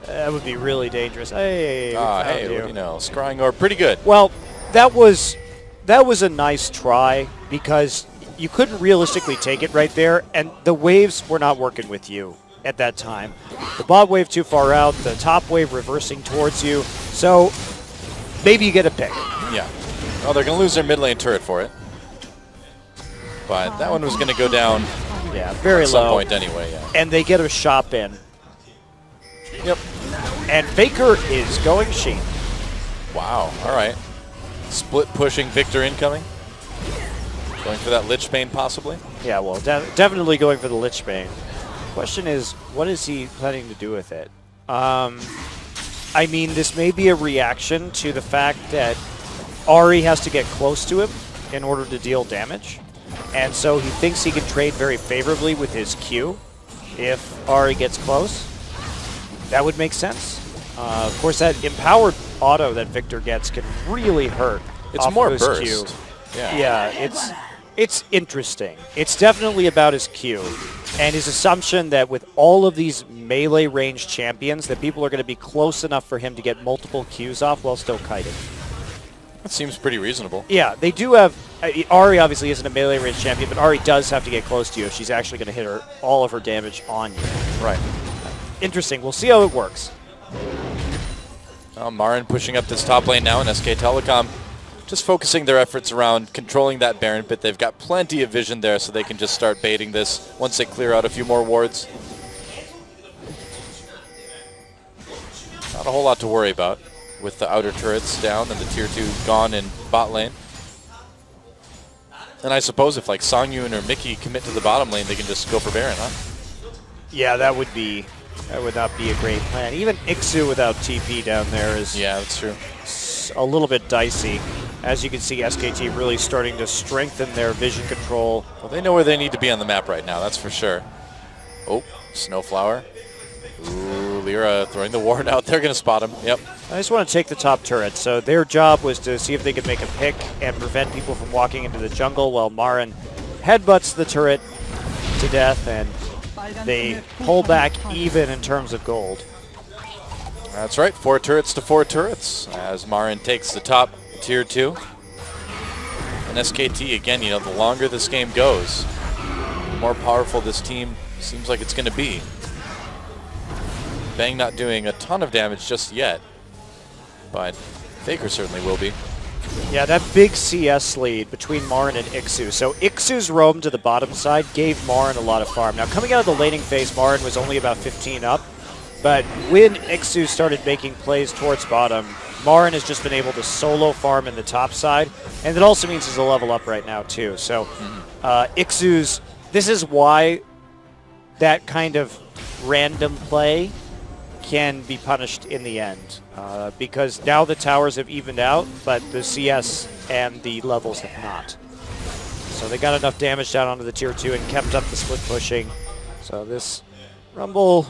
That would be really dangerous. Hey, hey, what do you know? Scrying Orb, pretty good. Well, that was a nice try because you couldn't realistically take it right there, and the waves were not working with you at that time. The bot wave too far out, the top wave reversing towards you, so maybe you get a pick. Yeah. Well, they're going to lose their mid lane turret for it. But that one was going to go down very at some point anyway. Yeah. And they get a shop in. Yep. And Faker is going Sheen. Wow. All right. Split pushing Victor incoming. Going for that Lich Bane possibly. Yeah, well, definitely going for the Lich Bane. Question is, what is he planning to do with it? I mean, this may be a reaction to the fact that Ahri has to get close to him in order to deal damage. And so he thinks he can trade very favorably with his Q if Ahri gets close. That would make sense. Of course, that empowered auto that Victor gets can really hurt. It's more his burst. Q. Yeah, it's interesting. It's definitely about his Q. And his assumption that with all of these melee range champions, that people are going to be close enough for him to get multiple Qs off while still kiting. That seems pretty reasonable. Yeah, they do have... Ahri obviously isn't a melee range champion, but Ahri does have to get close to you if she's actually going to hit all of her damage on you. Right. Interesting. We'll see how it works. Marin pushing up this top lane now, and SK Telecom just focusing their efforts around controlling that Baron pit. They've got plenty of vision there, so they can just start baiting this once they clear out a few more wards. Not a whole lot to worry about with the outer turrets down and the tier 2 gone in bot lane. And I suppose if like Songyun or Mickey commit to the bottom lane, they can just go for Baron, huh? Yeah, that would not be a great plan. Even Ixu without TP down there is that's true. A little bit dicey. As you can see, SKT really starting to strengthen their vision control. Well, they know where they need to be on the map right now, that's for sure. Oh, Snowflower. Ooh, Lyra throwing the ward out. They're going to spot him. Yep. I just want to take the top turret. So their job was to see if they could make a pick and prevent people from walking into the jungle while Marin headbutts the turret to death, and they pull back even in terms of gold. That's right, 4 turrets to 4 turrets as Marin takes the top tier 2. And SKT, again, you know, the longer this game goes, the more powerful this team seems like it's going to be. Bang not doing a ton of damage just yet, but Faker certainly will be. Yeah, that big CS lead between Marin and Ixu. So Ixu's roam to the bottom side gave Marin a lot of farm. Now, coming out of the laning phase, Marin was only about 15 up. But when Ixu started making plays towards bottom, Marin has just been able to solo farm in the top side. And it also means he's a level up right now, too. So Ixu's... This is why that kind of random play can be punished in the end. Because now the towers have evened out, but the CS and the levels have not. So they got enough damage down onto the tier 2 and kept up the split pushing. So this Rumble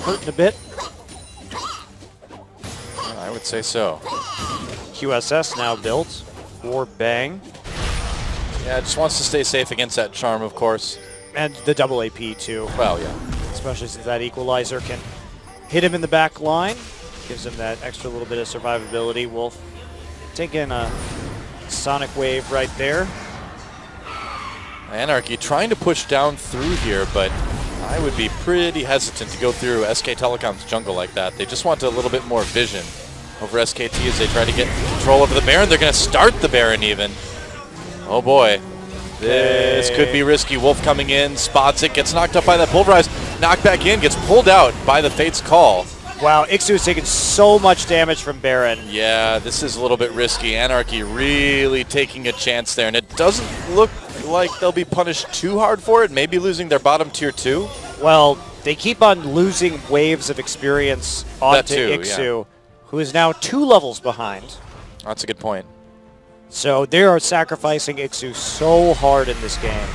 hurting a bit. Yeah, I would say so. QSS now built for Bang. Yeah, just wants to stay safe against that charm, of course. And the double AP too. Well, yeah. Especially since that equalizer can hit him in the back line. Gives him that extra little bit of survivability. Wolf taking a Sonic Wave right there. Anarchy trying to push down through here, but I would be pretty hesitant to go through SK Telecom's jungle like that. They just want a little bit more vision over SKT as they try to get control over the Baron. They're going to start the Baron even. Oh boy. This could be risky. Wolf coming in, spots it, gets knocked up by that Pulverize, knocked back in, gets pulled out by the Fate's Call. Wow, Ixu has taken so much damage from Baron. Yeah, this is a little bit risky. Anarchy really taking a chance there, and it doesn't look like they'll be punished too hard for it, maybe losing their bottom tier 2. Well, they keep on losing waves of experience onto Ixu, who is now 2 levels behind. That's a good point. So they are sacrificing Ixu so hard in this game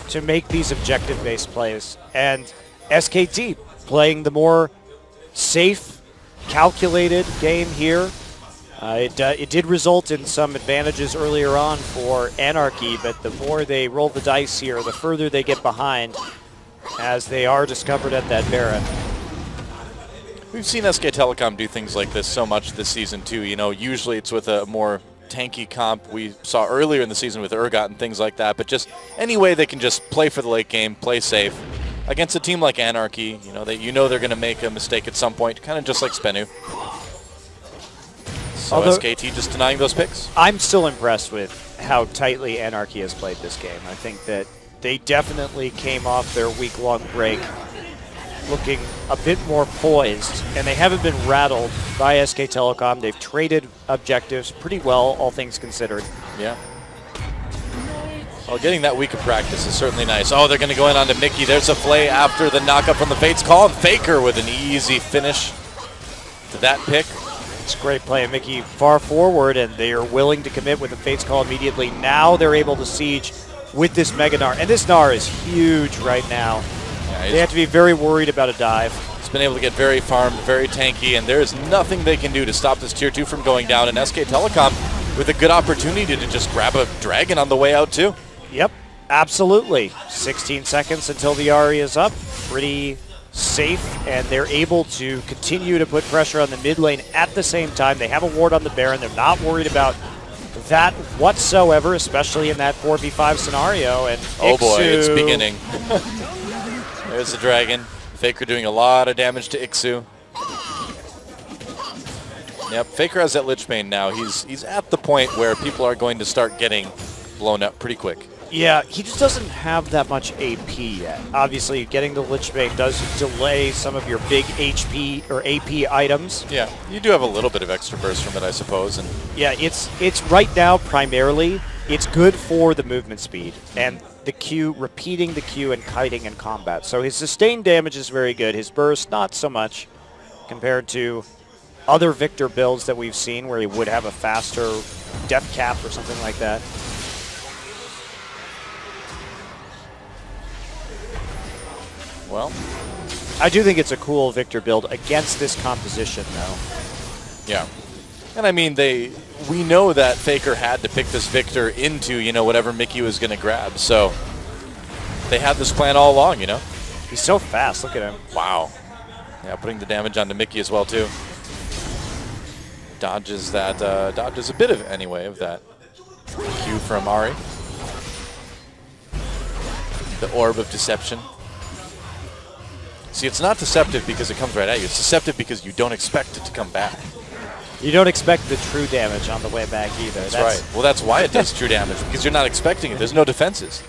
to make these objective-based plays. And SKT playing the more safe, calculated game here. It did result in some advantages earlier on for Anarchy, but the more they roll the dice here, the further they get behind as they are discovered at that Baron. We've seen SK Telecom do things like this so much this season too. You know, usually it's with a more tanky comp we saw earlier in the season with Urgot and things like that, but just any way they can just play for the late game, play safe. Against a team like Anarchy, you know they're going to make a mistake at some point, kind of just like SBENU. So although SKT just denying those picks. I'm still impressed with how tightly Anarchy has played this game. I think that they definitely came off their week-long break looking a bit more poised, and they haven't been rattled by SK Telecom. They've traded objectives pretty well, all things considered. Yeah. Well, getting that week of practice is certainly nice. Oh, they're going to go in onto Mickey. There's a play after the knockup from the Fate's Call, and Faker with an easy finish to that pick. It's a great play. Mickey far forward, and they are willing to commit with the Fate's Call immediately. Now they're able to siege with this Mega Gnar, and this Gnar is huge right now. Yeah, they have to be very worried about a dive. He's been able to get very farmed, very tanky, and there is nothing they can do to stop this Tier 2 from going down, and SK Telecom with a good opportunity to just grab a Dragon on the way out too. Yep, absolutely. 16 seconds until the Ahri is up. Pretty safe, and they're able to continue to put pressure on the mid lane at the same time. They have a ward on the Baron. They're not worried about that whatsoever, especially in that 4v5 scenario. And oh boy, it's beginning. There's the Dragon. Faker doing a lot of damage to Ixu. Yep, Faker has that Lich Bane now. He's at the point where people are going to start getting blown up pretty quick. Yeah, he just doesn't have that much AP yet. Obviously, getting the Lich Bane does delay some of your big HP or AP items. Yeah, you do have a little bit of extra burst from it, I suppose. And yeah, it's right now primarily, it's good for the movement speed and the Q, repeating the Q and kiting in combat. So his sustained damage is very good. His burst, not so much compared to other Victor builds that we've seen where he would have a faster death cap or something like that. Well, I do think it's a cool Victor build against this composition, though. Yeah. And I mean, we know that Faker had to pick this Victor into, whatever Mickey was going to grab. So they had this plan all along, He's so fast. Look at him. Wow. Yeah, putting the damage onto Mickey as well, too. Dodges a bit of, anyway, of that Q from Ahri. The Orb of Deception. See, it's not deceptive because it comes right at you. It's deceptive because you don't expect it to come back. You don't expect the true damage on the way back either. That's right. Well, that's why it does true damage, because you're not expecting it. There's no defenses.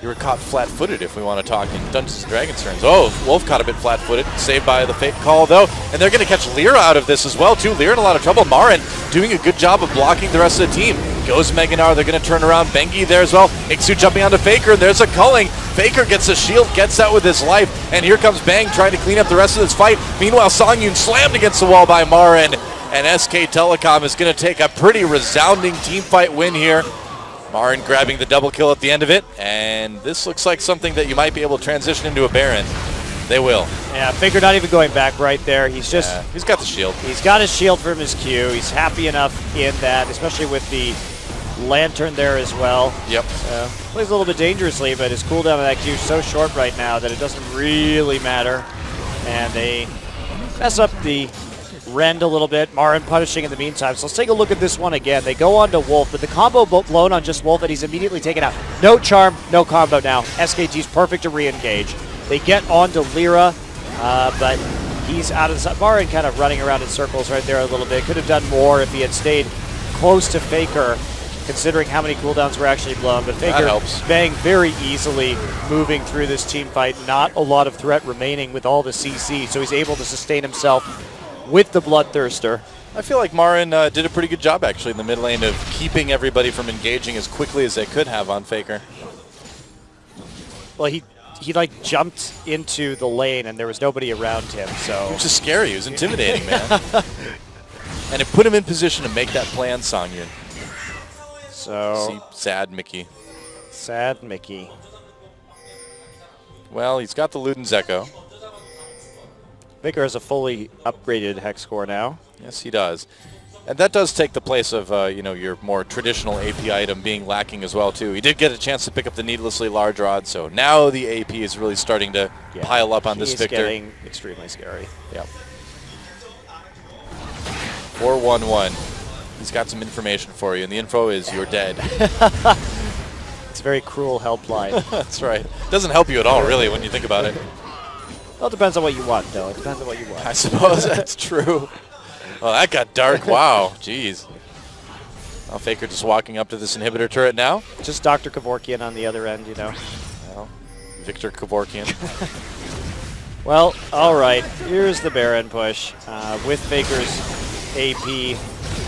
You were caught flat-footed if we want to talk in Dungeons & Dragons terms. Oh, Wolf caught a bit flat-footed. Saved by the Fate Call, though. And they're going to catch Lear out of this as well, too. Lear in a lot of trouble. Marin doing a good job of blocking the rest of the team. Goes Mega Gnar. They're going to turn around. Bengi there as well. Ixu jumping onto Faker. There's a culling. Faker gets a shield, gets that with his life. And here comes Bang trying to clean up the rest of this fight. Meanwhile, Songyun slammed against the wall by Marin. And SK Telecom is going to take a pretty resounding team fight win here. Marin grabbing the double kill at the end of it, and this looks like something that you might be able to transition into a Baron. They will. Yeah, Faker not even going back right there. He's just... Yeah, he's got the shield. He's got his shield from his Q. He's happy enough in that, especially with the lantern there as well. Yep. So, plays a little bit dangerously, but his cooldown of that Q is so short right now that it doesn't really matter. And they mess up the Rend a little bit. Marin punishing in the meantime. So let's take a look at this one again. They go on to Wolf, but the combo blown on just Wolf, and he's immediately taken out. No charm, no combo now. SKT's perfect to re-engage. They get on to Lyra, but he's out of the Marin kind of running around in circles right there a little bit. Could have done more if he had stayed close to Faker, considering how many cooldowns were actually blown. But Faker bang very easily moving through this team fight. Not a lot of threat remaining with all the CC, so he's able to sustain himself with the Bloodthirster. I feel like Marin did a pretty good job actually in the mid lane of keeping everybody from engaging as quickly as they could have on Faker. Well, he like jumped into the lane and there was nobody around him, so... Which is scary. It was intimidating, man. And it put him in position to make that play on Songyun. So... See, sad Mickey. Sad Mickey. Well, he's got the Luden's Echo. Faker has a fully upgraded Hex Core now. Yes, he does. And that does take the place of, you know, your more traditional AP item being lacking as well, too. He did get a chance to pick up the needlessly large rod, so now the AP is really starting to pile up on this Victor. He's getting extremely scary. Yep. 4-1-1. He's got some information for you, and the info is you're dead. It's a very cruel helpline. That's right. Doesn't help you at all, really, when you think about it. Well, it depends on what you want, though. It depends on what you want. I suppose that's true. Oh, that got dark. Wow. Jeez. Well, Faker just walking up to this inhibitor turret now. Just Dr. Kevorkian on the other end, you know. Well, Victor Kevorkian. Well, all right. Here's the Baron push. With Faker's AP,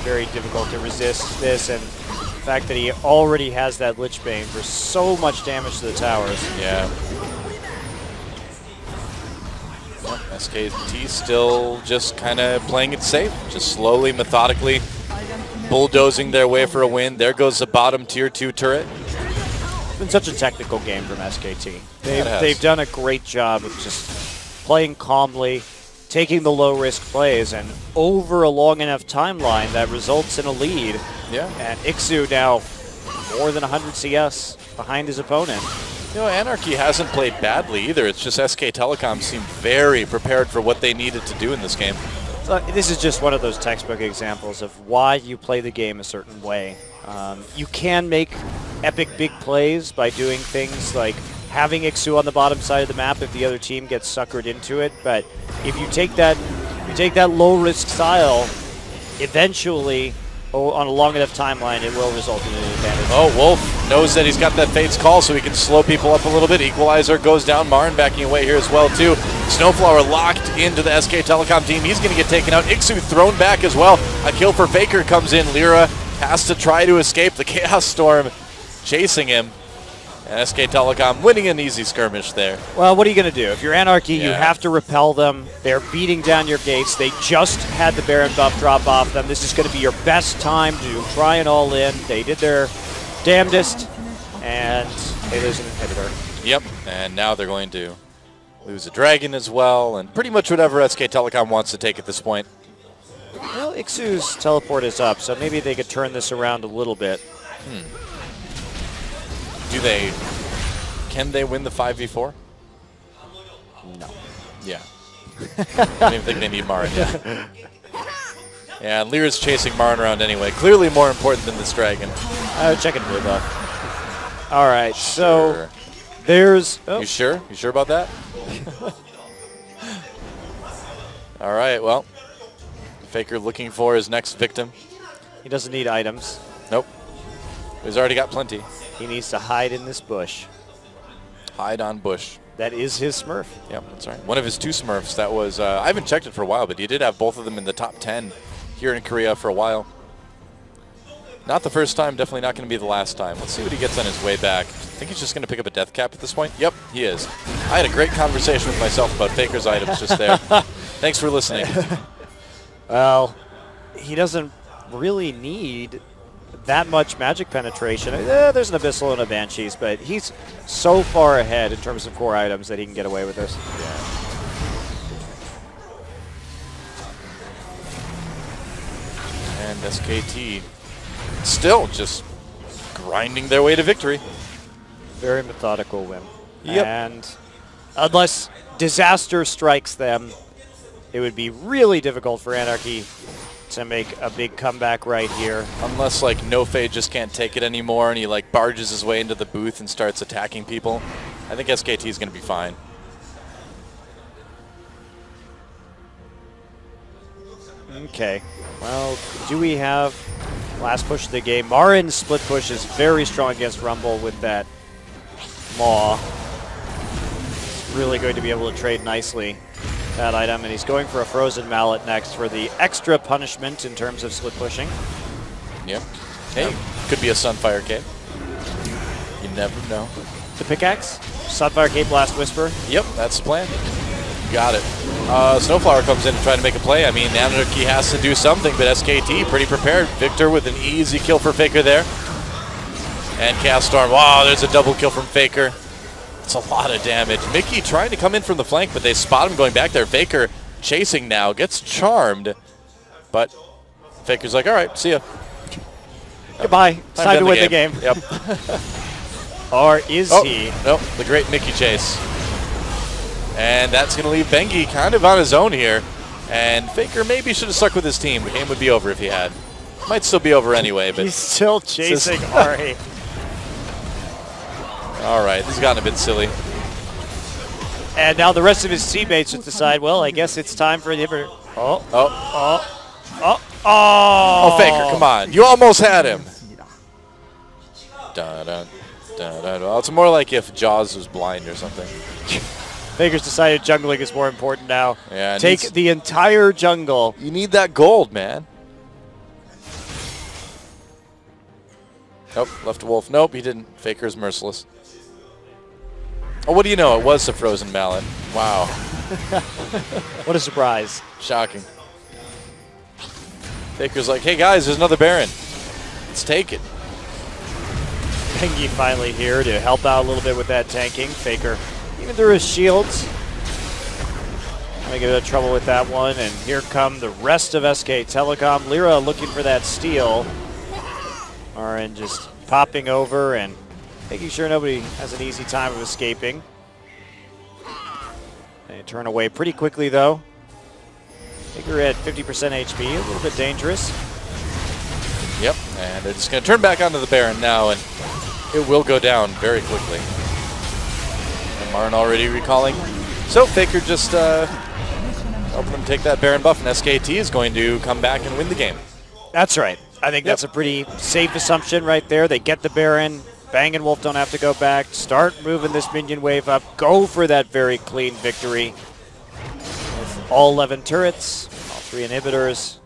very difficult to resist this, and the fact that he already has that Lich Bane for so much damage to the towers. Yeah. SKT still just kind of playing it safe, just slowly, methodically bulldozing their way for a win. There goes the bottom tier 2 turret. It's been such a technical game from SKT. They've done a great job of just playing calmly, taking the low-risk plays, and over a long enough timeline that results in a lead. Yeah. And Ixu now more than 100 CS behind his opponent. You know, Anarchy hasn't played badly either. It's just SK Telecom seemed very prepared for what they needed to do in this game. This is just one of those textbook examples of why you play the game a certain way. You can make epic big plays by doing things like having Ixu on the bottom side of the map if the other team gets suckered into it, but if you take that low-risk style, eventually, on a long enough timeline, it will result in an advantage. Oh, Wolf knows that he's got that Fate's Call, so he can slow people up a little bit. Equalizer goes down. Marin backing away here as well, too. Snowflower locked into the SK Telecom team. He's going to get taken out. Ixu thrown back as well. A kill for Faker comes in. Lyra has to try to escape. The Chaos Storm chasing him. And SK Telecom winning an easy skirmish there. Well, what are you going to do? If you're Anarchy, you have to repel them. They're beating down your gates. They just had the Baron buff drop off them. This is going to be your best time to try and all in. They did their damnedest, and they lose an inhibitor. Yep, and now they're going to lose a dragon as well, and pretty much whatever SK Telecom wants to take at this point. Well, Ixu's teleport is up, so maybe they could turn this around a little bit. Can they win the 5v4? No. Yeah. I don't even think they need Marin yet. Yeah, and Lyra's chasing Marin around anyway. Clearly more important than this dragon. Checking blue buff. All right, so there's... Oh. You sure? You sure about that? All right, well. Faker looking for his next victim. He doesn't need items. Nope. He's already got plenty. He needs to hide in this bush. Hide on bush. That is his Smurf. Yep, that's right. One of his 2 Smurfs. That was, I haven't checked it for a while, but he did have both of them in the top 10 here in Korea for a while. Not the first time, definitely not going to be the last time. Let's see what he gets on his way back. I think he's just going to pick up a death cap at this point. Yep, he is. I had a great conversation with myself about Faker's items just there. Thanks for listening. Well, he doesn't really need that much magic penetration. There's an Abyssal and a Banshees, but he's so far ahead in terms of core items that he can get away with this. Yeah. And SKT still just grinding their way to victory. Very methodical win. Yep. And unless disaster strikes them, it would be really difficult for Anarchy to make a big comeback right here. Unless like NoFade just can't take it anymore and he like barges his way into the booth and starts attacking people. I think SKT is going to be fine. Okay. Well, do we have last push of the game? Marin's split push is very strong against Rumble with that Maw. He's really going to be able to trade nicely that item, and he's going for a Frozen Mallet next for the extra punishment in terms of split pushing. Yep. Hey, could be a Sunfire Cape. You never know. The pickaxe? Sunfire Cape, Blast Whisper? Yep, that's the plan. Got it. Snowflower comes in to try to make a play. I mean, Anarchy has to do something, but SKT pretty prepared. Victor with an easy kill for Faker there. And Chaos Storm. Wow, there's a double kill from Faker. It's a lot of damage. Mickey trying to come in from the flank, but they spot him going back there. Faker chasing now, gets charmed, but Faker's like, all right, see ya. Goodbye. Time to win the game. Yep. Or is he? Nope, the great Mickey chase. And that's going to leave Bengi kind of on his own here. And Faker maybe should have stuck with his team. The game would be over if he had. Might still be over anyway, but he's still chasing Ari. All right, this has gotten a bit silly. And now the rest of his teammates just decide, well, I guess it's time for an inhibitor. Oh. Oh, Faker, come on. You almost had him. Dun, dun, dun, dun. Well, it's more like if Jaws was blind or something. Faker's decided jungling is more important now. Yeah, take the entire jungle. You need that gold, man. Nope, left a wolf. Nope, he didn't. Faker's merciless. Oh, what do you know? It was the Frozen Mallet. Wow. What a surprise. Shocking. Faker's like, hey guys, there's another Baron. Let's take it. Bengi finally here to help out a little bit with that tanking. Faker, even through his shields, gonna get into trouble with that one. And here come the rest of SK Telecom. Lyra looking for that steal. Marin just popping over and making sure nobody has an easy time of escaping. They turn away pretty quickly though. Faker at 50% HP, a little bit dangerous. Yep, and they're just going to turn back onto the Baron now, and it will go down very quickly. And Marin already recalling. So Faker just helping them take that Baron buff, and SKT is going to come back and win the game. That's right. I think that's a pretty safe assumption right there. They get the Baron. Bang and Wolf don't have to go back. Start moving this minion wave up. Go for that very clean victory. With all 11 turrets, all 3 inhibitors.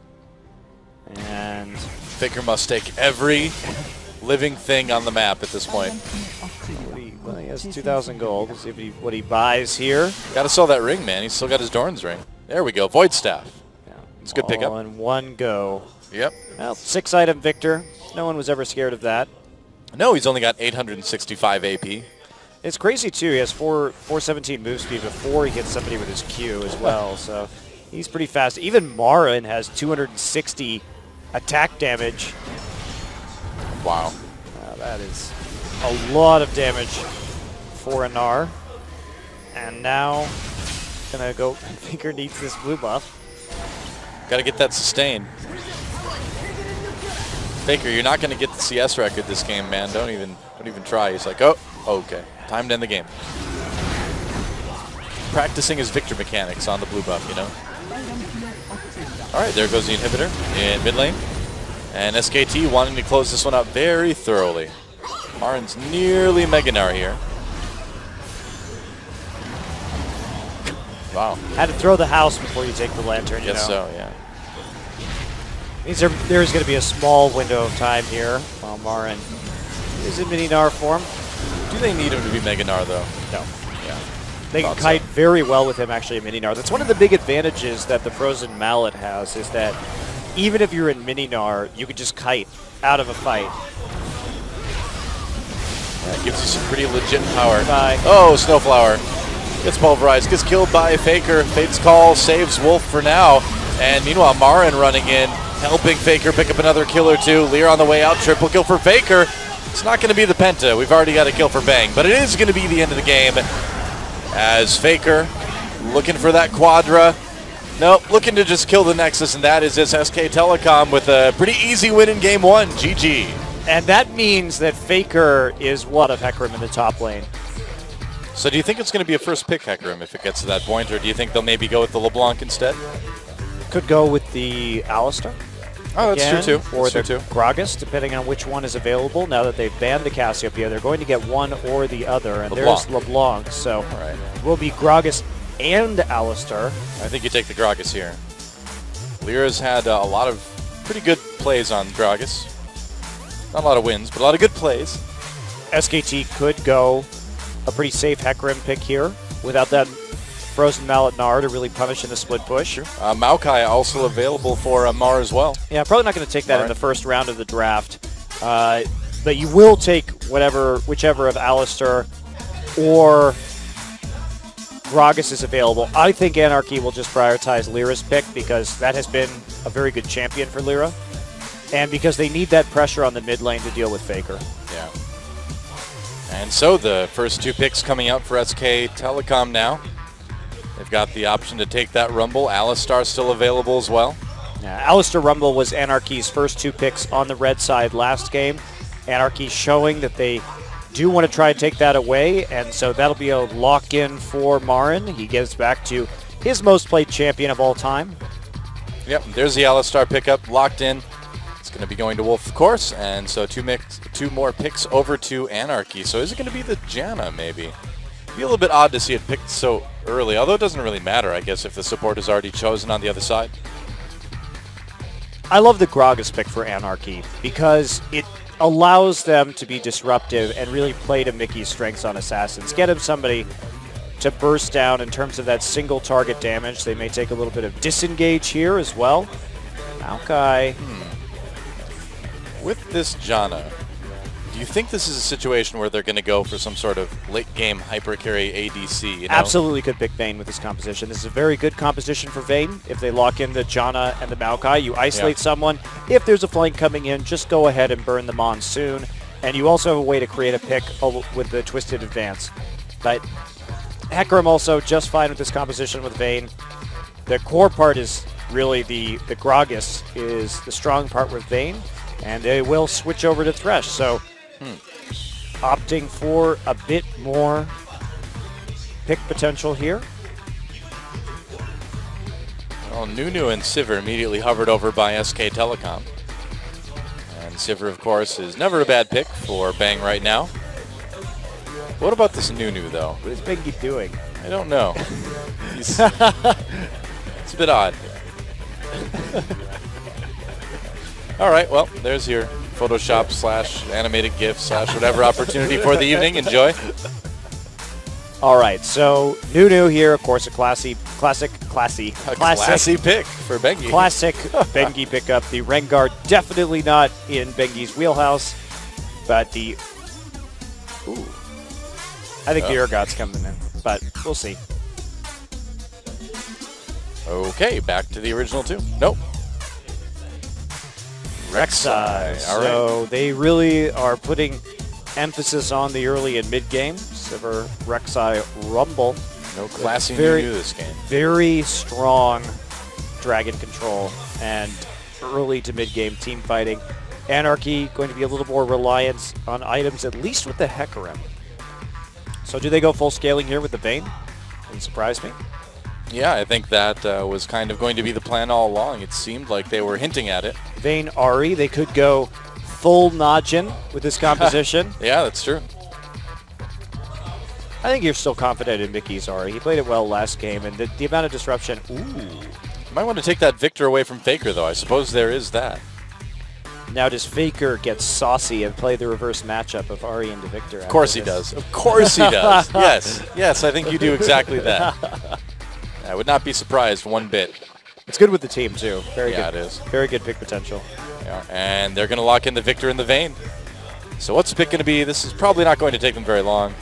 And Faker must take every living thing on the map at this point. Well, he has 2,000 gold. We'll see if what he buys here. Got to sell that ring, man. He's still got his Dorn's ring. There we go. Void Staff. Yeah. It's a good pickup. All in one go. Yep. Well, 6-item Victor. No one was ever scared of that. No, he's only got 865 AP. It's crazy, too. He has 417 move speed before he hits somebody with his Q as well. So he's pretty fast. Even Marin has 260 attack damage. Wow. That is a lot of damage for Anar. And now, gonna go. Faker needs this blue buff. Got to get that sustained. Faker, you're not going to get the CS record this game, man. Don't even try. He's like, oh, okay. Time to end the game. Practicing his Victor mechanics on the blue buff, you know. All right, there goes the inhibitor in mid lane. And SKT wanting to close this one out very thoroughly. Marin's nearly Meganar here. Wow. Had to throw the house before you take the lantern, you know. Guess so, yeah. There's going to be a small window of time here while Marin is in Mini-Nar form. Do they need him to be Meganar, though? No. Yeah. They can kite very well with him, actually, in Mini-Nar. That's one of the big advantages that the Frozen Mallet has, is that even if you're in Mini-Nar, you can just kite out of a fight. That gives you some pretty legit power. Bye. Oh, Snowflower gets pulverized, gets killed by Faker. Fate's Call saves Wolf for now. And meanwhile, Marin running in. helping Faker pick up another kill or two. Lear on the way out, triple kill for Faker. It's not going to be the Penta. We've already got a kill for Bang, but it is going to be the end of the game as Faker looking for that Quadra. Nope, looking to just kill the Nexus, and that is his SK Telecom with a pretty easy win in game 1. GG. And that means that Faker is what of Hecarim in the top lane. So do you think it's going to be a first pick Hecarim if it gets to that point, or do you think they'll maybe go with the LeBlanc instead? Could go with the Alistar. Oh, that's again, true too. Or that's the Gragas, depending on which one is available. Now that they've banned the Cassiopeia, they're going to get one or the other, and LeBlanc. there's LeBlanc. So Right. it will be Gragas and Alistar. I think you take the Gragas here. Lyra's had a lot of pretty good plays on Gragas. Not a lot of wins, but a lot of good plays. SKT could go a pretty safe Hecarim pick here without that Frozen Mallet Gnar to really punish in the split push. Maokai also available for Mar as well. Yeah, probably not going to take that in Alright. the first round of the draft. But you will take whichever of Alistar or Gragas is available. I think Anarchy will just prioritize Lyra's pick because that has been a very good champion for Lyra. And because they need that pressure on the mid lane to deal with Faker. Yeah. And so the first two picks coming out for SK Telecom now. They've got the option to take that Rumble. Alistar still available as well. Yeah, Alistar Rumble was Anarchy's first two picks on the red side last game. Anarchy showing that they do want to try and take that away, and so that'll be a lock-in for Marin. He gets back to his most played champion of all time. Yep, there's the Alistar pickup locked in. It's going to be going to Wolf, of course, and so two more picks over to Anarchy. So is it going to be the Janna, maybe? It'd be a little bit odd to see it picked so early, although it doesn't really matter, I guess, if the support is already chosen on the other side. I love the Gragas pick for Anarchy because it allows them to be disruptive and really play to Mickey's strengths on Assassins. Get him somebody to burst down in terms of that single target damage. They may take a little bit of disengage here as well. Maokai. With this Janna, do you think this is a situation where they're going to go for some sort of late-game hyper-carry ADC? You know? Absolutely could pick Vayne with this composition. This is a very good composition for Vayne. If they lock in the Janna and the Maokai, you isolate someone. If there's a flank coming in, just go ahead and burn the Monsoon. And you also have a way to create a pick with the Twisted Advance. But Hecarim also just fine with this composition with Vayne. The core part is really the Gragas is the strong part with Vayne. And they will switch over to Thresh. So opting for a bit more pick potential here. Well, Nunu and Sivir immediately hovered over by SK Telecom. And Sivir, of course, is never a bad pick for Bang right now. What about this Nunu, though? What is Bengi doing? I don't know. It's a bit odd. All right, well, there's your Photoshop / animated GIF / whatever opportunity for the evening. Enjoy. All right, so Nunu here, of course, a classy pick for Bengi. Classic Bengi pickup. The Rengar definitely not in Bengi's wheelhouse, but the I think the Urgot's coming in, but we'll see. Okay, back to the original two. Nope. Rek'Sai. So they really are putting emphasis on the early and mid game. Sivir, Rek'Sai, Rumble. No classy Nunu this game. Very strong dragon control and early to mid game team fighting. Anarchy going to be a little more reliant on items, at least with the Hecarim. So do they go full scaling here with the Vayne? Wouldn't surprise me. Yeah, I think that was kind of going to be the plan all along. It seemed like they were hinting at it. Vayne Ahri, they could go full NAJIN with this composition. Yeah, that's true. I think you're still confident in Mickey's Ahri. He played it well last game, and the amount of disruption. Ooh. You might want to take that Victor away from Faker, though. I suppose there is that. Now does Faker get saucy and play the reverse matchup of Ahri into Victor? Of course he does. Of course he does. Yes. Yes, I think you do exactly that. I would not be surprised one bit. It's good with the team, too. Very good. Yeah, it is. Very good pick potential. Yeah, and they're going to lock in the Victor in the Vayne. So what's the pick going to be? This is probably not going to take them very long.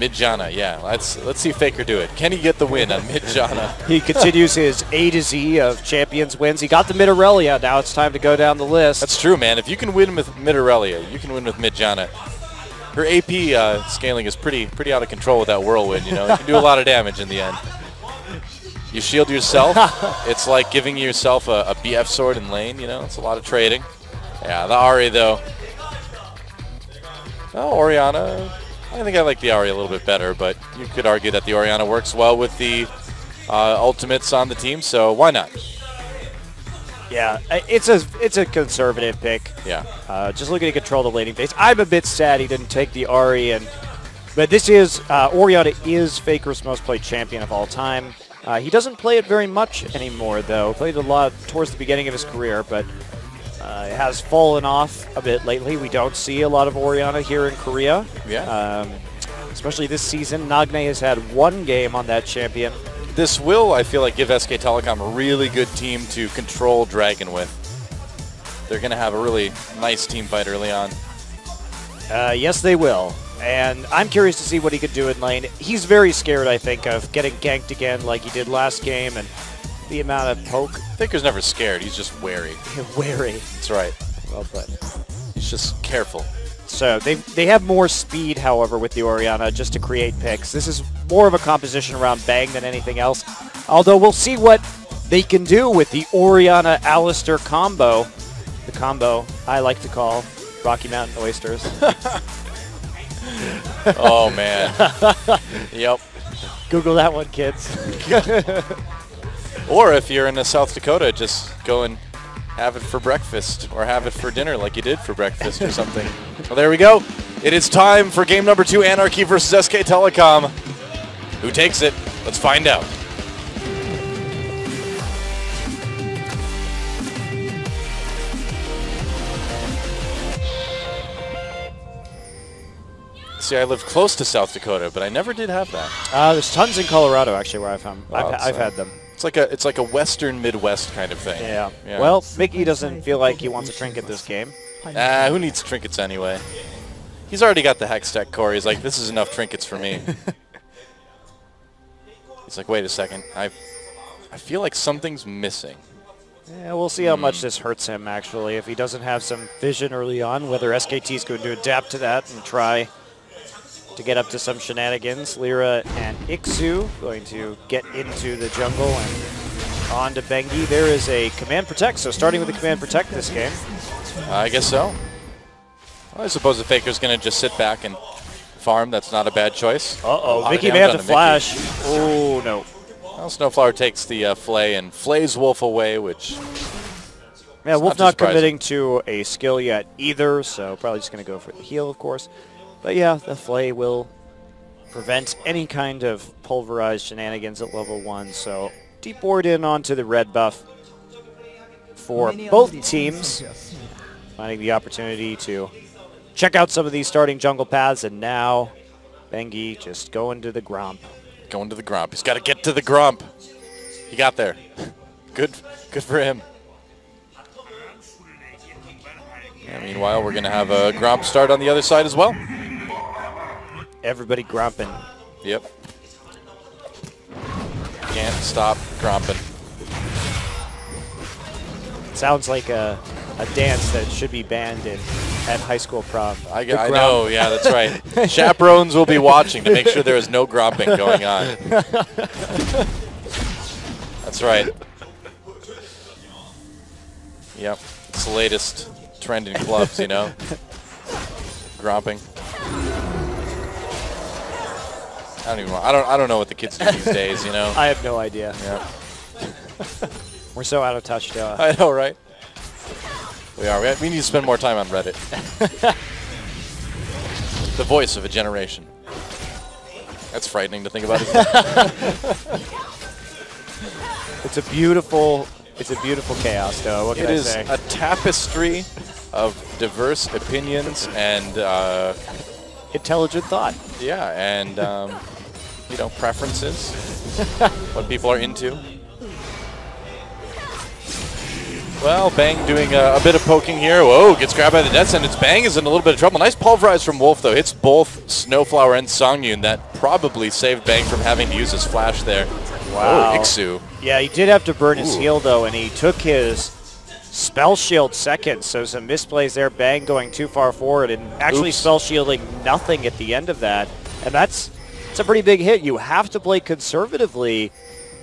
Mid-Jana, yeah. Let's see Faker do it. Can he get the win on Mid-Jana? He continues his A to Z of Champions wins. He got the Mid-Aurelia. Now it's time to go down the list. That's true, man. If you can win with Mid-Aurelia, you can win with Mid-Jana. Her AP scaling is pretty out of control with that whirlwind, you know. You can do a lot of damage in the end. You shield yourself. It's like giving yourself a BF sword in lane, you know. It's a lot of trading. Yeah, the Ahri, though. Oh, Orianna. I think I like the Ahri a little bit better, but you could argue that the Orianna works well with the ultimates on the team, so why not? Yeah, it's a conservative pick. Yeah. Just looking to control the laning phase. I'm a bit sad he didn't take the Ahri, but this is Orianna is Faker's most played champion of all time. He doesn't play it very much anymore, though. Played a lot towards the beginning of his career, but it has fallen off a bit lately. We don't see a lot of Orianna here in Korea. Yeah. Especially this season. Nagne has had one game on that champion. This will, I feel like, give SK Telecom a really good team to control Dragon with. They're going to have a really nice team fight early on. Yes, they will. And I'm curious to see what he could do in lane. He's very scared, I think, of getting ganked again like he did last game, and the amount of poke. Faker's never scared. He's just wary. Wary. That's right. Well put. He's just careful. So they have more speed, however, with the Orianna just to create picks. This is more of a composition around Bang than anything else. Although we'll see what they can do with the Orianna-Alistair combo. The combo I like to call Rocky Mountain Oysters. Oh, man. Yep. Google that one, kids. Or if you're in South Dakota, just go and have it for breakfast or have it for dinner like you did for breakfast or something. Well, there we go. It is time for game number 2, Anarchy versus SK Telecom. Who takes it? Let's find out. See, I live close to South Dakota, but I never did have that. There's tons in Colorado, actually, where I've had them. It's like a Western Midwest kind of thing. Yeah. Well, Mickey doesn't feel like he wants a trinket this game. Who needs trinkets anyway? He's already got the Hextech core. He's like, this is enough trinkets for me. He's like, wait a second. I feel like something's missing. Yeah, we'll see how much this hurts him, actually. If he doesn't have some vision early on, whether SKT is going to adapt to that and try to get up to some shenanigans. Lyra and Ixu going to get into the jungle and on to Bengi. There is a Command Protect, so starting with the Command Protect this game. I guess so. Well, I suppose the Faker's going to just sit back and farm. That's not a bad choice. Uh-oh, Mickey may have to flash. Oh, no. Well, Snowflower takes the Flay and flays Wolf away, which... Yeah, Wolf not committing to a skill yet either, so probably just going to go for the heal, of course. But yeah, the Flay will prevent any kind of pulverized shenanigans at level 1, so deep ward in onto the red buff for both teams, finding the opportunity to check out some of these starting jungle paths, and now Bengi just going to the Gromp. Going to the Gromp. He's got to get to the Gromp. He got there. Good for him. And meanwhile, we're going to have a Gromp start on the other side as well. Everybody gromping. Yep. Can't stop gromping. Sounds like a dance that should be banned at high school prom. I know, yeah, that's right. Chaperones will be watching to make sure there is no gromping going on. That's right. Yep, it's the latest trend in clubs, you know. Gromping. I don't know what the kids do these days, you know. I have no idea. Yeah. We're so out of touch, Joe. I know, right? We are. We need to spend more time on Reddit. The voice of a generation. That's frightening to think about. It's a beautiful chaos, though. What can I say? It is a tapestry of diverse opinions and intelligent thought. Yeah, and you know, preferences, what people are into. Well, Bang doing a bit of poking here. Whoa, gets grabbed by the net sentence. Bang is in a little bit of trouble. Nice pulverize from Wolf, though. Hits both Snowflower and Songyun. That probably saved Bang from having to use his flash there. Wow. Oh, Ixu. Yeah, he did have to burn his heal, though, and he took his spell shield second, so some misplays there. Bang going too far forward and actually spell shielding nothing at the end of that. And it's a pretty big hit. You have to play conservatively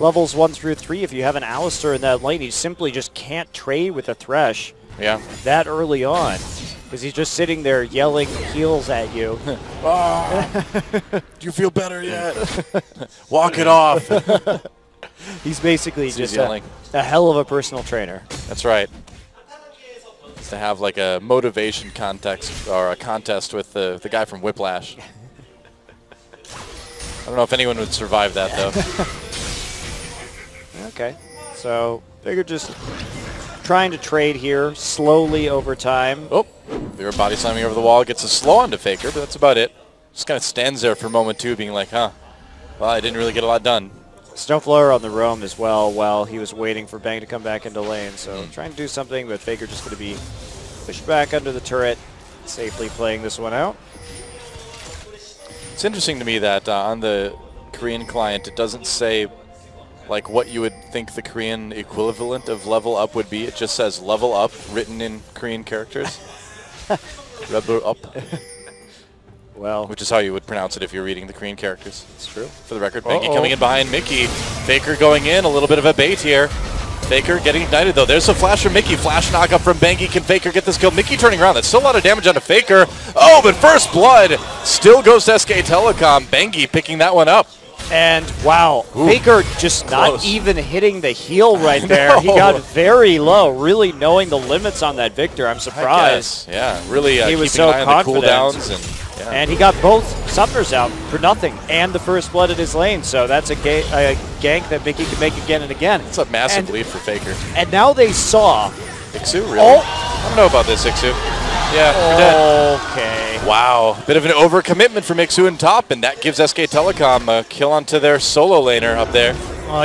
levels 1 through 3 if you have an Alistar in that lane. You simply just can't trade with a Thresh that early on because he's just sitting there yelling heals at you. Do you feel better yet? Walk it off. He's basically just a hell of a personal trainer. That's right. To have like a motivation context or a contest with the guy from Whiplash. I don't know if anyone would survive that, though. Okay, so Faker just trying to trade here slowly over time. Oh, Lyra body slamming over the wall, gets a slow onto Faker, but that's about it. Just kind of stands there for a moment, too, being like, huh, well, I didn't really get a lot done. Snowflower on the roam as well while he was waiting for Bang to come back into lane. So trying to do something, but Faker just going to be pushed back under the turret, safely playing this one out. It's interesting to me that on the Korean client, it doesn't say like what you would think the Korean equivalent of level up would be. It just says level up written in Korean characters. Level up. Well, which is how you would pronounce it if you're reading the Korean characters. It's true. For the record, Bengi coming in behind Mickey. Faker going in, a little bit of a bait here. Faker getting ignited, though. There's a flash from Mickey. Flash knock up from Bengi. Can Faker get this kill? Mickey turning around. That's still a lot of damage onto Faker. Oh, but first blood still goes to SK Telecom. Bengi picking that one up. And wow, Faker just not even hitting the heal right there. He got very low, really knowing the limits on that Victor. I'm surprised. Yeah, really he was keeping so an eye on the confident. cooldowns. And he got both summoners out for nothing and the first blood at his lane. So that's a gank that Mickey can make again and again. It's a massive lead for Faker. And now they saw. Ixu, really? I don't know about this, Ixu. Yeah, you're dead. Okay. Wow. Bit of an overcommitment from Ixu in top, and that gives SK Telecom a kill onto their solo laner up there.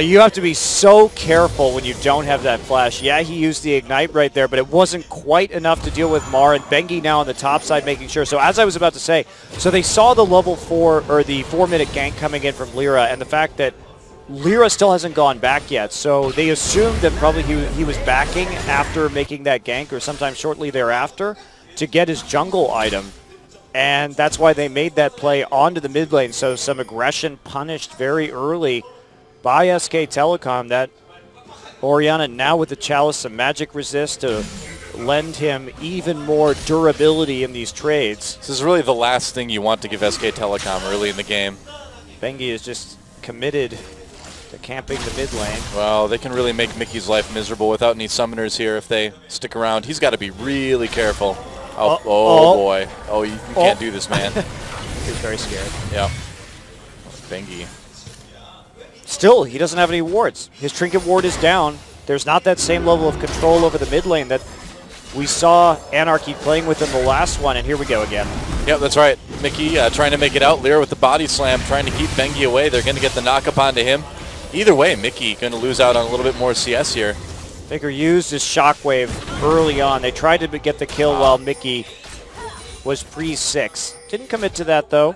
You have to be so careful when you don't have that flash. Yeah, he used the Ignite right there, but it wasn't quite enough to deal with Mar, and Bengi now on the top side making sure. So as I was about to say, so they saw the level 4, or the 4-minute gank coming in from Lyra, and the fact that Lyra still hasn't gone back yet, so they assumed that probably he was backing after making that gank, or sometime shortly thereafter, to get his jungle item. And that's why they made that play onto the mid lane, so some aggression punished very early by SK Telecom. That Orianna now with the Chalice, some magic resist to lend him even more durability in these trades. This is really the last thing you want to give SK Telecom early in the game. Bengi is just committed to camping the mid lane. Well, they can really make Mickey's life miserable without any summoners here if they stick around. He's got to be really careful. Oh boy. Oh, you can't do this, man. He's very scared. Yeah. Bengi. Still, he doesn't have any wards. His Trinket ward is down. There's not that same level of control over the mid lane that we saw Anarchy playing with in the last one, and here we go again. Yep, that's right. Mickey trying to make it out. Lyra with the body slam, trying to keep Bengi away. They're going to get the knock up onto him. Either way, Mickey going to lose out on a little bit more CS here. Faker used his shockwave early on. They tried to get the kill while Mickey was pre-6. Didn't commit to that, though.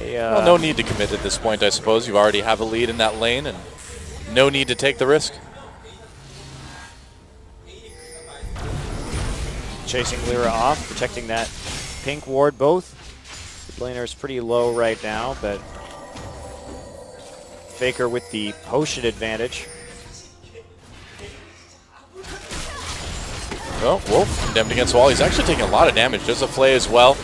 Well, no need to commit at this point, I suppose. You already have a lead in that lane, and no need to take the risk. Chasing Lyra off, protecting that pink ward. Both the laner is pretty low right now, but Faker with the potion advantage. Oh, Wolf condemned against wall. He's actually taking a lot of damage. Does a play as well.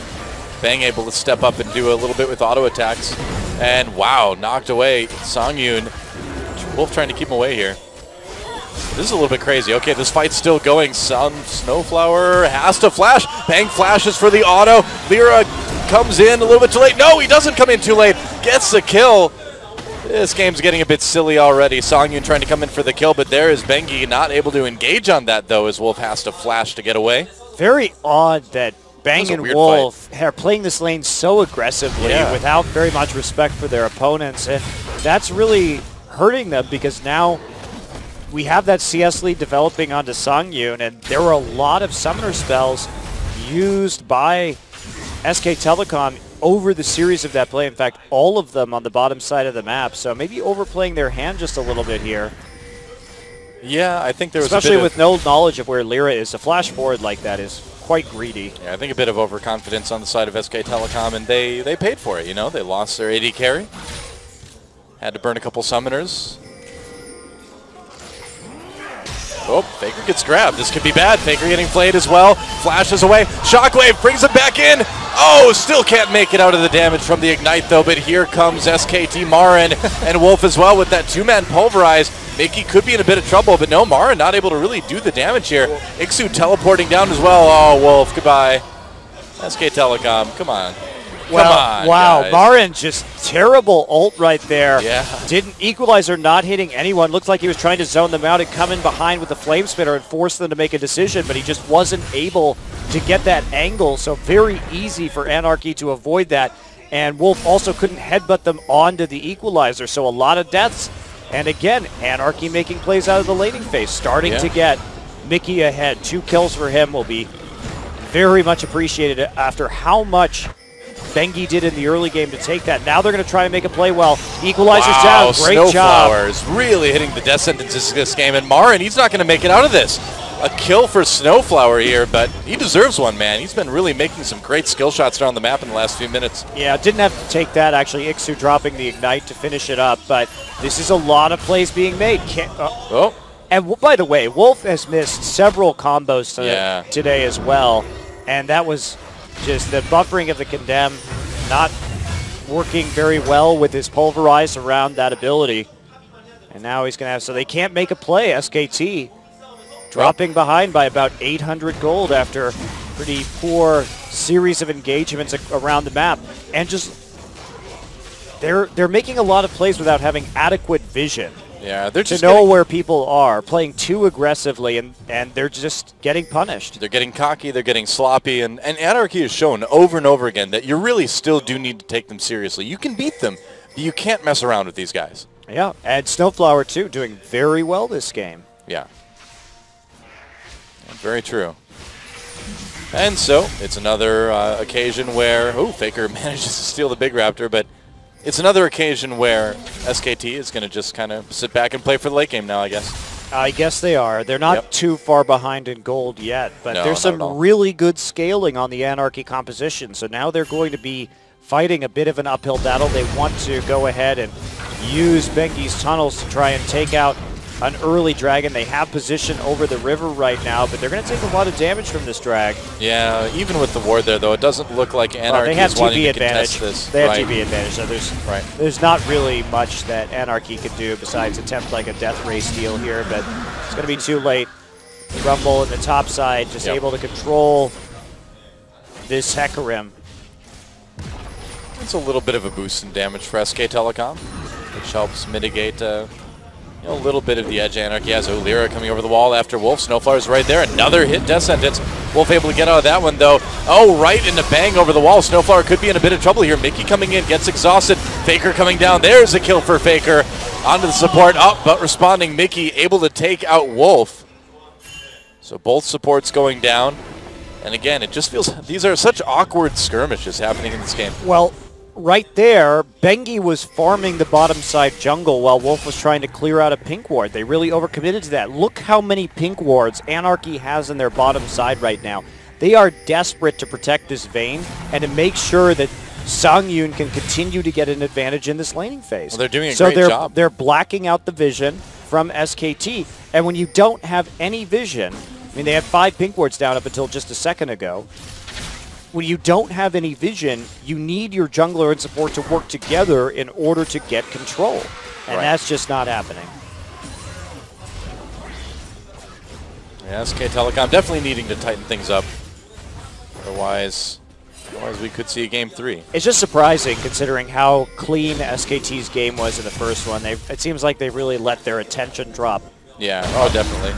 Bang able to step up and do a little bit with auto attacks. And wow, knocked away Songyun. Wolf trying to keep him away here. This is a little bit crazy. Okay, this fight's still going. Snowflower has to flash. Bang flashes for the auto. Lyra comes in a little bit too late. No, he doesn't come in too late. Gets the kill. This game's getting a bit silly already. Songyun trying to come in for the kill, but there is Bengi not able to engage on that, though, as Wolf has to flash to get away. Very odd that Bang and Wolf are playing this lane so aggressively without very much respect for their opponents, and that's really hurting them because now we have that CS lead developing onto Songyun, and there were a lot of summoner spells used by SK Telecom over the series of that play. In fact, all of them on the bottom side of the map. So maybe overplaying their hand just a little bit here. Yeah, I think there was especially with no knowledge of where Lyra is. To flash forward like that is quite greedy. Yeah, I think a bit of overconfidence on the side of SK Telecom, and they paid for it, you know. They lost their AD carry. Had to burn a couple summoners. Oh, Faker gets grabbed. This could be bad. Faker getting played as well. Flashes away. Shockwave brings him back in. Oh, still can't make it out of the damage from the Ignite, though. But here comes SKT Marin and Wolf as well with that two-man pulverize. Mickey could be in a bit of trouble, but no, Marin not able to really do the damage here. Ixu teleporting down as well. Oh, Wolf, goodbye. SK Telecom, come on. Well, come on, wow, guys. Marin just terrible ult right there. Yeah. Didn't equalizer, not hitting anyone. Looks like he was trying to zone them out and come in behind with the flame spitter and force them to make a decision, but he just wasn't able to get that angle. So very easy for Anarchy to avoid that. And Wolf also couldn't headbutt them onto the equalizer. So a lot of deaths. And again, Anarchy making plays out of the laning phase, starting to get Mickey ahead. 2 kills for him will be very much appreciated after how much Bengi did in the early game to take that. Now they're going to try and make a play well. Equalizer's down. Great job. Snowflowers really hitting the death sentences this game. And Marin, he's not going to make it out of this. A kill for Snowflower here, but he deserves one, man. He's been really making some great skill shots around the map in the last few minutes. Yeah, didn't have to take that, actually. Ixu dropping the Ignite to finish it up, but this is a lot of plays being made. And by the way, Wolf has missed several combos today as well, and that was just the buffering of the Condemn not working very well with his Pulverize around that ability. And now he's going to have, so they can't make a play, SKT. Dropping behind by about 800 gold after a pretty poor series of engagements around the map. And just, they're making a lot of plays without having adequate vision. Yeah, they're just to know where people are, playing too aggressively, and they're just getting punished. They're getting cocky, they're getting sloppy, and Anarchy has shown over and over again that you really still do need to take them seriously. You can beat them, but you can't mess around with these guys. Yeah, and Snowflower too, doing very well this game. Yeah. Very true. And so, it's another occasion where, Faker manages to steal the big raptor, but it's another occasion where SKT is going to just kind of sit back and play for the late game now, I guess. I guess they are. They're not too far behind in gold yet, but there's some really good scaling on the Anarchy composition. So now they're going to be fighting a bit of an uphill battle. They want to go ahead and use Bengi's tunnels to try and take out an early dragon. They have position over the river right now, but they're going to take a lot of damage from this drag. Yeah, even with the ward there, though, it doesn't look like Anarchy is wanting to contest this. They have TB advantage, so there's not really much that Anarchy can do besides attempt like a death ray steal here, but it's going to be too late. Rumble in the top side, just able to control this Hecarim. It's a little bit of a boost in damage for SK Telecom, which helps mitigate a little bit of the edge Anarchy has. Lyra coming over the wall after Wolf. Snowflower's right there. Another hit death sentence. Wolf able to get out of that one, though. Oh, right into bang over the wall. Snowflower could be in a bit of trouble here. Mickey coming in, gets exhausted. Faker coming down. There's a kill for Faker. Onto the support. Up, but responding Mickey able to take out Wolf. So both supports going down. And again, it just feels these are such awkward skirmishes happening in this game. Well, right there, Bengi was farming the bottom side jungle while Wolf was trying to clear out a pink ward. They really overcommitted to that. Look how many pink wards Anarchy has in their bottom side right now. They are desperate to protect this Vayne and to make sure that Songyun can continue to get an advantage in this laning phase. Well, they're doing a great job. They're blacking out the vision from SKT, and when you don't have any vision, I mean, they had 5 pink wards down up until just a second ago. When you don't have any vision, you need your jungler and support to work together in order to get control. And that's just not happening. Yeah, SK Telecom definitely needing to tighten things up. Otherwise we could see a game 3. It's just surprising considering how clean SKT's game was in the first one. It seems like they really let their attention drop. Yeah, oh, definitely.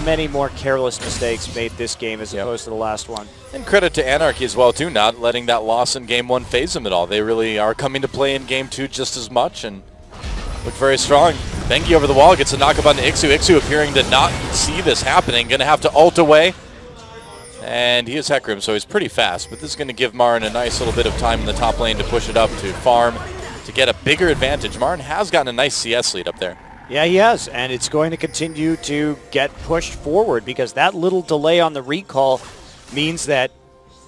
Many more careless mistakes made this game as opposed to the last one. And credit to Anarchy as well, too, not letting that loss in Game 1 phase them at all. They really are coming to play in Game 2 just as much and look very strong. Bengi over the wall, gets a knock up on Ixu. Ixu appearing to not see this happening. Going to have to ult away. And he has Hecarim, so he's pretty fast. But this is going to give Marin a nice little bit of time in the top lane to push it up, to farm, to get a bigger advantage. Marin has gotten a nice CS lead up there. Yeah, he has, and it's going to continue to get pushed forward because that little delay on the recall means that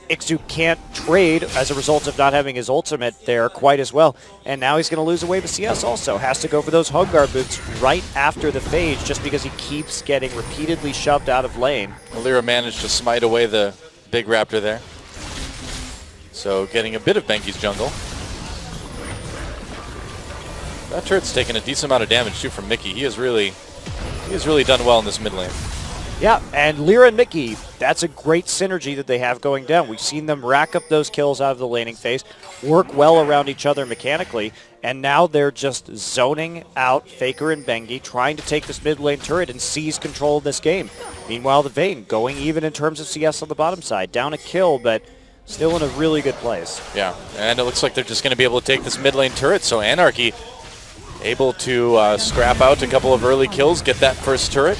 Ixu can't trade as a result of not having his ultimate there quite as well. And now he's going to lose a wave of CS also. Has to go for those hug guard boots right after the phase just because he keeps getting repeatedly shoved out of lane. Lyra managed to smite away the big raptor there. So getting a bit of Bengi's jungle. That turret's taken a decent amount of damage too from Mickey. He has really done well in this mid lane. Yeah, and Lyra and Mickey, that's a great synergy that they have going down. We've seen them rack up those kills out of the laning phase, work well around each other mechanically, and now they're just zoning out Faker and Bengi, trying to take this mid lane turret and seize control of this game. Meanwhile, the Vayne going even in terms of CS on the bottom side. Down a kill, but still in a really good place. Yeah, and it looks like they're just going to be able to take this mid lane turret, so Anarchy able to scrap out a couple of early kills, get that first turret.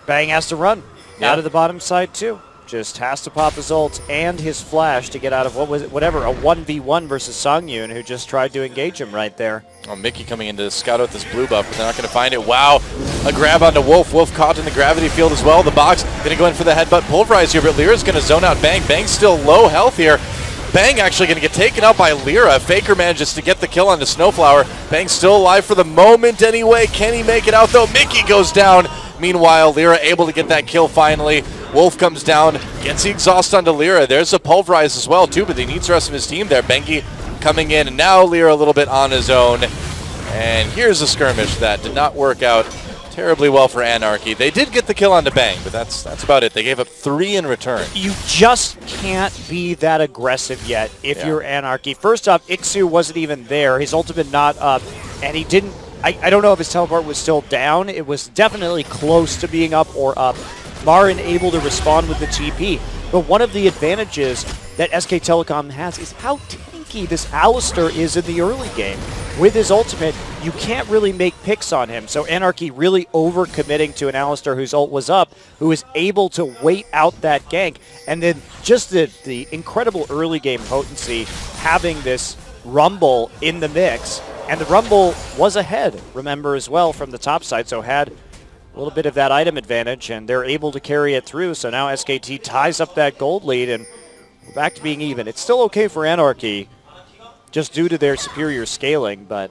Bang has to run out of the bottom side too. Just has to pop his ult and his flash to get out of a 1v1 versus Songyun, who just tried to engage him right there. Oh, Mickey coming in to scout out this blue buff, but they're not going to find it. Wow, a grab onto Wolf. Wolf caught in the gravity field as well. The box going to go in for the headbutt pulverize here, but Lyra's going to zone out Bang. Bang's still low health here. Bang actually going to get taken out by Lyra. Faker manages to get the kill onto Snowflower. Bang's still alive for the moment anyway. Can he make it out though? Mickey goes down. Meanwhile, Lyra able to get that kill finally. Wolf comes down, gets the exhaust onto Lyra. There's a pulverize as well too, but he needs the rest of his team there. Bengi coming in, and now Lyra a little bit on his own. And here's a skirmish that did not work out terribly well for Anarchy. They did get the kill onto Bang, but that's about it. They gave up 3 in return. You just can't be that aggressive yet if you're Anarchy. First off, Ixu wasn't even there. His ultimate not up, and he didn't. I don't know if his teleport was still down. It was definitely close to being up or up. Marin able to respond with the TP. But one of the advantages that SK Telecom has is how tanky this Alistar is in the early game. With his ultimate, you can't really make picks on him. So Anarchy really overcommitting to an Alistar whose ult was up, who is able to wait out that gank. And then just the incredible early game potency, having this Rumble in the mix. And the Rumble was ahead, remember, as well from the top side, so had a little bit of that item advantage, and they're able to carry it through. So now SKT ties up that gold lead, and we're back to being even. It's still okay for Anarchy, just due to their superior scaling, but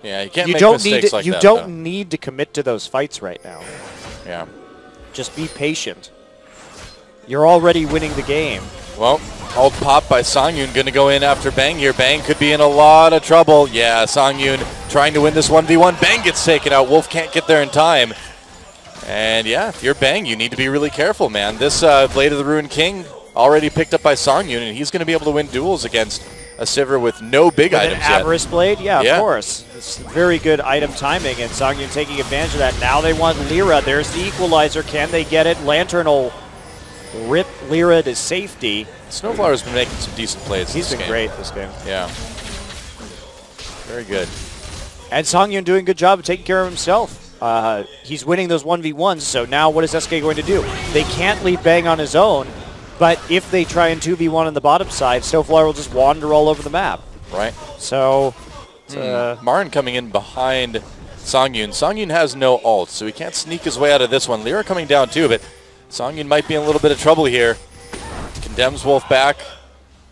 yeah, you can't make mistakes like that. You don't need to commit to those fights right now. Yeah. Just be patient. You're already winning the game. Well, ult pop by Songyun, going to go in after Bang here. Bang could be in a lot of trouble. Yeah, Songyun trying to win this 1v1. Bang gets taken out. Wolf can't get there in time. And yeah, if you're Bang, you need to be really careful, man. This Blade of the Ruined King already picked up by Songyun, and he's going to be able to win duels against a Sivir with no big items yet. Avarice Blade? Yeah, of course. It's very good item timing, and Songyun taking advantage of that. Now they want Lyra. There's the equalizer. Can they get it? Lantern will rip Lyra to safety. Snowflower's been making some decent plays. He's been great this game. Yeah. Very good. And Songyun doing a good job of taking care of himself. He's winning those 1v1s, so now what is SK going to do? They can't leave Bang on his own, but if they try and 2v1 on the bottom side, Snowflower will just wander all over the map. Right. So, Marin coming in behind Songyun. Songyun has no ult, so he can't sneak his way out of this one. Lyra coming down too, but Songyun might be in a little bit of trouble here. Condemns Wolf back.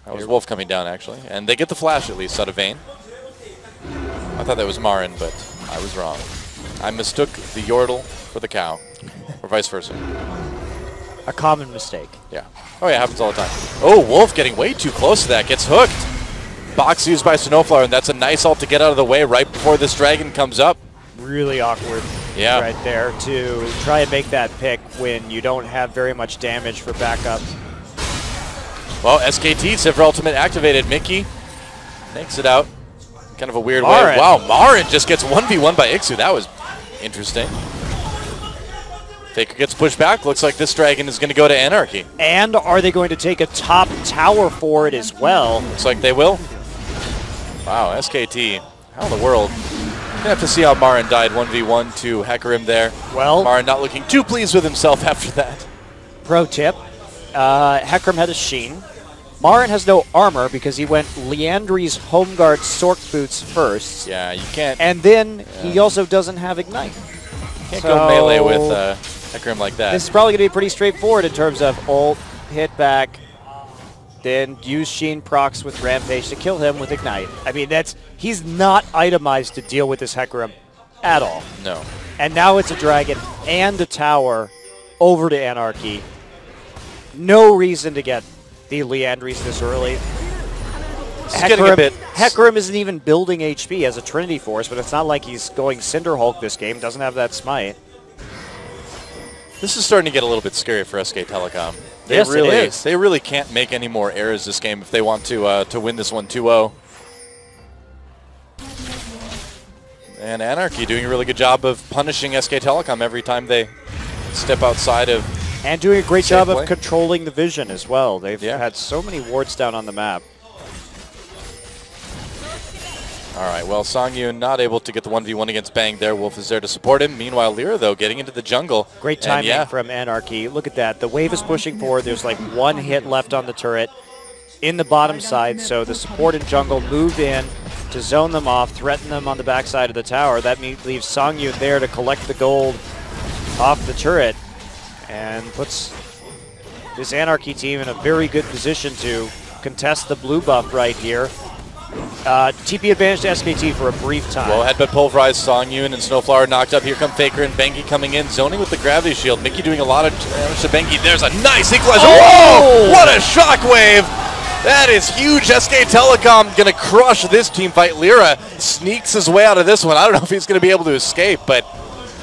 That was Wolf coming down, actually. And they get the flash, at least, out of Vayne. I thought that was Marin, but I was wrong. I mistook the Yordle for the cow, or vice versa. A common mistake. Yeah. Oh, yeah, happens all the time. Oh, Wolf getting way too close to that. Gets hooked. Box used by Snowflower, and that's a nice ult to get out of the way right before this dragon comes up. Really awkward right there to try and make that pick when you don't have very much damage for backup. Well, SKT, Sivir Ultimate activated. Mickey makes it out. Kind of a weird way. Wow, Marin just gets 1v1 by Ixu. That was interesting. Faker gets pushed back. Looks like this dragon is going to go to Anarchy. And are they going to take a top tower for it as well? Looks like they will. Wow, SKT How in the world? Gonna have to see how Marin died 1v1 to Hecarim there. Well, Marin not looking too pleased with himself after that. Pro tip, Hecarim had a Sheen. Marin has no armor because he went Liandry's Home Guard Sork Boots first. Yeah, you can't. And then he also doesn't have Ignite. Can't go melee with Hecarim like that. This is probably going to be pretty straightforward in terms of ult, hit back, then use Sheen procs with Rampage to kill him with Ignite. I mean, he's not itemized to deal with this Hecarim at all. No. And now it's a dragon and a tower over to Anarchy. No reason to get the Liandry's this early. Hecarim isn't even building HP as a Trinity Force, but it's not like he's going Cinderhulk this game. Doesn't have that smite. This is starting to get a little bit scary for SK Telecom. Yes, it is. They really can't make any more errors this game if they want to win this one 2-0. And Anarchy doing a really good job of punishing SK Telecom every time they step outside of. And doing a great job of controlling the vision as well. They've had so many wards down on the map. All right, well, Songyun not able to get the 1v1 against Bang there. Wolf is there to support him. Meanwhile, Lyra, though, getting into the jungle. Great timing from Anarchy. Look at that. The wave is pushing forward. There's like one hit left on the turret in the bottom side. So the support and jungle move in to zone them off, threaten them on the backside of the tower. That leaves Songyun there to collect the gold off the turret and puts this Anarchy team in a very good position to contest the blue buff right here. TP advantage to SKT for a brief time. Well, headbutt pulverized, Songyun and Snowflower knocked up. Here come Faker and Bengi coming in, zoning with the gravity shield. Mickey doing a lot of damage to Bengi. There's a nice equalizer. Oh! Whoa! What a shockwave! That is huge. SK Telecom going to crush this team fight. Lyra sneaks his way out of this one. I don't know if he's going to be able to escape, but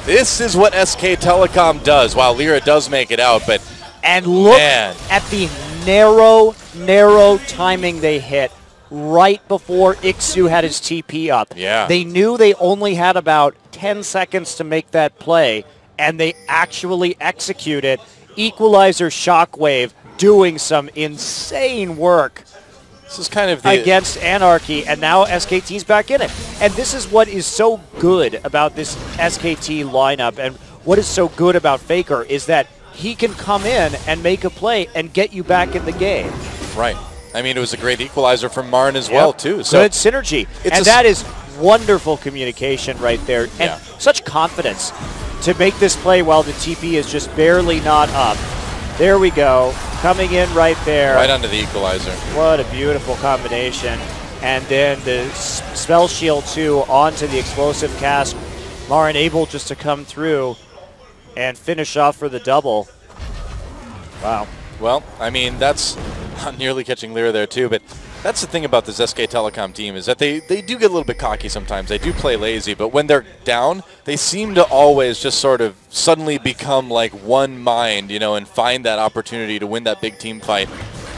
this is what SK Telecom does. While Lyra does make it out, but and look at the narrow timing they hit right before Ixu had his TP up. Yeah. They knew they only had about 10 seconds to make that play, and they actually executed. Equalizer Shockwave doing some insane work. This is kind of against Anarchy, and now SKT's back in it. And this is what is so good about this SKT lineup, and what is so good about Faker is that he can come in and make a play and get you back in the game. Right. I mean, it was a great equalizer from Marin as well, too. So good synergy. And that is wonderful communication right there. And such confidence to make this play while the TP is just barely not up. There we go. Coming in right there. Right onto the equalizer. What a beautiful combination. And then the spell shield, too, onto the explosive cast. Marin able just to come through and finish off for the double. Wow. Well, I mean, that's not nearly catching Lyra there, too, but that's the thing about this SK Telecom team is that they do get a little bit cocky sometimes. They do play lazy, but when they're down, they seem to always just sort of suddenly become like one mind, you know, and find that opportunity to win that big team fight.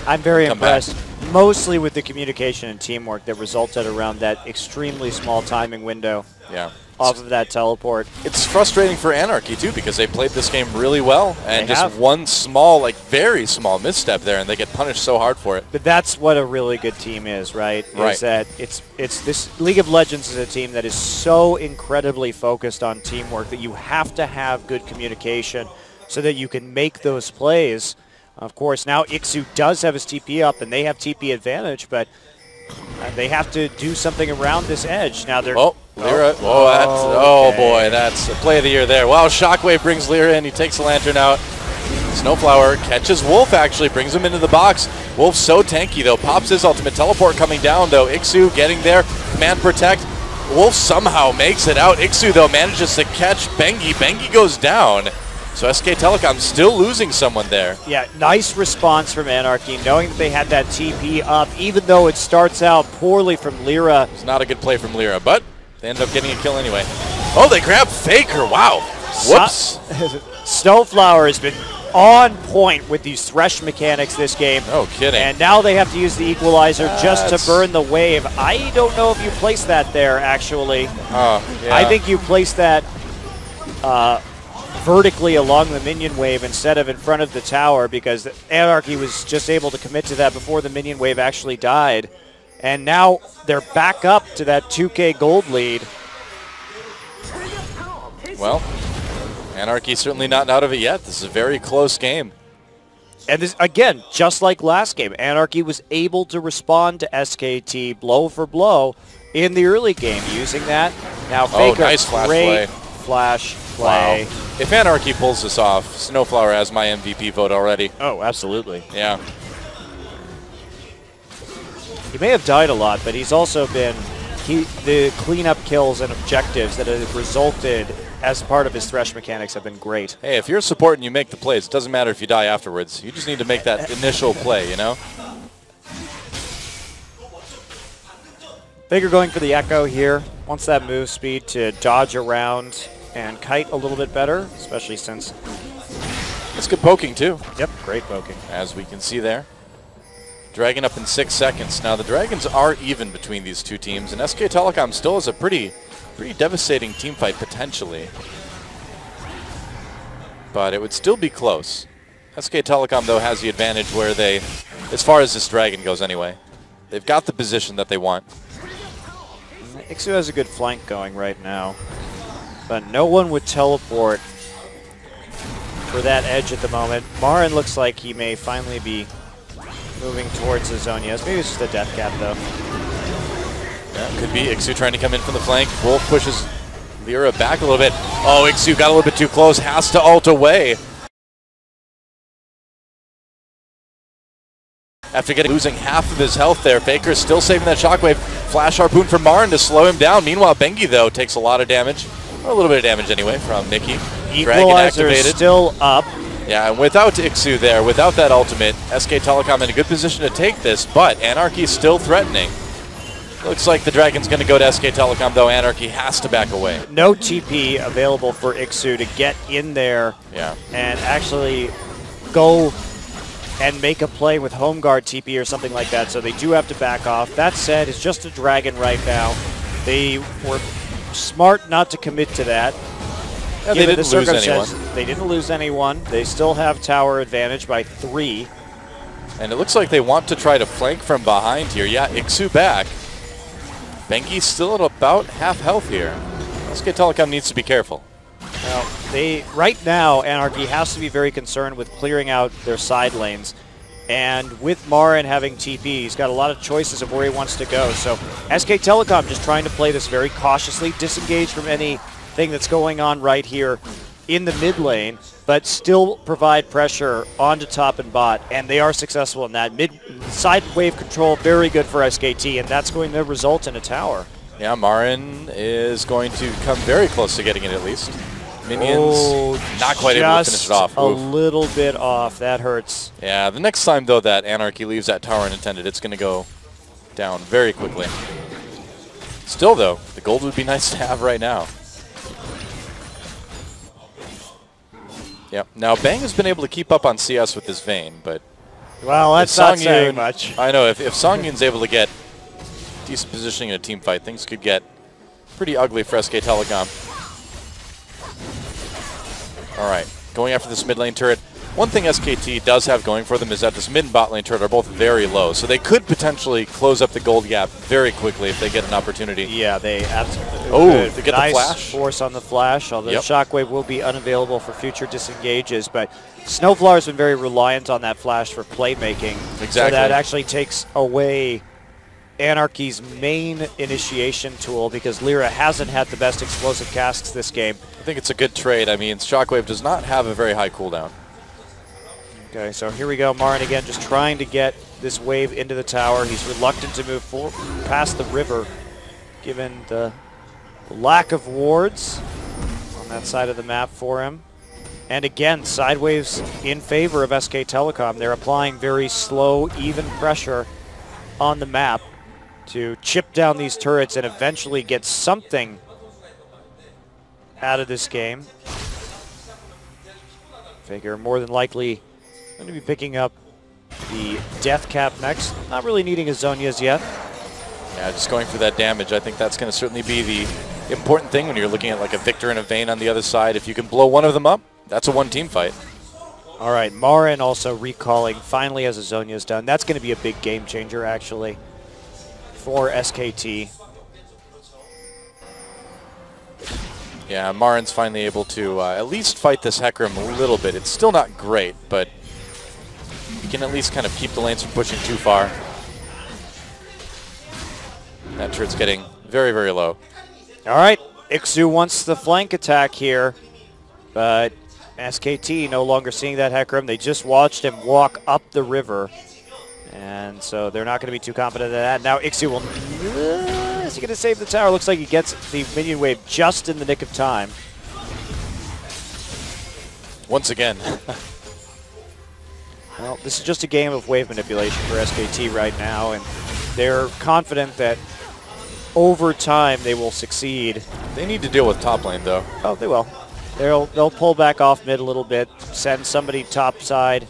I'm very impressed, mostly with the communication and teamwork that resulted around that extremely small timing window. Yeah. Off of that teleport. It's frustrating for Anarchy, too, because they played this game really well, and just one small, like very small misstep there, and they get punished so hard for it. But that's what a really good team is, right? Is that it's this League of Legends is a team that is so incredibly focused on teamwork that you have to have good communication so that you can make those plays. Of course, now Ixu does have his TP up, and they have TP advantage, but they have to do something around this edge. Now they're... Lyra. Oh boy, that's a play of the year there. Wow, Shockwave brings Lyra in. He takes the Lantern out. Snowflower catches Wolf, actually, brings him into the box. Wolf's so tanky, though. Pops his ultimate teleport coming down, though. Ixu getting there. Command Protect. Wolf somehow makes it out. Ixu, though, manages to catch Bengi. Bengi goes down. So SK Telecom still losing someone there. Yeah, nice response from Anarchy, knowing that they had that TP up, even though it starts out poorly from Lyra. It's not a good play from Lyra, but they end up getting a kill anyway. Oh, they grab Faker. Wow. Whoops. Snowflower has been on point with these thresh mechanics this game. No kidding. And now they have to use the equalizer just to burn the wave. I don't know if you placed that there, actually. I think you placed that vertically along the minion wave instead of in front of the tower, because Anarchy was just able to commit to that before the minion wave actually died. And now they're back up to that 2K gold lead. Well, ANARCHY certainly not out of it yet. This is a very close game. And this, again, just like last game, ANARCHY was able to respond to SKT blow for blow in the early game using that. Now Faker, nice flash great play. Flash play. Wow. If ANARCHY pulls this off, Snowflower has my MVP vote already. Oh, absolutely. Yeah. He may have died a lot, but he's also been the cleanup kills and objectives that have resulted as part of his thresh mechanics have been great. Hey, if you're a support and you make the plays, it doesn't matter if you die afterwards. You just need to make that initial play, you know? Faker going for the Echo here. Wants that move speed to dodge around and kite a little bit better, especially since... It's good poking, too. Yep, great poking. As we can see there. Dragon up in 6 seconds. Now, the Dragons are even between these two teams, and SK Telecom still has a pretty devastating team fight, potentially. But it would still be close. SK Telecom, though, has the advantage where they, as far as this Dragon goes anyway, they've got the position that they want. SIêU has a good flank going right now, but no one would teleport for that edge at the moment. Marin looks like he may finally be moving towards the zone. Yes, maybe it's just a death cap, though. Yeah, could be SIêU trying to come in from the flank. Wolf pushes Lyra back a little bit. Oh, SIêU got a little bit too close. Has to ult away. After losing half of his health there, Faker's still saving that shockwave. Flash harpoon for Marin to slow him down. Meanwhile, Bengi, though, takes a lot of damage. Or a little bit of damage anyway from Mickey. Dragon activated. Still up. Yeah, and without SIêU there, without that ultimate, SK Telecom in a good position to take this, but ANARCHY's still threatening. Looks like the Dragon's going to go to SK Telecom, though ANARCHY has to back away. No TP available for SIêU to get in there and actually go and make a play with home guard TP or something like that, so they do have to back off. That said, it's just a Dragon right now. They were smart not to commit to that. Yeah, they didn't lose anyone. They didn't lose anyone. They still have tower advantage by 3. And it looks like they want to try to flank from behind here. Yeah, SIêU back. Bengi's still at about half health here. SK Telecom needs to be careful. Well, right now, ANARCHY has to be very concerned with clearing out their side lanes. And with Marin having TP, he's got a lot of choices of where he wants to go. So SK Telecom just trying to play this very cautiously, disengage from anything that's going on right here in the mid lane, but still provide pressure onto top and bot. And they are successful in that. Side wave control, very good for SKT, and that's going to result in a tower. Yeah, Marin is going to come very close to getting it at least. Minions not quite able to finish it off. A little bit off. That hurts. Yeah, the next time, though, that ANARCHY leaves that tower unattended, it's going to go down very quickly. Still, though, the gold would be nice to have right now. Yep. Now, Bang has been able to keep up on CS with this Vayne, but... Well, that's not saying much. I know. If Songyun's able to get decent positioning in a team fight, things could get pretty ugly for SK Telecom. All right, going after this mid lane turret. One thing SKT does have going for them is that this mid and bot lane turret are both very low, so they could potentially close up the gold gap very quickly if they get an opportunity. Yeah, they absolutely could. They get nice the flash. Force on the flash, although shockwave will be unavailable for future disengages, but Snowflower has been very reliant on that flash for playmaking. Exactly. So that actually takes away ANARCHY's main initiation tool because Lyra hasn't had the best explosive casks this game. I think it's a good trade. I mean, Shockwave does not have a very high cooldown. Okay, so here we go. Marin again just trying to get this wave into the tower. He's reluctant to move past the river given the lack of wards on that side of the map for him. And again, sideways in favor of SK Telecom. They're applying very slow, even pressure on the map to chip down these turrets and eventually get something out of this game. Faker more than likely going to be picking up the death cap next. Not really needing his Zhonya's yet. Yeah, just going for that damage. I think that's going to certainly be the important thing when you're looking at like a Victor and a Vayne on the other side. If you can blow one of them up, that's a one-team fight. All right, Marin also recalling, finally has his Zhonya's done. That's going to be a big game changer, actually. for SKT. Yeah, Marin's finally able to at least fight this Hecarim a little bit. It's still not great, but you can at least kind of keep the lanes from pushing too far. That turret's getting very, very low. All right, SIêU wants the flank attack here, but SKT no longer seeing that Hecarim. They just watched him walk up the river, and so they're not going to be too confident in that. Now SIêU will... is he going to save the tower? Looks like he gets the minion wave just in the nick of time. Once again. Well, this is just a game of wave manipulation for SKT right now, and they're confident that over time they will succeed. They need to deal with top lane, though. Oh, they will. They'll pull back off mid a little bit, send somebody top side,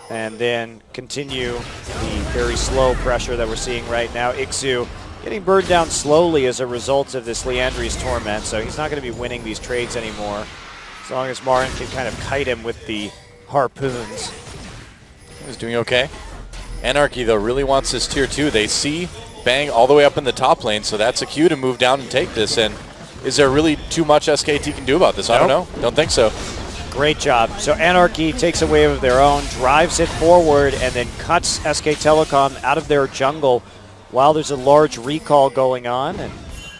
and then continue the very slow pressure that we're seeing right now. SIêU getting burned down slowly as a result of this Liandry's Torment, so he's not going to be winning these trades anymore, as long as Marin can kind of kite him with the harpoons. He's doing okay. ANARCHY, though, really wants this tier 2. They see Bang all the way up in the top lane, so that's a cue to move down and take this. And is there really too much SKT can do about this? I don't know. Don't think so. Great job. So ANARCHY takes a wave of their own, drives it forward, and then cuts SK Telecom out of their jungle while there's a large recall going on, and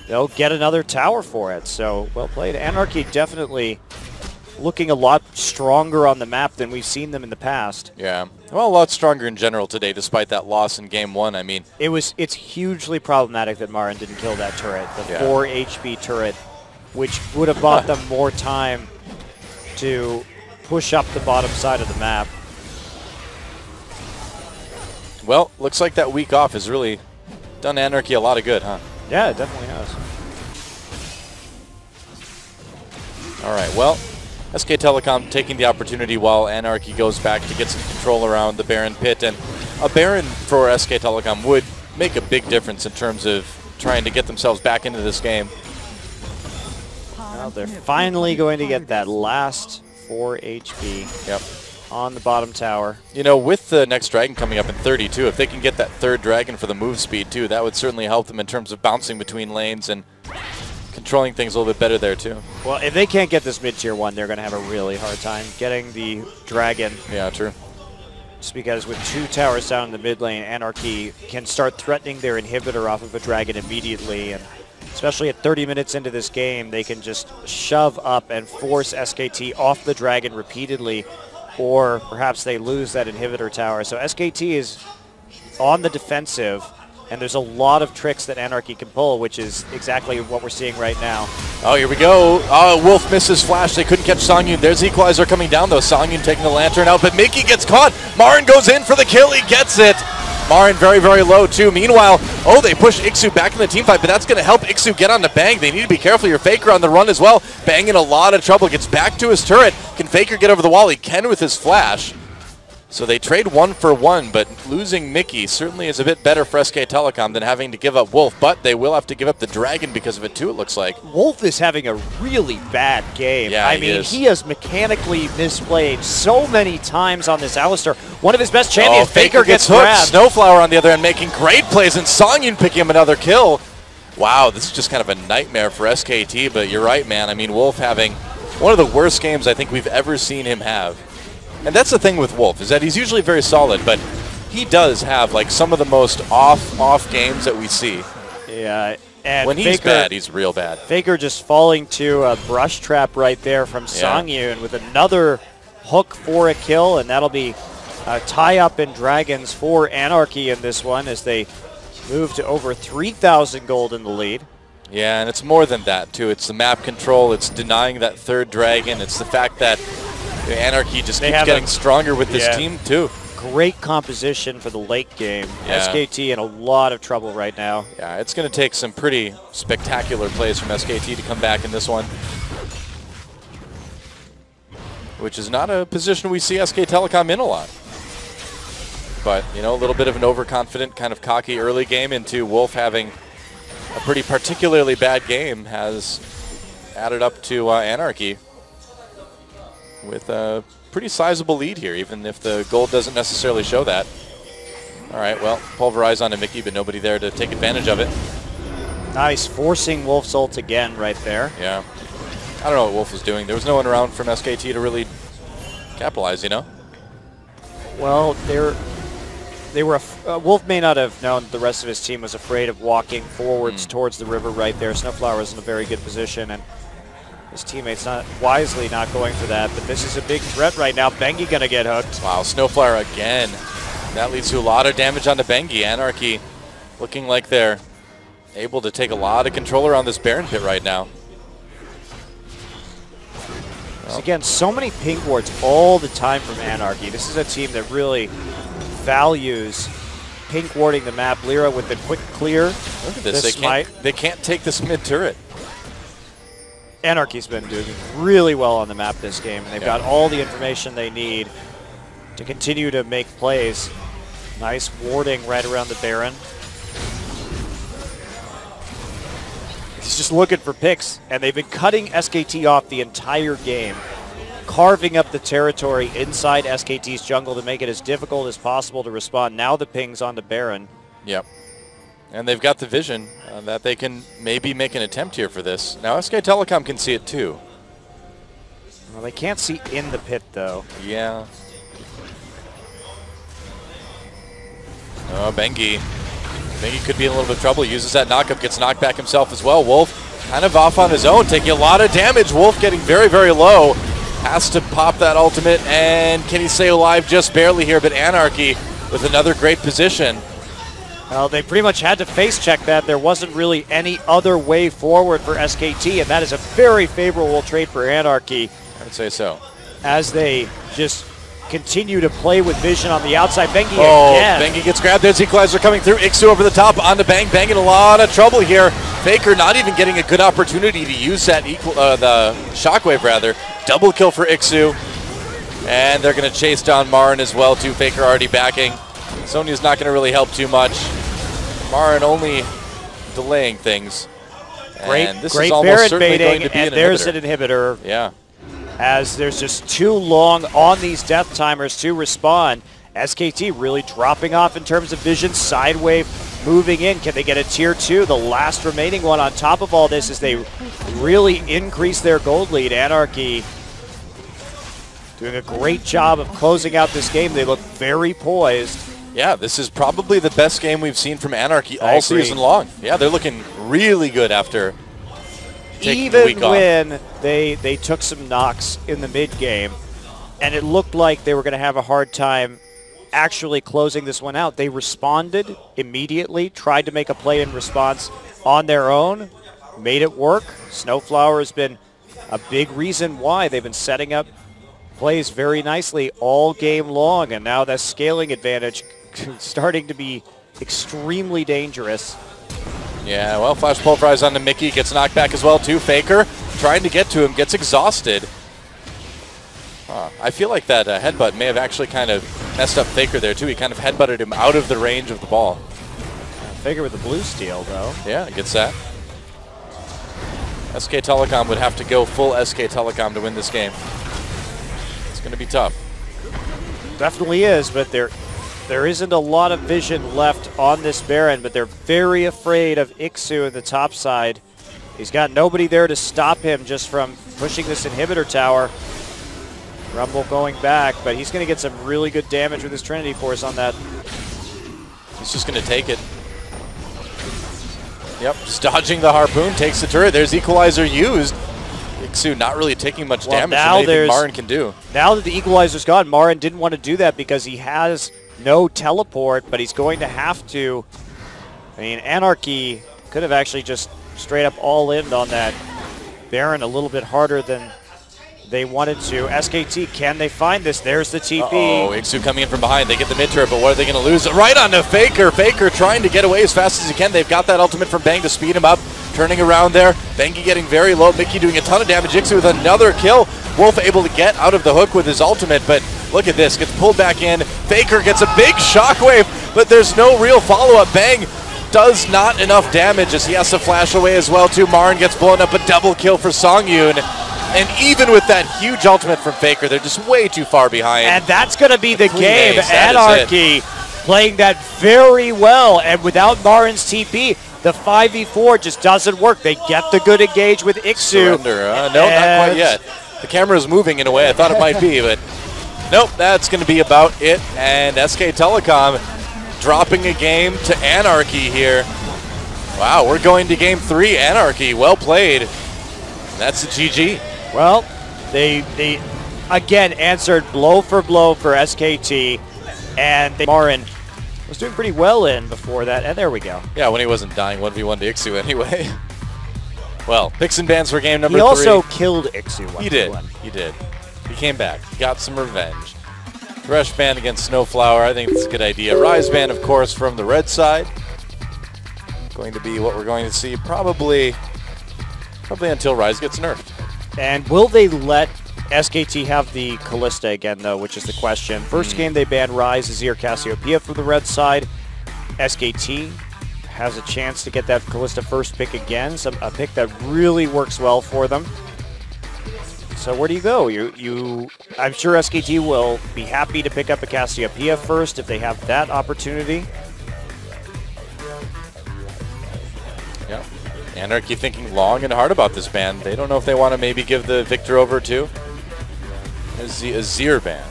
they'll get another tower for it. So well played. ANARCHY definitely looking a lot stronger on the map than we've seen them in the past. Yeah. Well, a lot stronger in general today, despite that loss in Game 1. I mean, it's hugely problematic that Marin didn't kill that turret, the 4 HP turret, which would have bought them more time to push up the bottom side of the map. Well, looks like that week off has really done ANARCHY a lot of good, huh? Yeah, it definitely has. All right, well, SK Telecom taking the opportunity while ANARCHY goes back to get some control around the Baron pit. And a Baron for SK Telecom would make a big difference in terms of trying to get themselves back into this game. Well, they're finally going to get that last 4 HP on the bottom tower. You know, with the next dragon coming up in 32, if they can get that third dragon for the move speed too, that would certainly help them in terms of bouncing between lanes and controlling things a little bit better there too. Well, if they can't get this mid-tier 1, they're going to have a really hard time getting the dragon. Yeah, true. Just because with 2 towers down in the mid lane, ANARCHY can start threatening their inhibitor off of a dragon immediately, and especially at 30 minutes into this game, they can just shove up and force SKT off the dragon repeatedly, or perhaps they lose that inhibitor tower. So SKT is on the defensive, and there's a lot of tricks that ANARCHY can pull, which is exactly what we're seeing right now. Oh, here we go. Wolf misses flash. They couldn't catch Songyun. There's Equalizer coming down, though. Songyun taking the lantern out, but Mickey gets caught. Marin goes in for the kill. He gets it. Marin very, very low, too. Meanwhile, they push SKT back in the team fight, but that's going to help SKT get on to Bang. They need to be careful. Your Faker on the run as well. Bang in a lot of trouble. Gets back to his turret. Can Faker get over the wall? He can with his flash. So they trade 1 for 1, but losing Mickey certainly is a bit better for SK Telecom than having to give up Wolf, but they will have to give up the Dragon because of it too, it looks like. Wolf is having a really bad game. Yeah, I mean, he has mechanically misplayed so many times on this Alistar. One of his best champions, Faker gets hooked. grabbed. Snowflower on the other end making great plays, and Songyun picking him another kill. Wow, this is just kind of a nightmare for SKT, but you're right, man. I mean, Wolf having one of the worst games I think we've ever seen him have. And that's the thing with Wolf, is that he's usually very solid, but he does have like some of the most off games that we see. Yeah, and when he's bad, he's real bad. Faker just falling to a brush trap right there from Songyun with another hook for a kill, and that'll be a tie-up in Dragons for ANARCHY in this one as they move to over 3,000 gold in the lead. Yeah, and it's more than that, too. It's the map control. It's denying that third dragon. It's the fact that ANARCHY just keeps getting stronger with this team, too. Great composition for the late game. Yeah. SKT in a lot of trouble right now. Yeah, it's going to take some pretty spectacular plays from SKT to come back in this one, which is not a position we see SK Telecom in a lot. But, you know, a little bit of an overconfident, kind of cocky early game into Wolf having a pretty particularly bad game has added up to ANARCHY with a pretty sizable lead here, even if the gold doesn't necessarily show that. All right, well, pulverize onto Mickey, but nobody there to take advantage of it. Nice, forcing Wolf's ult again right there. Yeah. I don't know what Wolf was doing. There was no one around from SKT to really capitalize, you know? Well, Wolf may not have known the rest of his team was afraid of walking forwards towards the river right there. Snowflower was in a very good position, and his teammates wisely not going for that. But this is a big threat right now. Bengi gonna get hooked. Wow, Snowflower again. That leads to a lot of damage onto Bengi. Anarchy looking like they're able to take a lot of control around this Baron pit right now. Again, so many ping wards all the time from Anarchy. This is a team that really values pink warding the map. Lyra with the quick clear. Look at this. They can't take this mid turret. Anarchy's been doing really well on the map this game, and they've got all the information they need to continue to make plays. Nice warding right around the Baron. He's just looking for picks, and they've been cutting SKT off the entire game, carving up the territory inside SKT's jungle to make it as difficult as possible to respond. Now the ping's on the Baron. Yep. And they've got the vision that they can maybe make an attempt here for this. Now SK Telecom can see it too. Well, they can't see in the pit though. Yeah. Oh, Bengi. Bengi could be in a little bit of trouble. Uses that knockup, gets knocked back himself as well. Wolf kind of off on his own, taking a lot of damage. Wolf getting very, very low. Has to pop that ultimate, and can he stay alive just barely here? But Anarchy with another great position. Well, they pretty much had to face check that. There wasn't really any other way forward for SKT, and that is a very favorable trade for Anarchy. I would say so. As they just continue to play with vision on the outside. Bengi again. Bengi gets grabbed. There's Equalizer coming through. Ixu over the top onto Bang. Bang in a lot of trouble here. Faker not even getting a good opportunity to use that the shockwave rather. Double kill for Ixu. And they're going to chase down Marin as well too. Faker already backing. Sonya's not going to really help too much. Marin only delaying things. Great is almost Baron certainly baiting, going to be and there's an inhibitor. Yeah. As there's just too long on these death timers to respond. SKT really dropping off in terms of vision. Sidewave moving in. Can they get a tier 2? The last remaining one on top of all this as they really increase their gold lead. Anarchy doing a great job of closing out this game. They look very poised. Yeah, this is probably the best game we've seen from Anarchy all season long. Yeah, they're looking really good after taking the week off. Even when they took some knocks in the mid-game, and it looked like they were going to have a hard time actually closing this one out, they responded immediately, tried to make a play in response on their own, made it work. Snowflower has been a big reason why they've been setting up plays very nicely all game long, and now that scaling advantage starting to be extremely dangerous. Yeah, well, flash pulverize onto Mickey, gets knocked back as well too. Faker trying to get to him, gets exhausted. I feel like that headbutt may have actually kind of messed up Faker there too. He kind of headbutted him out of the range of the ball. Faker with the blue steel though. Yeah, gets that. SK Telecom would have to go full SK Telecom to win this game. It's going to be tough. Definitely is, but there isn't a lot of vision left on this Baron, but they're very afraid of Ixu in the top side. He's got nobody there to stop him just from pushing this inhibitor tower. Rumble going back, but he's going to get some really good damage with his Trinity Force on that. He's just going to take it. Yep, just dodging the harpoon, takes the turret. There's Equalizer used. Ixu not really taking much damage from anything Marin can do. Now that the Equalizer's gone, Marin didn't want to do that because he has no teleport, but he's going to have to. I mean, Anarchy could have actually just straight up all-in on that Baron a little bit harder than they wanted to. SKT, can they find this? There's the TP. Oh, Ixu coming in from behind. They get the mid-turret, but what are they going to lose? Right onto Faker. Faker trying to get away as fast as he can. They've got that ultimate from Bang to speed him up. Turning around there. Bengi getting very low. Mickey doing a ton of damage. Ixu with another kill. Wolf able to get out of the hook with his ultimate, but look at this. Gets pulled back in. Faker gets a big shockwave, but there's no real follow-up. Bang does not enough damage as he has to flash away as well too. Marin gets blown up. A double kill for Songyun. And even with that huge ultimate from Faker, they're just way too far behind. And that's going to be the game. Anarchy playing that very well, and without Marin's TP, the 5v4 just doesn't work. They get the good engage with Ixu. Surrender, no, not quite yet. The camera is moving in a way I thought it might be, but nope, that's going to be about it. And SK Telecom dropping a game to ANARCHY here. Wow, we're going to game 3. ANARCHY, well played. That's a GG. Well, they again answered blow for SKT, and Marin was doing pretty well in before that, and there we go. Yeah, when he wasn't dying 1v1 to Ixu anyway. Well, picks and bans for game number 3. He also killed Ixu 1v1. He did. He did. He came back. He got some revenge. Thresh ban against Snowflower. I think it's a good idea. Rise ban, of course, from the red side. Going to be what we're going to see probably until Rise gets nerfed. And will they let SKT have the Kalista again, though, which is the question. First game they banned Rise, Azir, Cassiopeia from the red side. SKT has a chance to get that Kalista first pick again, a pick that really works well for them. So where do you go? I'm sure SKT will be happy to pick up a Cassiopeia first if they have that opportunity. Yeah. ANARCHY thinking long and hard about this ban. They don't know if they want to maybe give the victor over to a Azir ban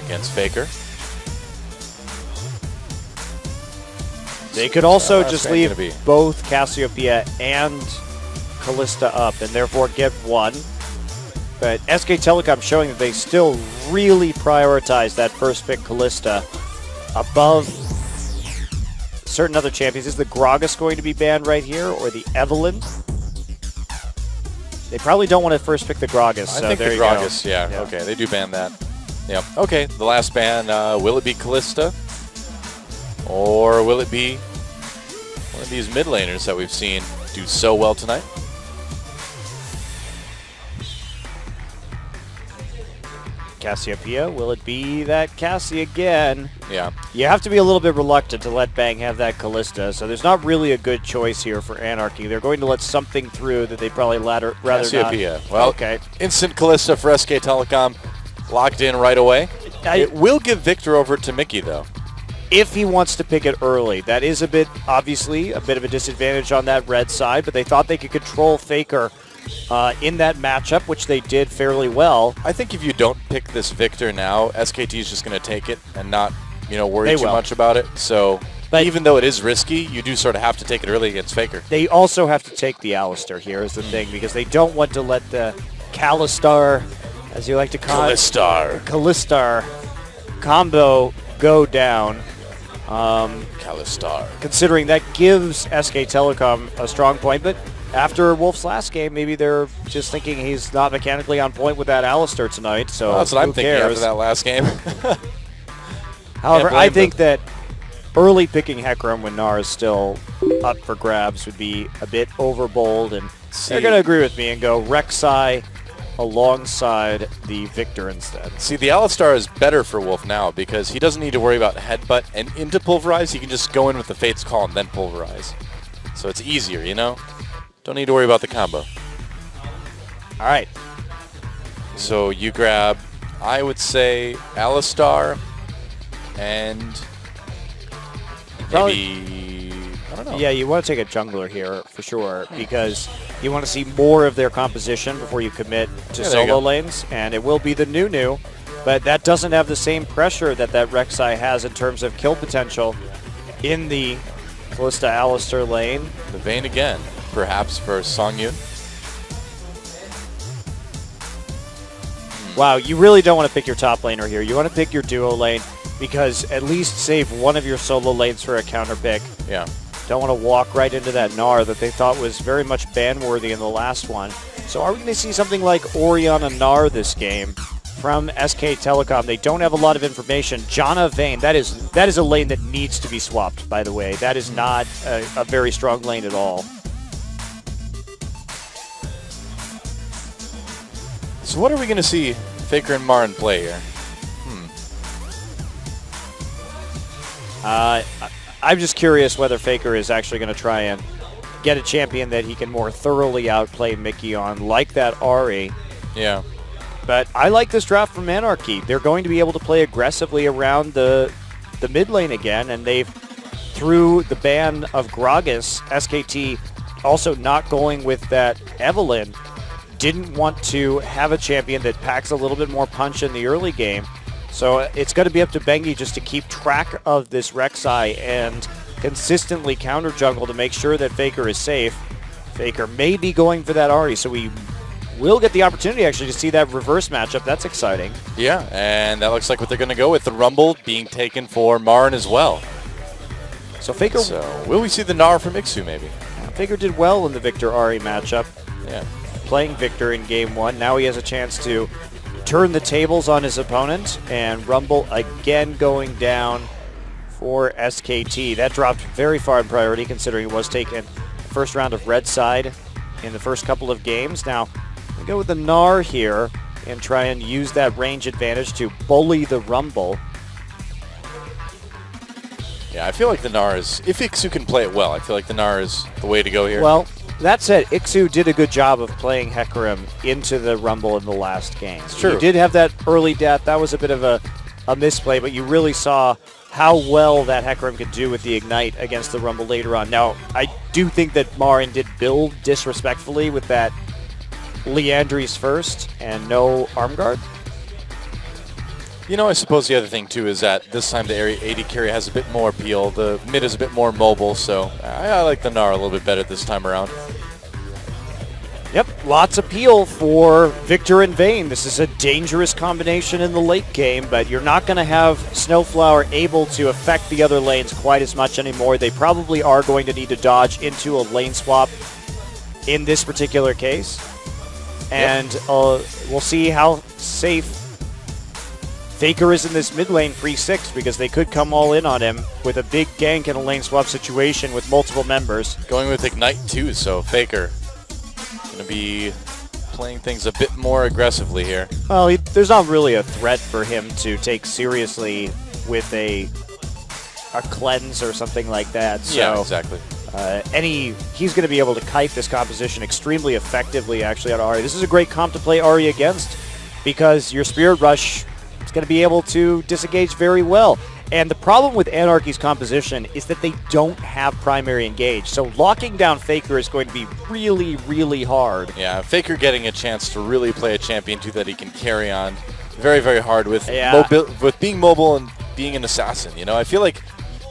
against Faker. They could also just leave both Cassiopeia and Kalista up and therefore get one. But SK Telecom showing that they still really prioritize that first pick Kalista above certain other champions. Is the Gragas going to be banned right here, or the Evelynn? They probably don't want to first pick the Gragas. So I think there the Gragas, yeah, okay, they do ban that. Yep. Okay, the last ban, will it be Kalista? Or will it be one of these mid laners that we've seen do so well tonight? Cassiopeia, will it be that Cassie again? Yeah. You have to be a little bit reluctant to let Bang have that Kalista, so there's not really a good choice here for ANARCHY. They're going to let something through that they'd probably rather Cassiopeia. not. Well, okay. Instant Kalista for SK Telecom, locked in right away. It will give Victor over to Mickey, though. If he wants to pick it early. That is obviously a bit of a disadvantage on that red side, but they thought they could control Faker in that matchup, which they did fairly well. I think if you don't pick this Victor now, SKT is just going to take it and not, worry too much about it. So, but even though it is risky, you do sort of have to take it early against Faker. They also have to take the Alistar here is the thing, because they don't want to let the Kalistar, as you like to call it, Kalistar combo go down. Kalistar. Considering that gives SK Telecom a strong point, but after Wolf's last game, maybe they're just thinking he's not mechanically on point with that Alistar tonight, so well, that's what I'm thinking after that last game. However, I think that early picking Hecarim when Gnar is still up for grabs would be a bit overbold, and they're going to agree with me and go Rek'Sai alongside the Victor instead. See, the Alistar is better for Wolf now because he doesn't need to worry about headbutt and into pulverize. He can just go in with the Fate's Call and then pulverize. So it's easier, Don't need to worry about the combo. All right. So you grab, I would say, Alistar and maybe, I don't know. Yeah, you want to take a jungler here for sure because you want to see more of their composition before you commit to solo lanes, and it will be the Nunu, but that doesn't have the same pressure that Rek'Sai has in terms of kill potential in the Kalista Alistar lane. The Vayne again, perhaps for Songyun. Wow, you really don't want to pick your top laner here. You want to pick your duo lane because at least save one of your solo lanes for a counter pick. Yeah. Don't want to walk right into that Gnar that they thought was very much ban-worthy in the last one. So are we going to see something like Orianna Gnar this game from SK Telecom? They don't have a lot of information. Janna Vayne, that is a lane that needs to be swapped, by the way. That is not a very strong lane at all. So what are we going to see Faker and Marin play here? I'm just curious whether Faker is actually going to try and get a champion that he can more thoroughly outplay Mickey on, like that Ahri. Yeah. But I like this draft from ANARCHY. They're going to be able to play aggressively around the the mid lane again, and they've, through the ban of Gragas, SKT also not going with that Evelynn, didn't want to have a champion that packs a little bit more punch in the early game. So it's going to be up to Bengi just to keep track of this Rek'Sai and consistently counter jungle to make sure that Faker is safe. Faker may be going for that Ahri, so we will get the opportunity actually to see that reverse matchup. That's exciting. Yeah, and that looks like what they're going to go with, the Rumble being taken for Marn as well. So Faker... So will we see the Gnar from Ixu maybe? Faker did well in the Victor Ahri matchup. Yeah. Playing Victor in game 1. Now he has a chance to turn the tables on his opponent, and Rumble again going down for SKT. That dropped very far in priority considering it was taken first round of red side in the first couple of games. Now we go with the Gnar here and try and use that range advantage to bully the Rumble. Yeah, I feel like the Gnar is, if Ixu can play it well, I feel like the Gnar is the way to go here. Well, that said, Ixu did a good job of playing Hecarim into the Rumble in the last game. It's true. You did have that early death. That was a bit of a misplay, but you really saw how well that Hecarim could do with the Ignite against the Rumble later on. Now, I do think that Marin did build disrespectfully with that Liandry's first and no arm guard. You know, I suppose the other thing, too, is that this time the AD carry has a bit more appeal. The mid is a bit more mobile, so I like the Gnar a little bit better this time around. Yep, lots of appeal for Victor and Vayne. This is a dangerous combination in the late game, but you're not going to have Snowflower able to affect the other lanes quite as much anymore. They probably are going to need to dodge into a lane swap in this particular case. And we'll see how safe Faker is in this mid lane free 6, because they could come all in on him with a big gank in a lane swap situation with multiple members. Going with Ignite too, so Faker going to be playing things a bit more aggressively here. Well, there's not really a threat for him to take seriously with a cleanse or something like that. So, yeah, exactly. He's going to be able to kite this composition extremely effectively actually on Ahri. This is a great comp to play Ahri against, because your Spirit Rush is going to be able to disengage very well. And the problem with Anarchy's composition is that they don't have primary engage. So locking down Faker is going to be really, really hard. Yeah, Faker getting a chance to really play a champion too that he can carry on very, very hard with with being mobile and being an assassin. You know, I feel like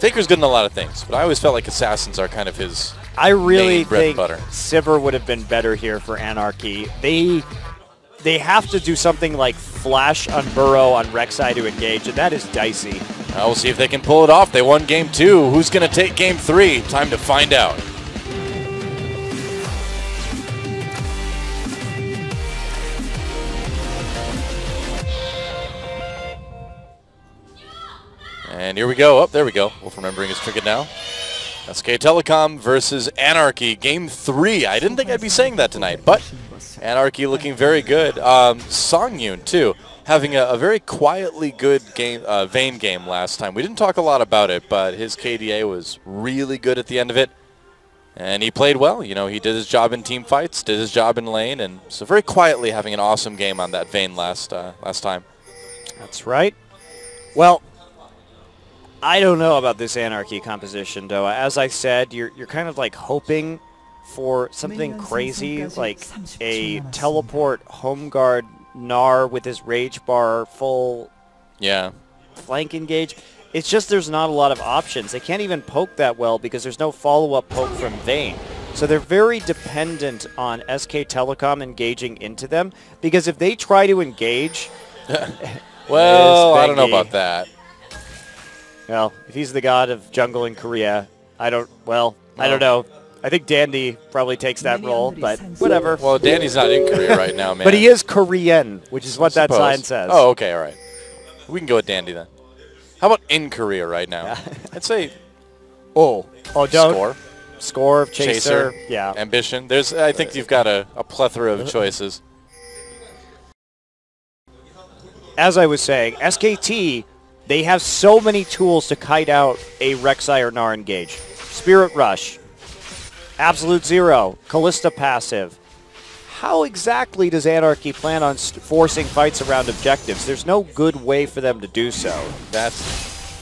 Faker's good in a lot of things, but I always felt like assassins are kind of his I really bread and think butter. Sivir would have been better here for Anarchy. They have to do something like flash on Burrow on Rek'Sai to engage, and that is dicey. We'll see if they can pull it off. They won game 2. Who's going to take game 3? Time to find out. And here we go. Oh, there we go. Wolf remembering his trinket now. SK Telecom versus Anarchy. Game 3. I didn't think I'd be saying that tonight, but Anarchy looking very good. Songyun, too, having a very quietly good game, Vayne game last time. We didn't talk a lot about it, but his KDA was really good at the end of it. And he played well. You know, he did his job in team fights, did his job in lane, and so very quietly having an awesome game on that Vayne last time. That's right. Well, I don't know about this Anarchy composition, though. As I said, you're kind of like hoping for something crazy, like a teleport home guard Gnar with his rage bar full flank engage. It's just there's not a lot of options. They can't even poke that well because there's no follow-up poke from Vayne. So they're very dependent on SK Telecom engaging into them, because if they try to engage... well, I don't know about that. Well, if he's the god of jungle in Korea, I don't know. I think Dandy probably takes that role, but whatever. Well, Dandy's not in Korea right now, man. But he is Korean, which is what that sign says. Oh, okay, all right. We can go with Dandy then. How about in Korea right now? I'd say don't. Score, Chaser, yeah. Ambition. I think you've got a plethora of choices. As I was saying, SKT, they have so many tools to kite out a Rek'Sai or Gnar engage. Spirit Rush, Absolute Zero, Callista passive. How exactly does Anarchy plan on forcing fights around objectives? There's no good way for them to do so.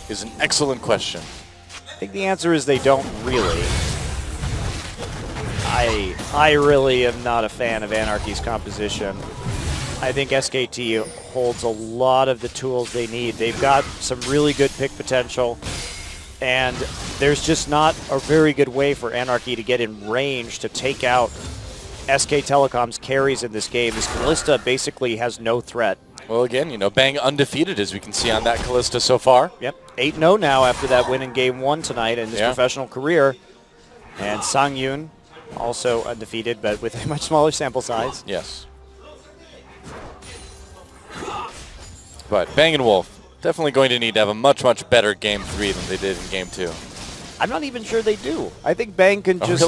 is an excellent question. I think the answer is they don't really. I really am not a fan of ANARCHY's composition. I think SKT holds a lot of the tools they need. They've got some really good pick potential, and there's just not a very good way for ANARCHY to get in range to take out SK Telecom's carries in this game. This Kalista basically has no threat. Well, again, you know, Bang undefeated, as we can see on that Kalista so far. Yep, 8-0 now after that win in Game 1 tonight in his professional career. And Sang-yoon also undefeated, but with a much smaller sample size. Yes. But Bang and Wolf definitely going to need to have a much, much better Game 3 than they did in Game 2. I'm not even sure they do. I think Bang can just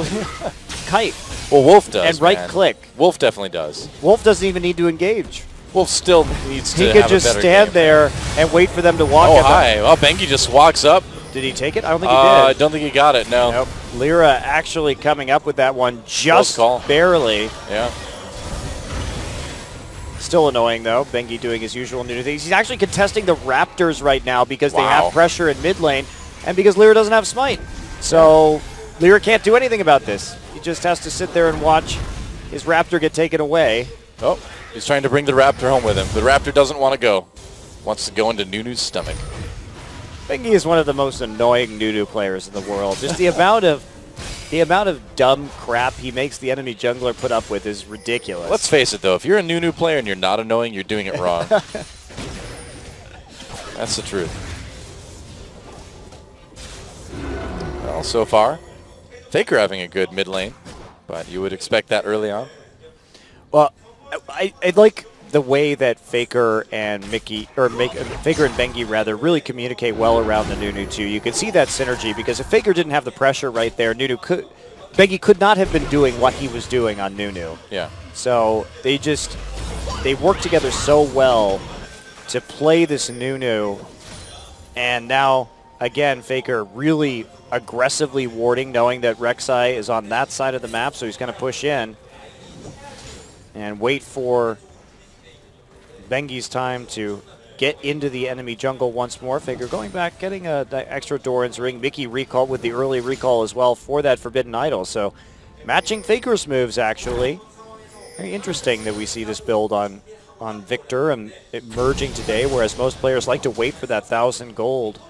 kite. Well, Wolf does, and right-click. Wolf definitely does. Wolf doesn't even need to engage. Wolf still needs to He have could a just better stand game. there and wait for them to walk. Oh, hi. Well, Bengi just walks up. Did he take it? I don't think he did. I don't think he got it, no. Nope. Lyra actually coming up with that one just barely. Yeah. Still annoying, though. Bengi doing his usual new things. He's actually contesting the Raptors right now because they have pressure in mid lane and because Lyra doesn't have Smite. So Lyra can't do anything about this. He just has to sit there and watch his Raptor get taken away. Oh, he's trying to bring the Raptor home with him. The Raptor doesn't want to go. Wants to go into Nunu's stomach. Bengi is one of the most annoying Nunu players in the world. Just the amount of dumb crap he makes the enemy jungler put up with is ridiculous. Let's face it, though. If you're a Nunu player and you're not annoying, you're doing it wrong. That's the truth. Well, so far, Faker having a good mid lane, but you would expect that early on. Well, I like the way that Faker and Faker and Bengi rather really communicate well around the Nunu too. You can see that synergy because if Faker didn't have the pressure right there, Bengi could not have been doing what he was doing on Nunu. Yeah. So they work together so well to play this Nunu, and now again Faker really aggressively warding, knowing that Rek'Sai is on that side of the map, so he's going to push in and wait for Bengi's time to get into the enemy jungle once more. Faker going back, getting an extra Doran's ring. Mickey recall with the early recall as well for that Forbidden Idol. So matching Faker's moves, actually. Very interesting that we see this build on Victor and emerging today, whereas most players like to wait for that 1,000 gold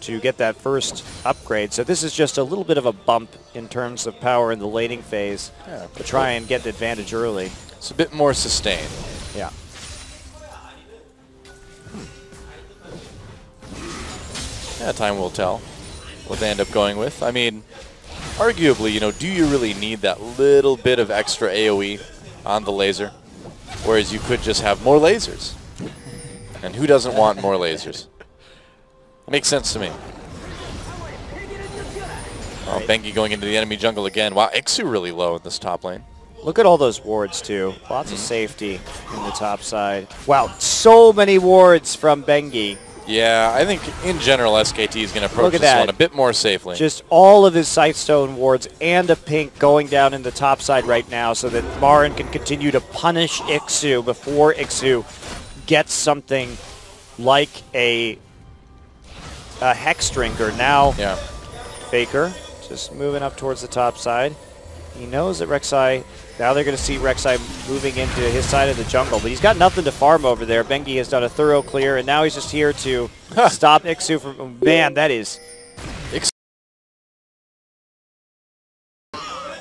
to get that first upgrade. So this is just a little bit of a bump in terms of power in the laning phase to try and get an advantage early. It's a bit more sustained. Yeah. Yeah, time will tell what they end up going with. I mean, arguably, you know, do you really need that little bit of extra AoE on the laser? Whereas you could just have more lasers. And who doesn't want more lasers? Makes sense to me. Oh, Bengi going into the enemy jungle again. Wow, Ixu really low in this top lane. Look at all those wards, too. Lots of safety in the top side. Wow, so many wards from Bengi. Yeah, I think in general SKT is going to approach this one a bit more safely. Just all of his Sightstone wards and a pink going down in the top side right now so that Marin can continue to punish Ixu before Ixu gets something like a Hex Drinker. Now, Faker just moving up towards the top side. He knows that Rek'Sai, now they're going to see Rek'Sai moving into his side of the jungle, but he's got nothing to farm over there. Bengi has done a thorough clear, and now he's just here to stop Ixu from, man, that is...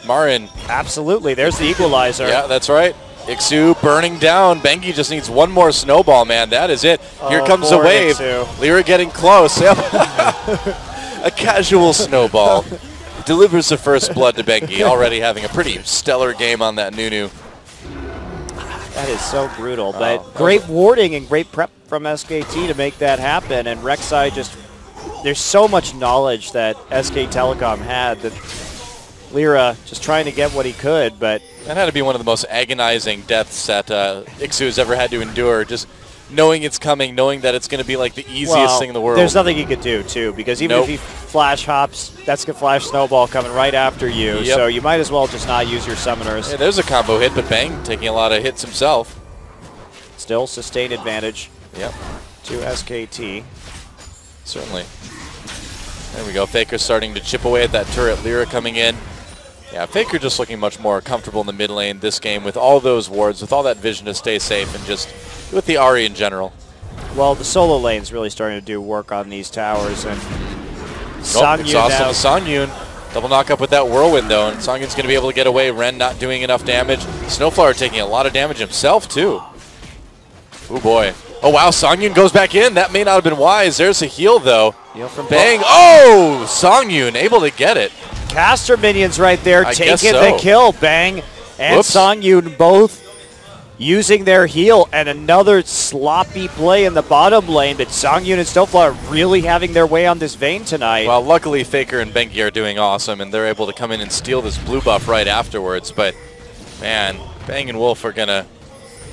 Marin. Absolutely, there's the equalizer. Yeah, that's right. Ixu burning down. Bengi just needs one more snowball, man. That is it. Here comes the wave. Lyra getting close. Yep. A casual snowball. Delivers the first blood to Bengi, already having a pretty stellar game on that Nunu. That is so brutal, but great warding and great prep from SKT to make that happen, and Rek'Sai just, there's so much knowledge that SK Telecom had that Lyra just trying to get what he could, but... That had to be one of the most agonizing deaths that Ixu has ever had to endure, just knowing it's coming, knowing that it's going to be like the easiest thing in the world. There's nothing he could do, too, because even if he flash hops, that's going to flash snowball coming right after you, so you might as well just not use your summoners. Yeah, there's a combo hit, but Bang taking a lot of hits himself. Still sustained advantage to SKT. certainly. There we go. Faker starting to chip away at that turret. Lyra coming in. Yeah, Faker just looking much more comfortable in the mid lane this game with all those wards, with all that vision to stay safe, and just with the Ahri in general. Well, the solo lane's really starting to do work on these towers, and Exhausting Songyun. Double knock up with that whirlwind though, and Songyun's going to be able to get away. Ren not doing enough damage. Snowflower taking a lot of damage himself too. Oh boy. Oh wow, Songyun goes back in. That may not have been wise. There's a heal though. Heal from Bang. Oh, Songyun able to get it. Caster minions right there taking so. the kill. Bang and Whoops. Songyun both using their heal, and another sloppy play in the bottom lane, but Songyun and Snowflower really having their way on this Vayne tonight. Well, luckily Faker and Bengi are doing awesome, and they're able to come in and steal this blue buff right afterwards, but man, Bang and Wolf are gonna,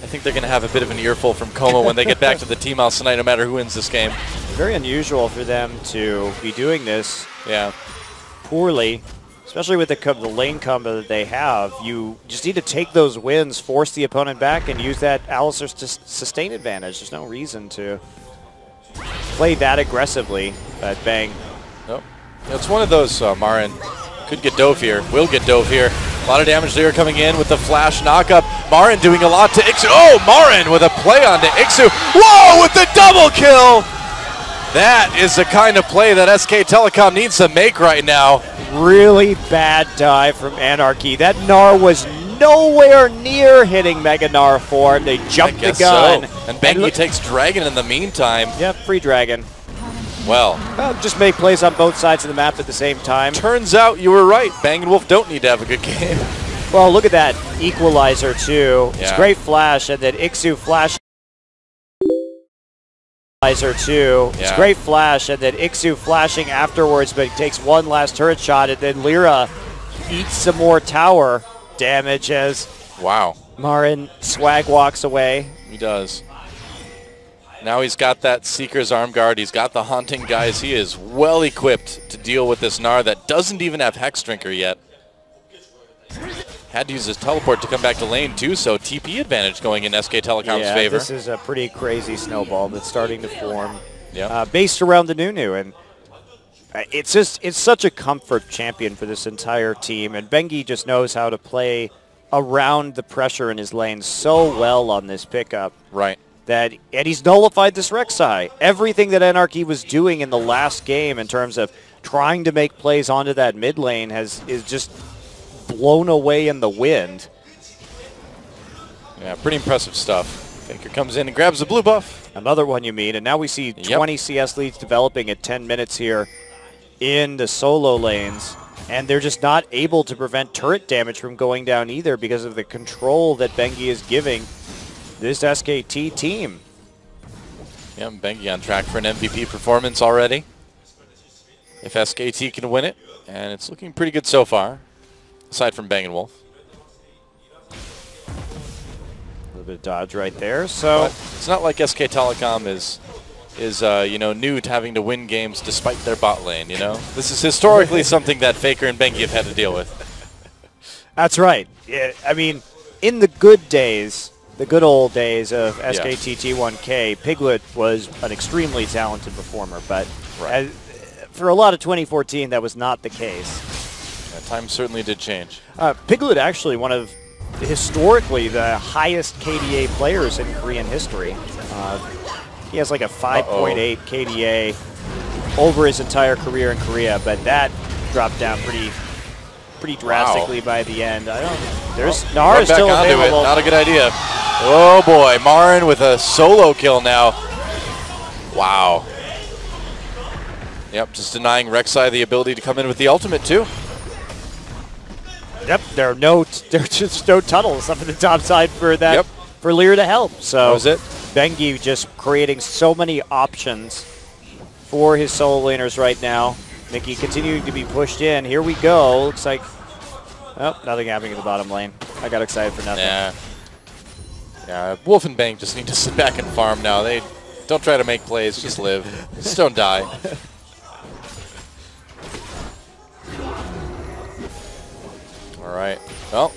I think they're gonna have a bit of an earful from Coma when they get back to the team house tonight, no matter who wins this game. Very unusual for them to be doing this poorly, especially with the lane combo that they have. You just need to take those wins, force the opponent back, and use that Alistar's sustain advantage. There's no reason to play that aggressively, but Bang. Nope. It's one of those, Marin could get dove here, will get dove here. A lot of damage there coming in with the flash knockup. Marin doing a lot to Ixu. Oh, Marin with a play onto Ixu. Whoa, with the double kill! That is the kind of play that SK Telecom needs to make right now. Really bad dive from ANARCHY. That Gnar was nowhere near hitting Mega Gnar form. They jumped the gun. So. And Bengi takes Dragon in the meantime. Yep, free Dragon. Well, just make plays on both sides of the map at the same time. Turns out you were right. Bang and Wolf don't need to have a good game. Well, look at that equalizer too. Yeah. It's great flash, and then Ixu flash. It's great flash, and then Ixu flashing afterwards, but he takes one last turret shot, and then Lyra eats some more tower damage as Marin swag walks away. He does. Now he's got that Seeker's arm guard. He's got the Haunting guys. He is well equipped to deal with this Gnar that doesn't even have Hex Drinker yet. Had to use his teleport to come back to lane too, so TP advantage going in SK Telecom's favor. This is a pretty crazy snowball that's starting to form Yeah. based around the Nunu, and it's such a comfort champion for this entire team, and Bengi just knows how to play around the pressure in his lane so well on this pickup. Right. And he's nullified this Rek'Sai. Everything that ANARCHY was doing in the last game in terms of trying to make plays onto that mid lane is just blown away in the wind. Yeah, pretty impressive stuff. Faker comes in and grabs the blue buff. Another one, you mean, and now we see 20 CS leads developing at 10 minutes here in the solo lanes, and they're just not able to prevent turret damage from going down either because of the control that Bengi is giving this SKT team. Yeah, Bengi on track for an MVP performance already. If SKT can win it, and it's looking pretty good so far, aside from Bang and Wolf. A little bit of dodge right there. So but it's not like SK Telecom is you know, new to having to win games despite their bot lane. You know, this is historically something that Faker and Bengi have had to deal with. That's right. Yeah, I mean, in the good days, the good old days of SKT T1K, Piglet was an extremely talented performer, but for a lot of 2014, that was not the case. Yeah, times certainly did change. Piglet actually one of historically the highest KDA players in Korean history. He has like a 5.8 KDA over his entire career in Korea, but that dropped down pretty drastically by the end. There's Gnar is still available. Not a good idea. Oh boy, Marin with a solo kill now. Wow. Yep, just denying Rek'Sai the ability to come in with the ultimate too. Yep, there are just no tunnels up at the top side for that for Lyra to help. So that was it. Bengi just creating so many options for his solo laners right now. Mickey continuing to be pushed in. Here we go. Looks like nothing happening in the bottom lane. I got excited for nothing. Yeah, Wolf and Bang just need to sit back and farm now. They don't try to make plays, just live. Just don't die. All right. Well,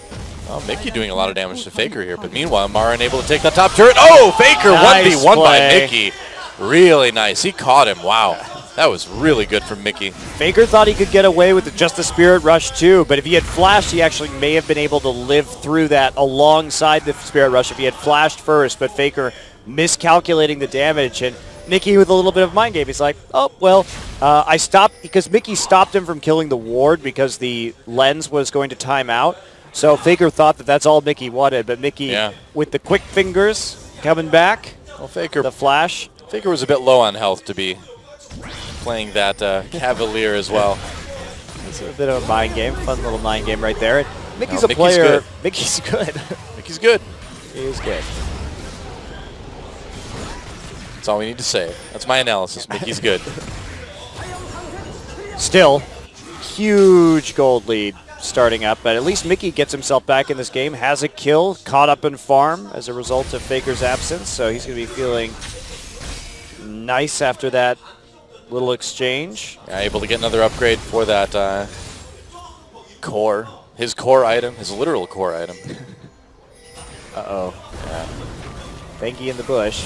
Mickey doing a lot of damage to Faker here, but meanwhile, Marin able to take the top turret. Oh, Faker nice 1v1 by Mickey. Really nice. He caught him. Wow. That was really good from Mickey. Faker thought he could get away with just the Spirit Rush too, but if he had flashed, he actually may have been able to live through that alongside the Spirit Rush if he had flashed first, but Faker miscalculating the damage, and Mickey with a little bit of mind game. He's like, oh, well, I stopped, because Mickey stopped him from killing the ward because the lens was going to time out. So Faker thought that that's all Mickey wanted, but Mickey with the quick fingers coming back. Well, Faker, the flash. Faker was a bit low on health to be playing that Cavalier as well. It's a bit of a mind game, fun little mind game right there. Mickey's no, a player. Good. Mickey's good. Mickey's good. He is good. That's all we need to say. That's my analysis. Mickey's good. Still, huge gold lead starting up, but at least Mickey gets himself back in this game, has a kill, caught up in farm as a result of Faker's absence, so he's going to be feeling nice after that little exchange. Yeah, able to get another upgrade for that core. His core item, his literal core item. Uh-oh. Yeah. Banky in the bush.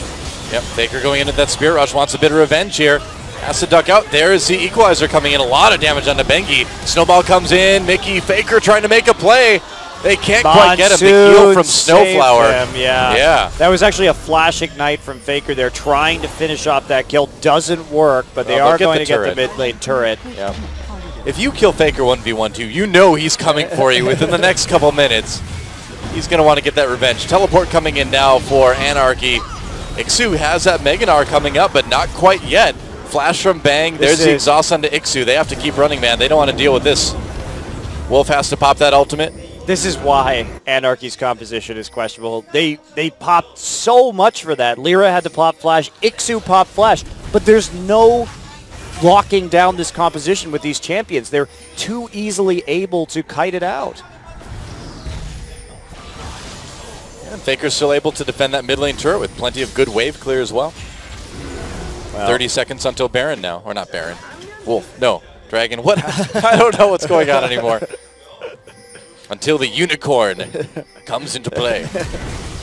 Yep, Faker going into that Spirit Rush, wants a bit of revenge here. Has to duck out. There is the Equalizer coming in. A lot of damage onto Bengi. Snowball comes in. Mickey, Faker trying to make a play. They can't quite get him. The heal from Snowflower. Yeah. That was actually a flash ignite from Faker there, trying to finish off that kill. Doesn't work, but they are going to get the mid lane turret. Yeah. If you kill Faker 1v1-2, you know he's coming for you within the next couple minutes. He's going to want to get that revenge. Teleport coming in now for Anarchy. Ixu has that Meganar coming up, but not quite yet. Flash from Bang. There's the exhaust onto Ixu. They have to keep running, man. They don't want to deal with this. Wolf has to pop that ultimate. This is why Anarchy's composition is questionable. They popped so much for that. Lyra had to pop flash. Ixu popped flash. But there's no locking down this composition with these champions. They're too easily able to kite it out. And Faker's still able to defend that mid lane turret with plenty of good wave clear as well. 30 seconds until Baron now. Or not Baron. Wolf. No. Dragon. What? I don't know what's going on anymore. Until the Unicorn comes into play.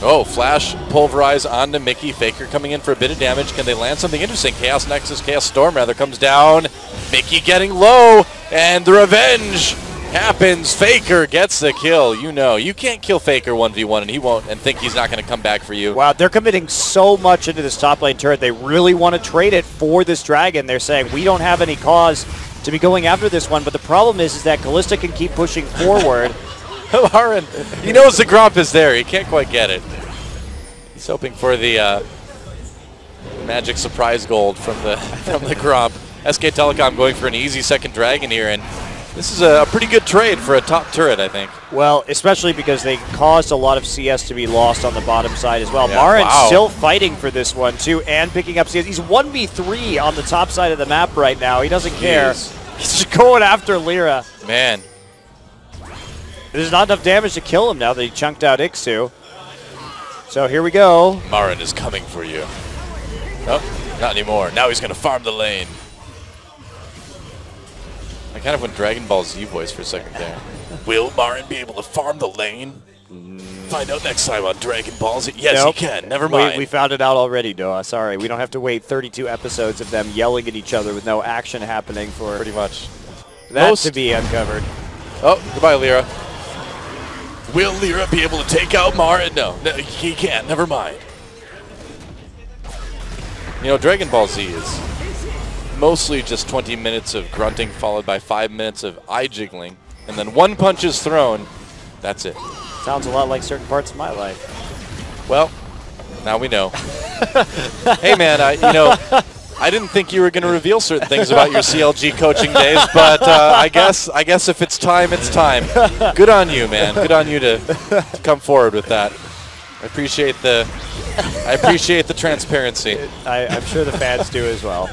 Oh, Flash pulverize onto Mickey. Faker coming in for a bit of damage. Can they land something interesting? Chaos Nexus, Chaos Storm rather comes down. Mickey getting low. And the revenge happens. Faker gets the kill. You know, you can't kill Faker 1v1 and he won't and think he's not going to come back for you. Wow, they're committing so much into this top lane turret. They really want to trade it for this dragon. They're saying, we don't have any cause to be going after this one, but the problem is that Kalista can keep pushing forward. Lauren, he knows the Gromp is there. He can't quite get it. He's hoping for the magic surprise gold from the Gromp. SK Telecom going for an easy second dragon here, and this is a pretty good trade for a top turret, I think. Well, especially because they caused a lot of CS to be lost on the bottom side as well. Yeah, Marin's still fighting for this one, too, and picking up CS. He's 1v3 on the top side of the map right now. He doesn't care. He's just going after Lyra. Man. There's not enough damage to kill him now that he chunked out Ixu. So here we go. Marin is coming for you. Oh, not anymore. Now he's going to farm the lane. I kind of went Dragon Ball Z voice for a second there. Will Marin be able to farm the lane? Find out next time on Dragon Ball Z. Yes, he can. Never mind. We found it out already, Noah. Sorry. We don't have to wait 32 episodes of them yelling at each other with no action happening for pretty much that to be uncovered. Oh, goodbye, Lyra. Will Lyra be able to take out Marin? No, he can't. Never mind. You know, Dragon Ball Z is mostly just 20 minutes of grunting followed by 5 minutes of eye jiggling, and then one punch is thrown. That's it. Sounds a lot like certain parts of my life. Well, now we know. Hey, man, you know, I didn't think you were going to reveal certain things about your CLG coaching days, but I guess if it's time, it's time. Good on you, man. Good on you to come forward with that. I appreciate the transparency. I'm sure the fans do as well.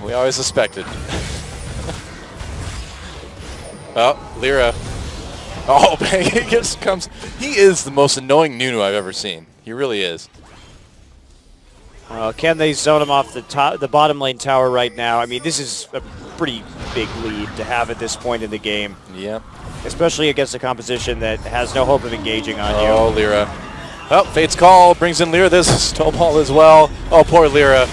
We always suspected. Oh, Lyra. Oh, bang, he just comes. He is the most annoying Nunu I've ever seen. He really is. Can they zone him off the bottom lane tower right now? I mean, this is a pretty big lead to have at this point in the game. Yeah. Especially against a composition that has no hope of engaging on you. Oh, Lyra. Oh, Fate's Call brings in Lyra. There's a snowball as well. Oh, poor Lyra.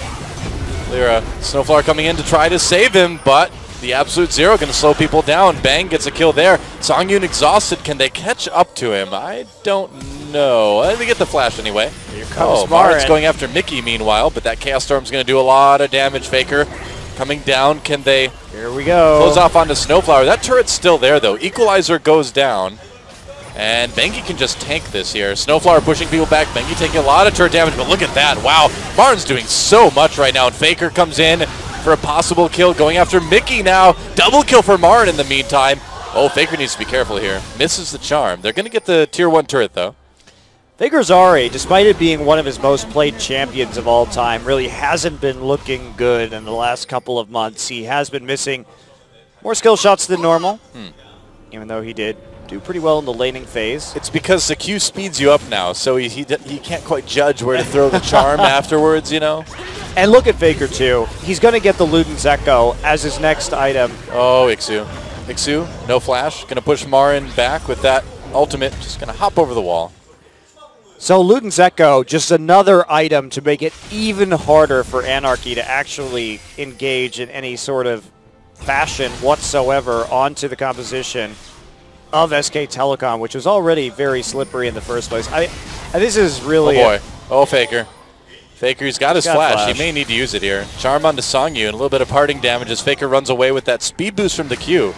Lyra, Snowflower coming in to try to save him, but the absolute zero going to slow people down. Bang gets a kill there. Songyun exhausted. Can they catch up to him? I don't know. They get the flash anyway. Here comes Marin's going after Mickey meanwhile, but that Chaos Storm's going to do a lot of damage. Faker coming down. Can they Here we go. close off onto Snowflower? That turret's still there though. Equalizer goes down. And Bengi can just tank this here. Snowflower pushing people back. Bengi taking a lot of turret damage, but look at that. Wow, Marin's doing so much right now. And Faker comes in for a possible kill, going after Mickey now. Double kill for Marin in the meantime. Oh, Faker needs to be careful here. Misses the charm. They're going to get the tier 1 turret, though. Faker's Ari, despite it being one of his most played champions of all time, really hasn't been looking good in the last couple of months. He has been missing more skill shots than normal, even though he did do pretty well in the laning phase. It's because the Q speeds you up now, so he can't quite judge where to throw the charm afterwards, you know? And look at Faker, too. He's going to get the Luden's Echo as his next item. Oh, Ixu. Ixu, no flash. Going to push Marin back with that ultimate. Just going to hop over the wall. So Luden's Echo, just another item to make it even harder for Anarchy to actually engage in any sort of fashion whatsoever onto the composition of SK Telecom, which was already very slippery in the first place. This is really... Oh, boy. Oh, Faker. Faker's got his flash. He may need to use it here. Charm onto Songyun. A little bit of parting damage as Faker runs away with that speed boost from the Q.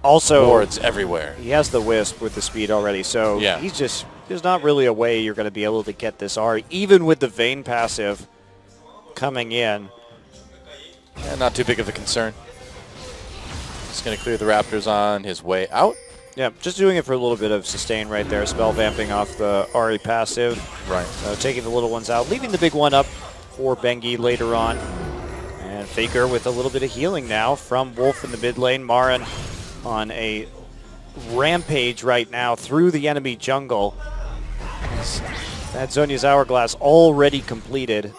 Also, wards everywhere. He has the Wisp with the speed already, so yeah. he's just... There's not really a way you're going to be able to get this Ari, even with the Vayne passive coming in. Yeah, not too big of a concern. Just going to clear the Raptors on his way out. Yeah, just doing it for a little bit of sustain right there. Spell vamping off the Ari passive. Right. Taking the little ones out, leaving the big one up for Bengi later on. And Faker with a little bit of healing now from Wolf in the mid lane. Marin on a rampage right now through the enemy jungle. That Zhonya's Hourglass already completed.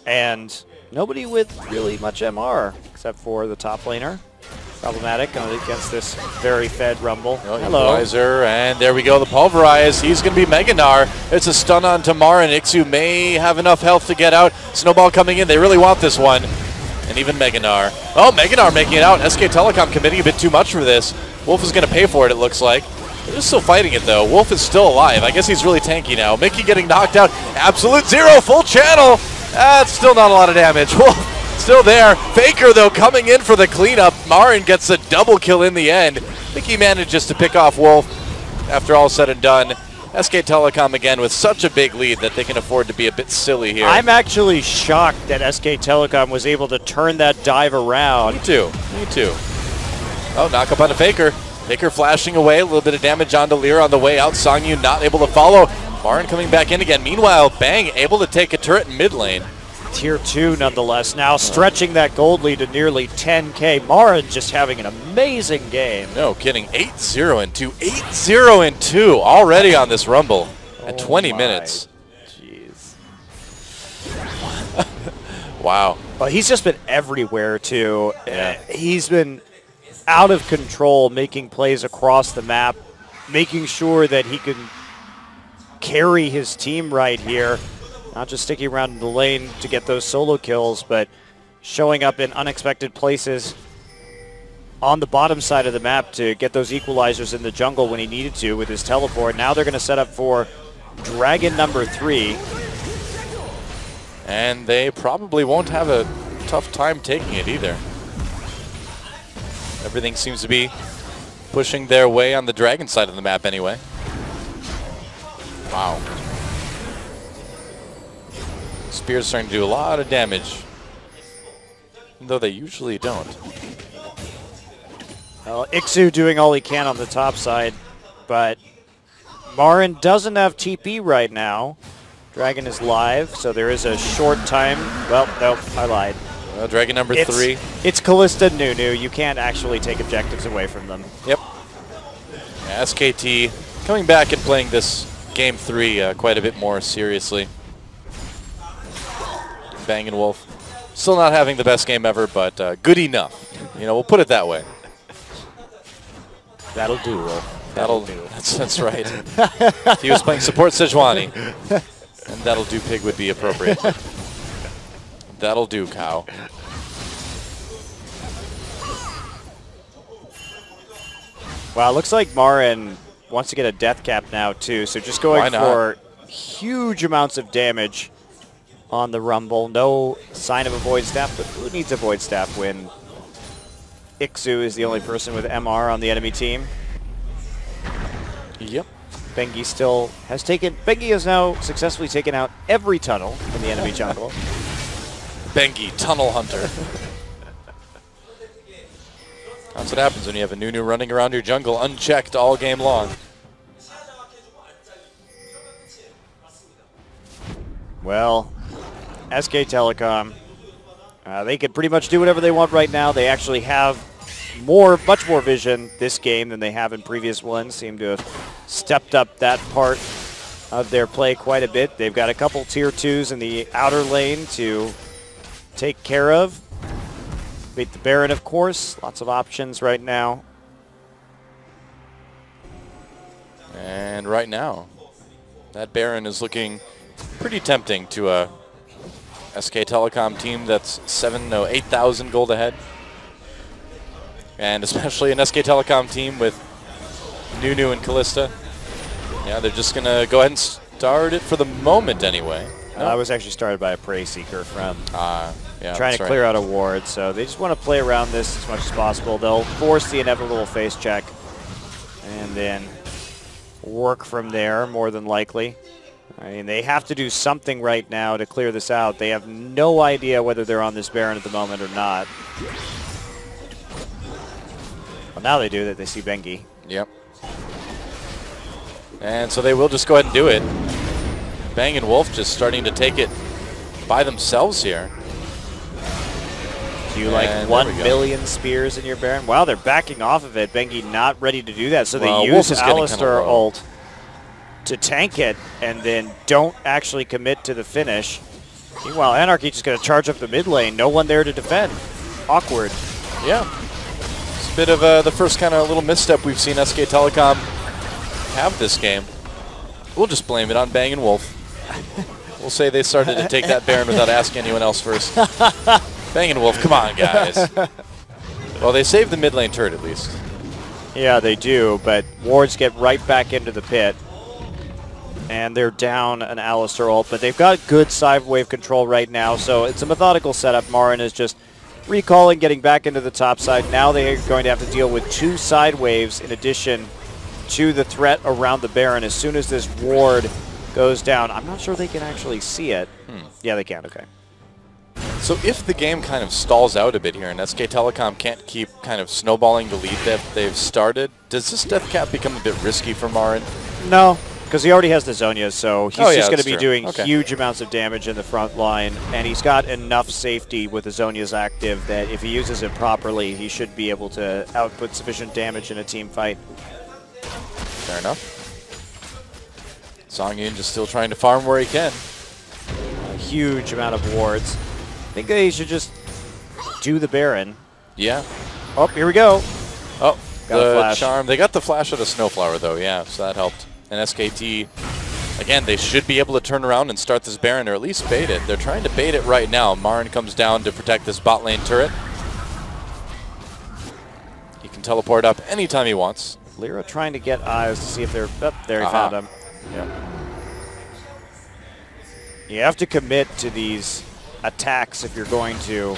And nobody with really much MR except for the top laner. Problematic against this very fed Rumble. Oh, hello. Equalizer, and there we go, the Pulverize. He's going to be Meganar. It's a stun on Tamar, and Ixu may have enough health to get out. Snowball coming in. They really want this one. And even Meganar. Oh, Meganar making it out. SK Telecom committing a bit too much for this. Wolf is going to pay for it, it looks like. They're still fighting it, though. Wolf is still alive. I guess he's really tanky now. Mickey getting knocked out. Absolute zero, full channel. That's still not a lot of damage. Wolf still there. Faker, though, coming in for the cleanup. Marin gets a double kill in the end. Mickey manages to pick off Wolf after all said and done. SK Telecom again with such a big lead that they can afford to be a bit silly here. I'm actually shocked that SK Telecom was able to turn that dive around. Me too. Me too. Oh, knock up on the Faker. Faker flashing away. A little bit of damage onto Lyra on the way out. Songyun not able to follow. Marin coming back in again. Meanwhile, Bang able to take a turret in mid lane. Tier 2 nonetheless, now stretching that gold lead to nearly 10K. Marin just having an amazing game. No kidding, 8-0 and 2. 8-0 and 2 already on this Rumble at 20 minutes. Jeez. Wow. Well, he's just been everywhere too. Yeah. He's been out of control, making plays across the map, making sure that he can carry his team right here. Not just sticking around in the lane to get those solo kills, but showing up in unexpected places on the bottom side of the map to get those equalizers in the jungle when he needed to with his teleport. Now they're going to set up for Dragon number 3. And they probably won't have a tough time taking it either. Everything seems to be pushing their way on the Dragon side of the map anyway. Wow. Spear's starting to do a lot of damage, even though they usually don't. Well, Ixu doing all he can on the top side, but Marin doesn't have TP right now. Dragon is live, so there is a short time. Well, nope, I lied. Dragon number 3. It's Callista Nunu. You can't actually take objectives away from them. Yep. Yeah, SKT coming back and playing this game 3 quite a bit more seriously. Bang and Wolf still not having the best game ever, but good enough. You know, we'll put it that way. That'll do, Wolf. That'll do. That's right. If he was playing support Sejuani, and that'll do pig would be appropriate. That'll do, cow. Wow, it looks like Marin wants to get a death cap now too, so just going for huge amounts of damage on the Rumble. No sign of a Void Staff, but who needs a Void Staff when SIêU is the only person with MR on the enemy team? Yep. Bengi still has taken... Bengi has now successfully taken out every tunnel in the enemy jungle. Bengi, Tunnel Hunter. That's what happens when you have a Nunu running around your jungle unchecked all game long. Well, SK Telecom, they can pretty much do whatever they want right now. They actually have much more vision this game than they have in previous ones. Seem to have stepped up that part of their play quite a bit. They've got a couple tier 2s in the outer lane to take care of. Beat the Baron, of course. Lots of options right now. And right now, that Baron is looking pretty tempting to a SK Telecom team that's 8,000 gold ahead. And especially an SK Telecom team with Nunu and Kalista. Yeah, they're just going to go ahead and start it for the moment anyway. I was actually started by a Prey Seeker from trying to clear out a ward, so they just want to play around this as much as possible. They'll force the inevitable face check and then work from there, more than likely. I mean, they have to do something right now to clear this out. They have no idea whether they're on this Baron at the moment or not. Well, now they do that. They see Bengi. Yep. And so they will just go ahead and do it. Bang and Wolf just starting to take it by themselves here. Do you like 1 million spears in your Baron? Wow, they're backing off of it. Bengi not ready to do that, so they use Alistar ult to tank it and then don't actually commit to the finish. Meanwhile, Anarchy just going to charge up the mid lane. No one there to defend. Awkward. Yeah. It's a bit of the first kind of little misstep we've seen SK Telecom have this game. We'll just blame it on Bang and Wolf. We'll say they started to take that Baron without asking anyone else first. Bang and Wolf, come on, guys. Well, they saved the mid lane turret at least. Yeah, they do, but wards get right back into the pit. And they're down an Alistar ult, but they've got good side wave control right now, so it's a methodical setup. Marin is just recalling, getting back into the top side. Now they are going to have to deal with 2 side waves in addition to the threat around the Baron. As soon as this ward goes down, I'm not sure they can actually see it. Yeah, they can, okay. So if the game kind of stalls out a bit here and SK Telecom can't keep kind of snowballing the lead that they've started, does this death cap become a bit risky for Marin? No, because he already has the Zhonya's, so he's just going to be doing okay. huge amounts of damage in the front line, and he's got enough safety with the Zhonya's active that if he uses it properly, he should be able to output sufficient damage in a team fight. Fair enough. Songyun just still trying to farm where he can. A huge amount of wards. I think they should just do the Baron. Yeah. Oh, here we go. Oh, got a flash. Charm. They got the flash of the Snowflower, though, yeah, so that helped. And SKT, again, they should be able to turn around and start this Baron, or at least bait it. They're trying to bait it right now. Marin comes down to protect this bot lane turret. He can teleport up anytime he wants. Lyra trying to get eyes to see if they're... Oh, there he found him. Yeah. You have to commit to these attacks if you're going to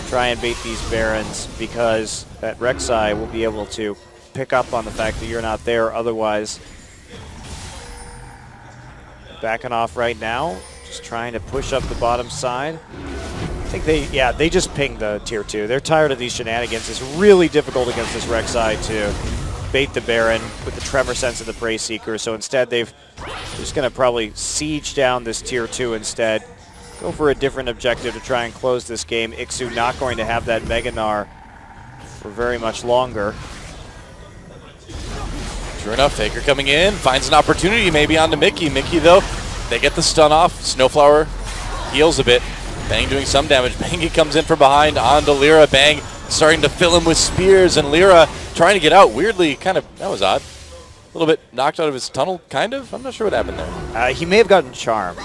try and bait these Barons, because that Rek'Sai will be able to pick up on the fact that you're not there otherwise. Backing off right now, just trying to push up the bottom side. I think they just pinged the tier 2. They're tired of these shenanigans. It's really difficult against this Rek'Sai to bait the Baron with the Tremor Sense of the Prey Seeker, so instead they're just going to probably siege down this tier 2 instead. Go for a different objective to try and close this game. SIêU not going to have that Mega Gnar for very much longer. Sure enough, Faker coming in, finds an opportunity maybe onto Mickey. Mickey, though, they get the stun off. Snowflower heals a bit. Bang doing some damage. Bangy comes in from behind onto Lyra. Bang starting to fill him with spears, and Lyra trying to get out. Weirdly, kind of, that was odd. A little bit knocked out of his tunnel, kind of. I'm not sure what happened there. He may have gotten charmed.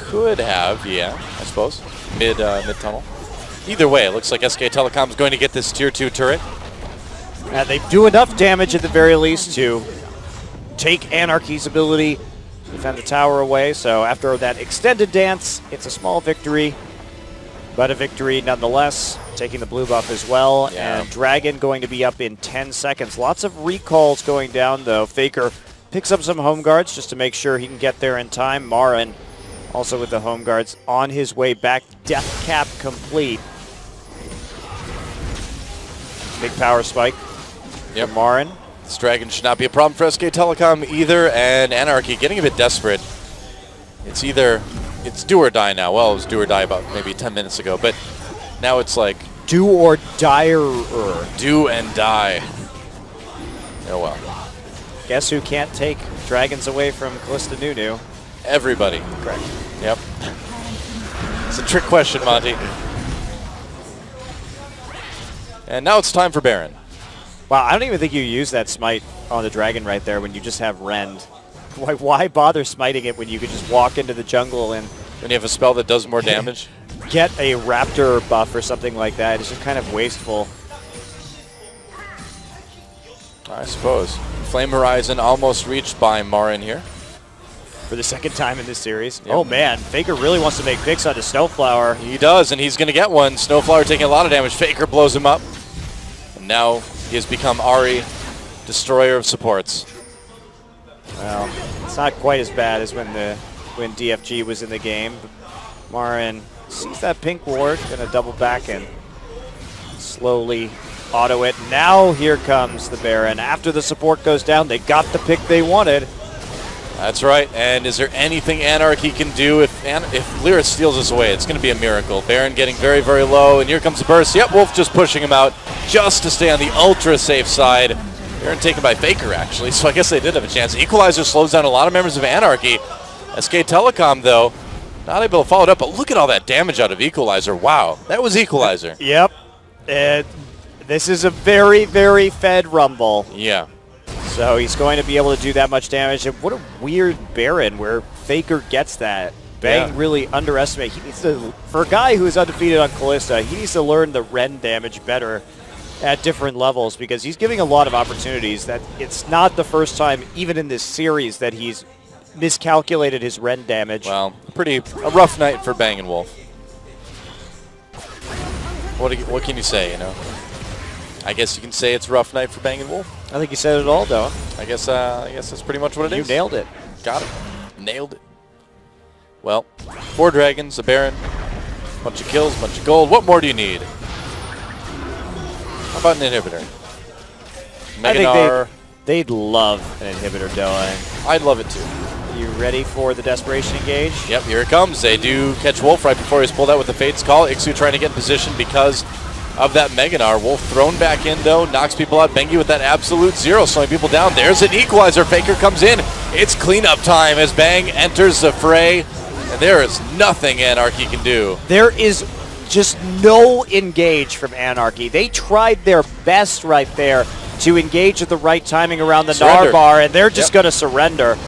Could have, yeah. suppose. Mid tunnel. Either way, it looks like SK Telecom is going to get this tier 2 turret. And they do enough damage at the very least to take Anarchy's ability to defend the tower away. So after that extended dance, it's a small victory, but a victory nonetheless. Taking the blue buff as well. Yeah. And Dragon going to be up in 10 seconds. Lots of recalls going down though. Faker picks up some home guards just to make sure he can get there in time. Marin also with the home guards on his way back. Death cap complete. Big power spike. Yep. Marin. This Dragon should not be a problem for SK Telecom either, and Anarchy getting a bit desperate. It's do or die now. Well, it was do or die about maybe 10 minutes ago, but now it's like do or dire. Do and die. Oh well. Guess who can't take dragons away from Callista Nunu? Everybody. Correct. Yep. It's a trick question, Monty. And now it's time for Baron. Wow, I don't even think you use that smite on the dragon right there when you just have Rend. Why bother smiting it when you could just walk into the jungle and... When you have a spell that does more damage? Get a Raptor buff or something like that. It's just kind of wasteful. I suppose. Flame Horizon almost reached by Marin here. For the second time in this series. Yep. Oh man, Faker really wants to make picks onto Snowflower. He does, and he's going to get one. Snowflower taking a lot of damage. Faker blows him up. And now he has become Ahri, destroyer of supports. Well, it's not quite as bad as when DFG was in the game. Marin sees that pink ward, gonna double back and slowly auto it. Now here comes the Baron. After the support goes down, they got the pick they wanted. That's right. And is there anything Anarchy can do if Lyra steals this away? It's going to be a miracle. Baron getting very, very low, and here comes the burst. Yep, Wolf just pushing him out just to stay on the ultra safe side. Baron taken by Faker, actually, so I guess they did have a chance. Equalizer slows down a lot of members of Anarchy. SK Telecom, though, not able to follow it up, but look at all that damage out of Equalizer. Wow, that was Equalizer. Yep. This is a very, very fed Rumble. Yeah. So he's going to be able to do that much damage. And what a weird Baron where Faker gets that. Bang really underestimate. He needs to, for a guy who is undefeated on Callista, he needs to learn the Ren damage better at different levels because he's giving a lot of opportunities. That it's not the first time, even in this series, that he's miscalculated his Ren damage. Well, a rough night for Bang & Wolf. What can you say, you know? I guess you can say it's a rough night for Bang & Wolf. I think you said it all, though. I guess that's pretty much what it is. You nailed it. Got it. Nailed it. Well, 4 dragons, a Baron, bunch of kills, bunch of gold. What more do you need? How about an inhibitor? I think they'd love an inhibitor, Doa. I'd love it too. You ready for the desperation engage? Yep, here it comes. They do catch Wolf right before he's pulled out with the Fate's Call. Ixu trying to get in position because of that Meganar. Wolf thrown back in, though, knocks people out. Bengi with that absolute zero, slowing people down. There's an equalizer. Faker comes in. It's cleanup time as Bang enters the fray, and there is nothing Anarchy can do. There is just no engage from Anarchy. They tried their best right there to engage at the right timing around the Nar bar, and they're just going to surrender.